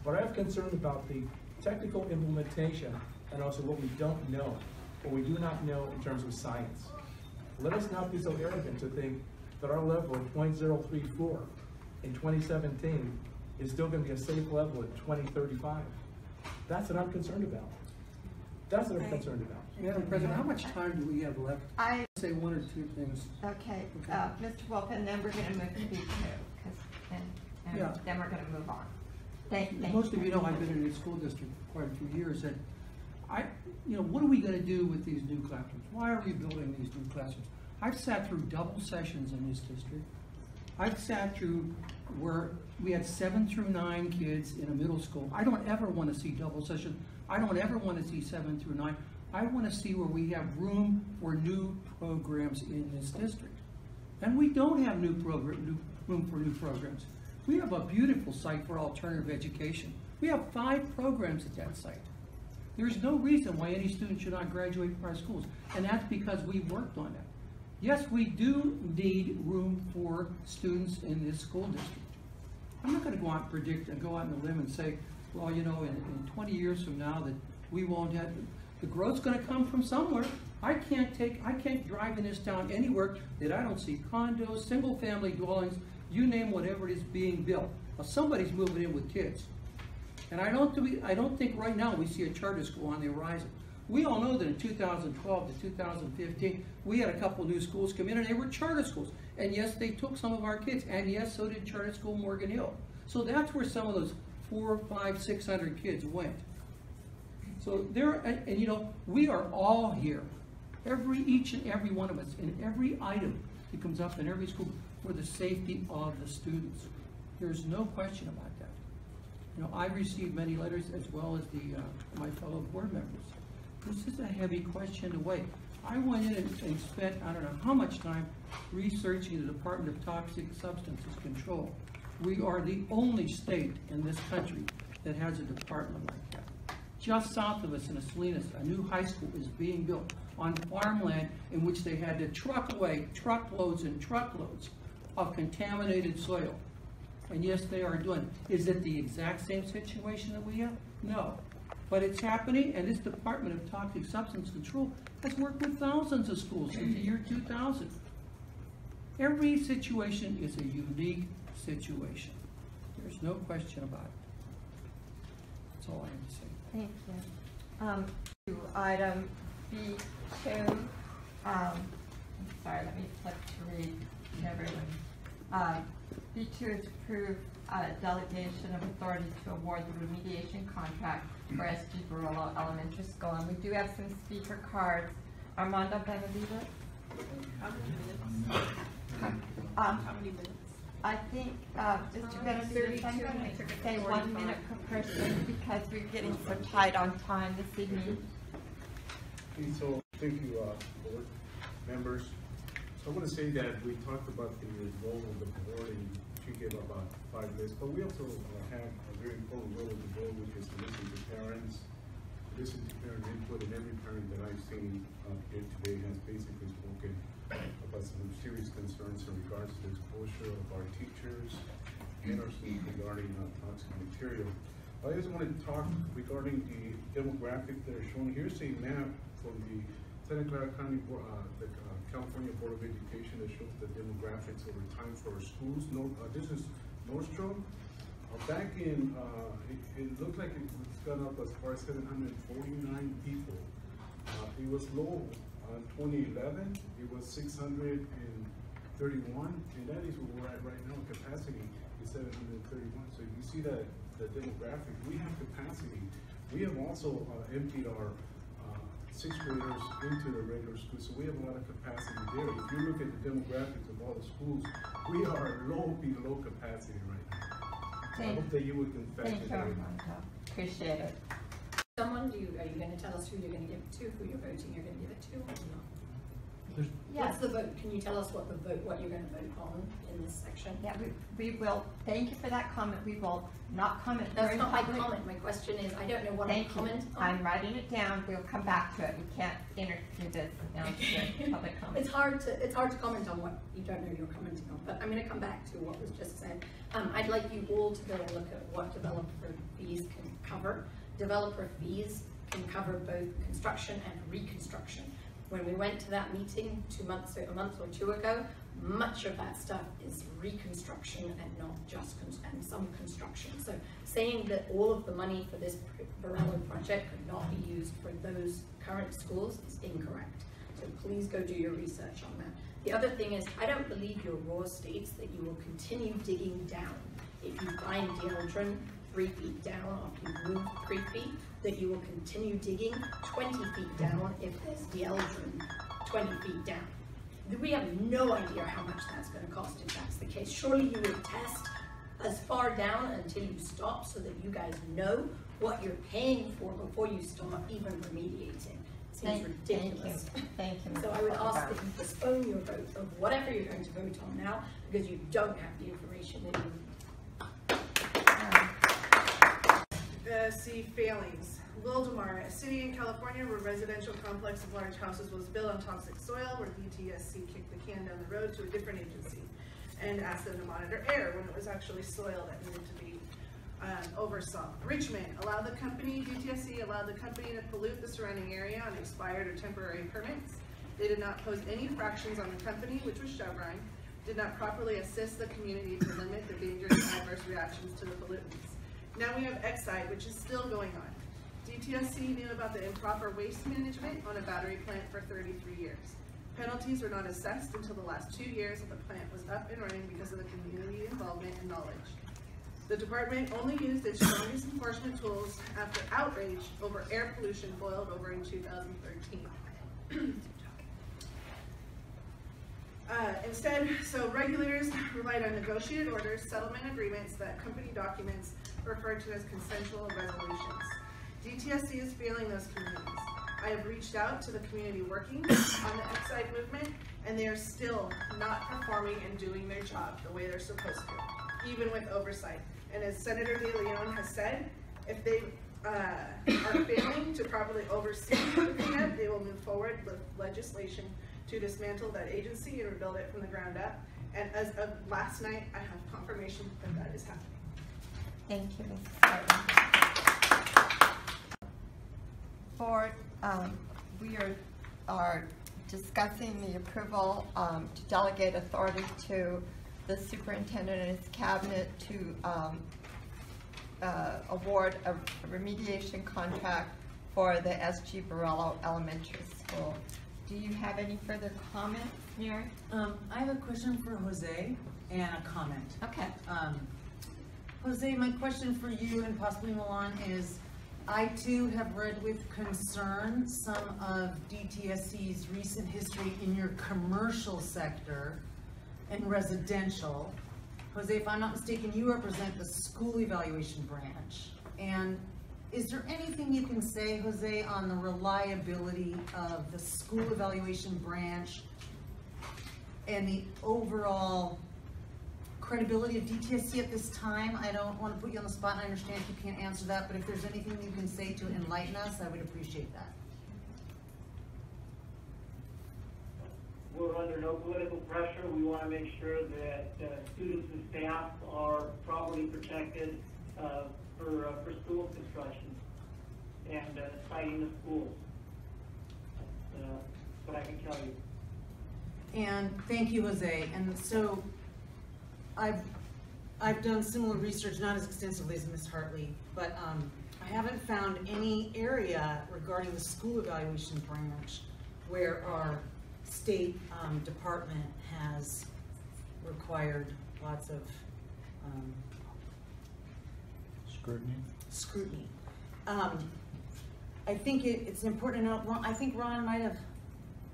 But I have concern about the technical implementation and also what we don't know, what we do not know in terms of science. Let us not be so arrogant to think that our level of 0.034 in 2017 is still going to be a safe level in 2035. That's what I'm concerned about. That's what I'm concerned about. Madam President, how much time do we have left? I say one or two things. Okay, Mr. Wolf, and then we're going to move to B2, and Yeah. then we're going to move on. Thank Most you. of you know I've been in the school district for quite a few years, and what are we going to do with these new classrooms? Why are we building these new classrooms? I've sat through double sessions in this district. I've sat through where we had 7 through 9 kids in a middle school. I don't ever want to see double sessions. I don't ever want to see 7 through 9. I want to see where we have room for new programs in this district. And we don't have room for new programs. We have a beautiful site for alternative education. We have 5 programs at that site. There's no reason why any student should not graduate from our schools, and that's because we worked on that. Yes, we do need room for students in this school district. I'm not going to go out and predict and go out on a limb and say, well, in 20 years from now that we won't have, the growth's going to come from somewhere. I can't drive in this town anywhere that I don't see condos, single family dwellings, you name whatever it is being built. Now, somebody's moving in with kids. And I don't think right now we see a charter school on the horizon. We all know that in 2012 to 2015, we had a couple new schools come in, and they were charter schools. And yes, they took some of our kids, and yes, so did Charter School Morgan Hill. So that's where some of those 400, 500, 600 kids went. So we are all here, each and every one of us, in every item that comes up in every school for the safety of the students. There's no question about that. I received many letters as well as my fellow board members. This is a heavy question to weigh. I went in and spent, I don't know how much time researching the Department of Toxic Substances Control. We are the only state in this country that has a department like that. Just south of us in Salinas, a new high school is being built on farmland in which they had to truck away truckloads and truckloads of contaminated soil. And yes, they are doing it. Is it the exact same situation that we have? No. But it's happening, and this Department of Toxic Substance Control has worked with thousands of schools since the year 2000. Every situation is a unique situation. There's no question about it. That's all I have to say. Thank you. To item B2, sorry, let me flip to read everyone. B2 is approve delegation of authority to award the remediation contract for SG Borello Elementary School. And we do have some speaker cards. Armando Benavides? How many minutes? How many minutes? I think, Mr. Benedict, I'm going to say 1 minute per person because we're getting so tight on time this evening. Okay, so thank you, board members. So I want to say that we talked about the role of the board, and she gave about 5 minutes, but we also have a very important role of the board, which is to listen to parents, listen to parent input, and every parent that I've seen here today has basically spoken about some serious concerns in regards to the exposure of our teachers and our students regarding toxic material. I just want to talk regarding the demographic that are shown. Here's a map from the Santa Clara County, the California Board of Education that shows the demographics over time for our schools. This is Nordstrom. Back in, it looked like it's gone up as far as 749 people. It was low. 2011, it was 631, and that is where we're at right now. Capacity is 731. So you see that the demographic, we have capacity. We have also emptied our 6th graders into the regular school, so we have a lot of capacity there. If you look at the demographics of all the schools, we are below capacity right now. I hope that you would confess it. Thank you, appreciate it. Someone, are you going to tell us who you're going to give it to, who you're voting you're going to give it to, or not? Yes. What's the vote? Can you tell us what you're going to vote on in this section? Yeah, we will, thank you for that comment. We will not comment. That's during not my public. comment. My question is, I don't know what Thank I'm you. comment on. I'm writing it down. We'll come back to it. We can't enter through this now to public comment. It's hard to comment on what you don't know you're commenting on, but I'm going to come back to what was just said. I'd like you all to go and look at what developer fees can cover. Developer fees can cover both construction and reconstruction. When we went to that meeting a month or two ago, much of that stuff is reconstruction and not just and some construction. So saying that all of the money for this Borello project could not be used for those current schools is incorrect. So please go do your research on that. The other thing is, I don't believe your law states that you will continue digging down. If you find deodorant 3 feet down after you've moved 3 feet, that you will continue digging 20 feet down if there's deodorant 20 feet down. We have no idea how much that's going to cost if that's the case. Surely you would test as far down until you stop so that you guys know what you're paying for before you start even remediating. Seems ridiculous. Thank you. So I would ask that you postpone your vote of whatever you're going to vote on now because you don't have the information that you need. C, failings. Wildemar, a city in California where a residential complex of large houses was built on toxic soil, where DTSC kicked the can down the road to a different agency and asked them to monitor air when it was actually soil that needed to be oversaw. Richmond, DTSC allowed the company to pollute the surrounding area on expired or temporary permits. They did not pose any fractions on the company, which was Chevron, did not properly assist the community to limit the dangerous adverse reactions to the pollutants. Now we have Exide, which is still going on. DTSC knew about the improper waste management on a battery plant for 33 years. Penalties were not assessed until the last 2 years that the plant was up and running because of the community involvement and knowledge. The department only used its strongest enforcement tools after outrage over air pollution boiled over in 2013. So regulators relied on negotiated orders, settlement agreements that company documents referred to as consensual resolutions. DTSC is failing those communities. I have reached out to the community working on the Exide movement, and they are still not performing and doing their job the way they're supposed to, even with oversight. And as Senator De Leon has said, if they are failing to properly oversee the cleanup, they will move forward with legislation to dismantle that agency and rebuild it from the ground up. And as of last night, I have confirmation that that is happening. Thank you, Ms. Board, we are discussing the approval to delegate authority to the superintendent and his cabinet to award a remediation contract for the SG Borello Elementary School. Do you have any further comments, Mary? I have a question for Jose and a comment. Okay. Jose, my question for you and possibly Milan is, I too have read with concern some of DTSC's recent history in your commercial sector and residential, Jose, if I'm not mistaken, you represent the school evaluation branch. And is there anything you can say, Jose, on the reliability of the school evaluation branch and the overall credibility of DTSC at this time? I don't want to put you on the spot, and I understand if you can't answer that, but if there's anything you can say to enlighten us, I would appreciate that. We're under no political pressure. We want to make sure that students and staff are properly protected for school construction and citing the schools. But I can tell you. And thank you, Jose. And so I've done similar research, not as extensively as Ms. Hartley, but I haven't found any area regarding the school evaluation branch where our state department has required lots of scrutiny. I think it's important to note, I think Ron might have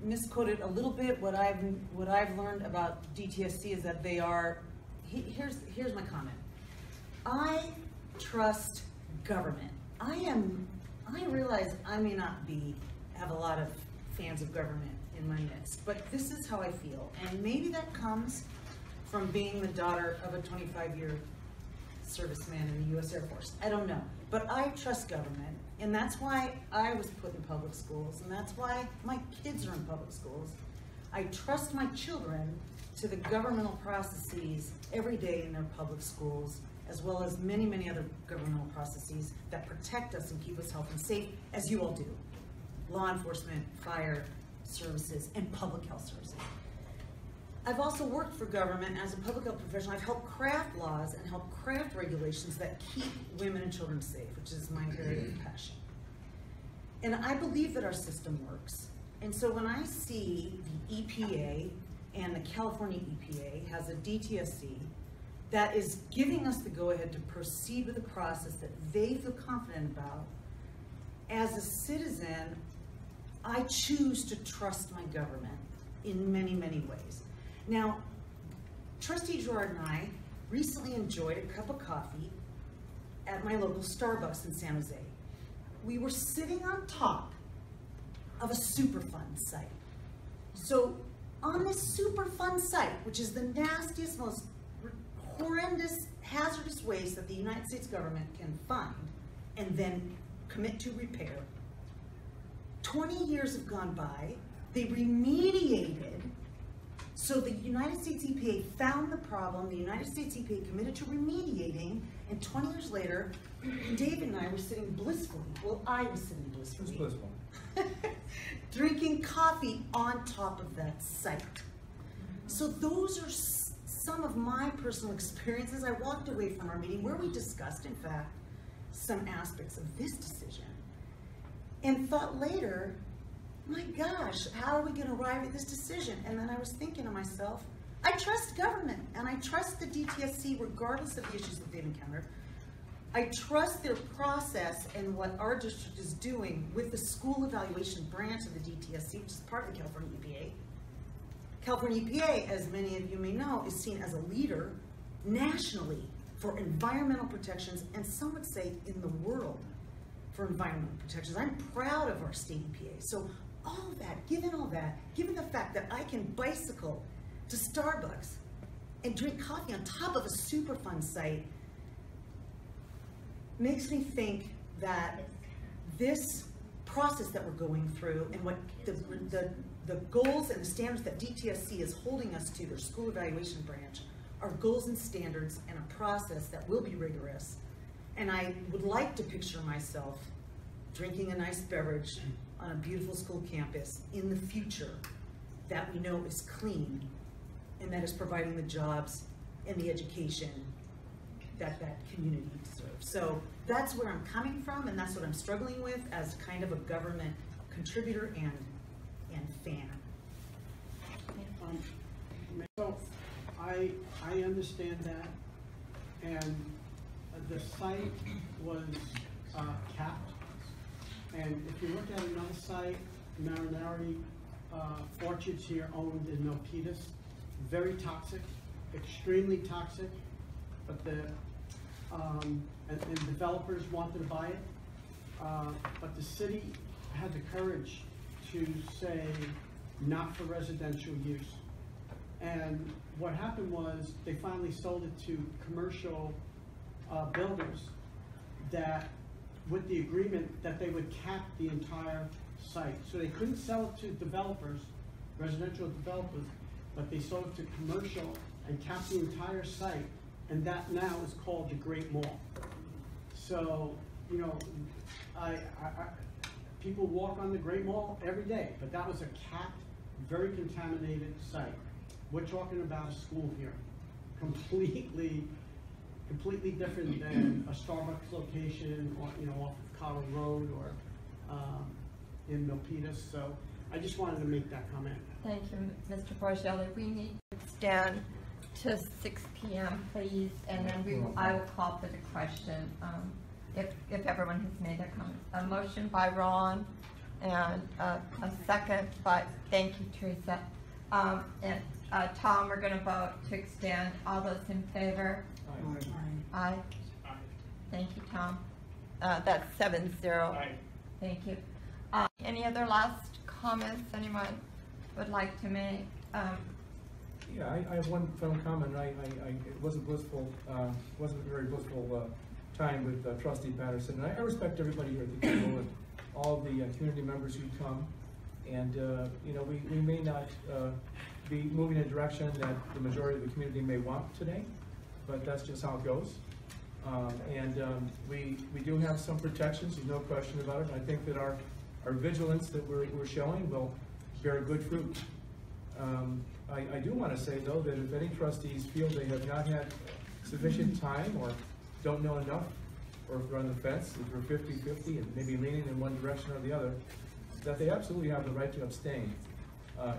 misquoted a little bit. What I've learned about DTSC is that they are, here's my comment. I trust government. I realize I may not have a lot of fans of government in my midst, but this is how I feel. And maybe that comes from being the daughter of a 25-year serviceman in the U.S. Air Force. I don't know, but I trust government, and that's why I was put in public schools, and that's why my kids are in public schools. I trust my children to the governmental processes every day in their public schools, as well as many, many other governmental processes that protect us and keep us healthy and safe, as you all do. Law enforcement, fire services, and public health services. I've also worked for government as a public health professional. I've helped craft laws and helped craft regulations that keep women and children safe, which is my area of passion. And I believe that our system works. And so when I see the EPA and the California EPA has a DTSC that is giving us the go-ahead to proceed with a process that they feel confident about, as a citizen, I choose to trust my government in many, many ways. Now, Trustee Gerard and I recently enjoyed a cup of coffee at my local Starbucks in San Jose. We were sitting on top of a Superfund site. So on this Superfund site, which is the nastiest, most horrendous, hazardous waste that the United States government can find and then commit to repair, 20 years have gone by, they remediated, so the United States EPA found the problem, the United States EPA committed to remediating, and 20 years later, David and I were sitting blissfully, well, I was sitting blissfully, blissful. drinking coffee on top of that site. So those are some of my personal experiences. I walked away from our meeting where we discussed, in fact, some aspects of this decision, and thought later, my gosh, how are we going to arrive at this decision? And then I was thinking to myself, I trust government, and I trust the DTSC regardless of the issues that they've encountered. I trust their process and what our district is doing with the school evaluation branch of the DTSC, which is part of the California EPA. California EPA, as many of you may know, is seen as a leader nationally for environmental protections, and some would say in the world for environmental protections. I'm proud of our state EPA. So all that, given the fact that I can bicycle to Starbucks and drink coffee on top of a Superfund site, makes me think that this process that we're going through and what the goals and the standards that DTSC is holding us to, their school evaluation branch, are goals and standards and a process that will be rigorous. And I would like to picture myself drinking a nice beverage on a beautiful school campus in the future that we know is clean and that is providing the jobs and the education that that community deserves. So that's where I'm coming from, and that's what I'm struggling with as kind of a government contributor and fan. So I understand that, and the site was capped. And if you look at another site, Marinari Orchards here owned in Milpitas, very toxic, extremely toxic. but and developers wanted to buy it. But the city had the courage to say not for residential use. And what happened was they finally sold it to commercial builders that, with the agreement that they would cap the entire site. So they couldn't sell it to developers, residential developers, but they sold it to commercial and capped the entire site. And that now is called the Great Mall. So, you know, people walk on the Great Mall every day, but that was a capped, very contaminated site. We're talking about a school here, completely different than a Starbucks location, or off of Cottle Road or in Milpitas. So I just wanted to make that comment. Thank you, Mr. Borello. We need to extend to 6 p.m., please, and then I will call for the question if everyone has made their comments. A motion by Ron and a second, but thank you, Teresa. And Tom, we're going to vote to extend. All those in favor? Aye. Aye. Thank you, Tom. That's 7-0. Aye. Thank you. Any other last comments anyone would like to make? Yeah, I have one final comment. It wasn't blissful, wasn't a very blissful time with Trustee Patterson. And I respect everybody here at the table and all the community members who come. And you know, we may not be moving in a direction that the majority of the community may want today, but that's just how it goes. We do have some protections, there's no question about it. I think that our vigilance that we're showing will bear good fruit. I do want to say, though, that if any trustees feel they have not had sufficient time or don't know enough, or if they're on the fence, if they're 50-50 and maybe leaning in one direction or the other, that they absolutely have the right to abstain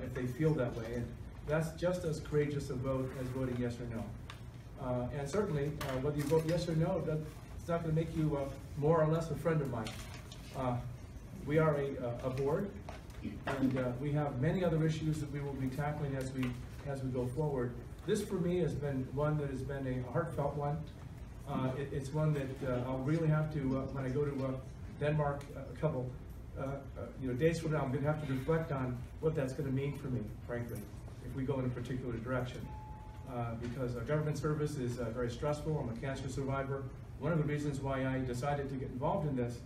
if they feel that way. And that's just as courageous a vote as voting yes or no. And certainly, whether you vote yes or no, it's not going to make you more or less a friend of mine. We are a board, and we have many other issues that we will be tackling as we go forward. This, for me, has been one that has been a heartfelt one. It's one that I'll really have to, when I go to Denmark a couple days from now, I'm going to have to reflect on what that's going to mean for me, frankly, if we go in a particular direction. Because government service is very stressful. I'm a cancer survivor. One of the reasons why I decided to get involved in this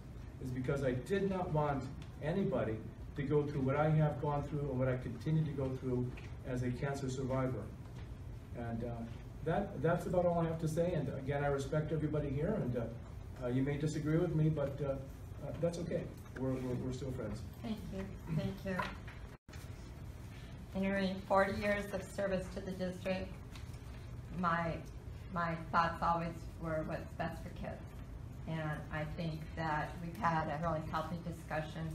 is because I did not want anybody to go through what I have gone through and what I continue to go through as a cancer survivor. And that's about all I have to say. And again, I respect everybody here, and you may disagree with me, but that's okay. We're still friends. Thank you. Thank you. In your 40 years of service to the district, my thoughts always were what's best for kids. And I think that we've had a really healthy discussion,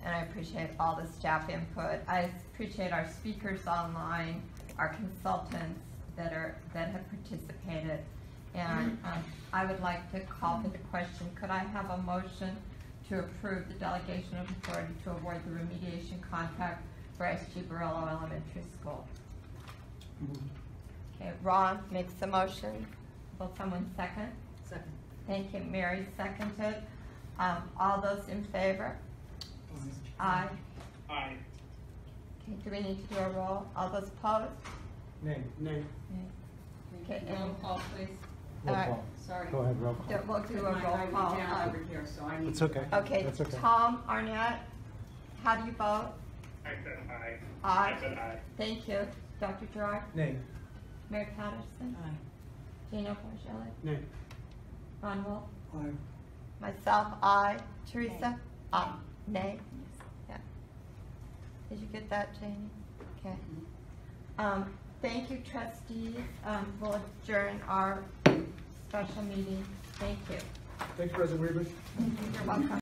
and I appreciate all the staff input. I appreciate our speakers online, our consultants that have participated. And I would like to call for the question, could I have a motion to approve the delegation of authority to award the remediation contract for S.G. Borello Elementary School? Okay, Ron makes the motion. Will someone second? Second. Thank you. Mary seconded. All those in favor? Aye. Aye. Okay, do we need to do a roll? All those opposed? Nay. Nay. Okay, Roll and call, please. Roll call. Sorry. Go ahead, roll call. we'll do a roll I'm call. down over here, so I need. It's okay. Okay, That's okay. Tom Arnett, how do you vote? I said aye. Aye. I said aye. Thank you. Dr. Gerard? Nay. Mary Patterson? Aye. Gino Borgelli? Nay. Ron Wolf? Aye. Myself, aye. Teresa? Aye. Nay? Yeah. Did you get that, Janie? Okay. Thank you, trustees. We'll adjourn our special meeting. Thank you. Thanks, President Weaver. You're welcome.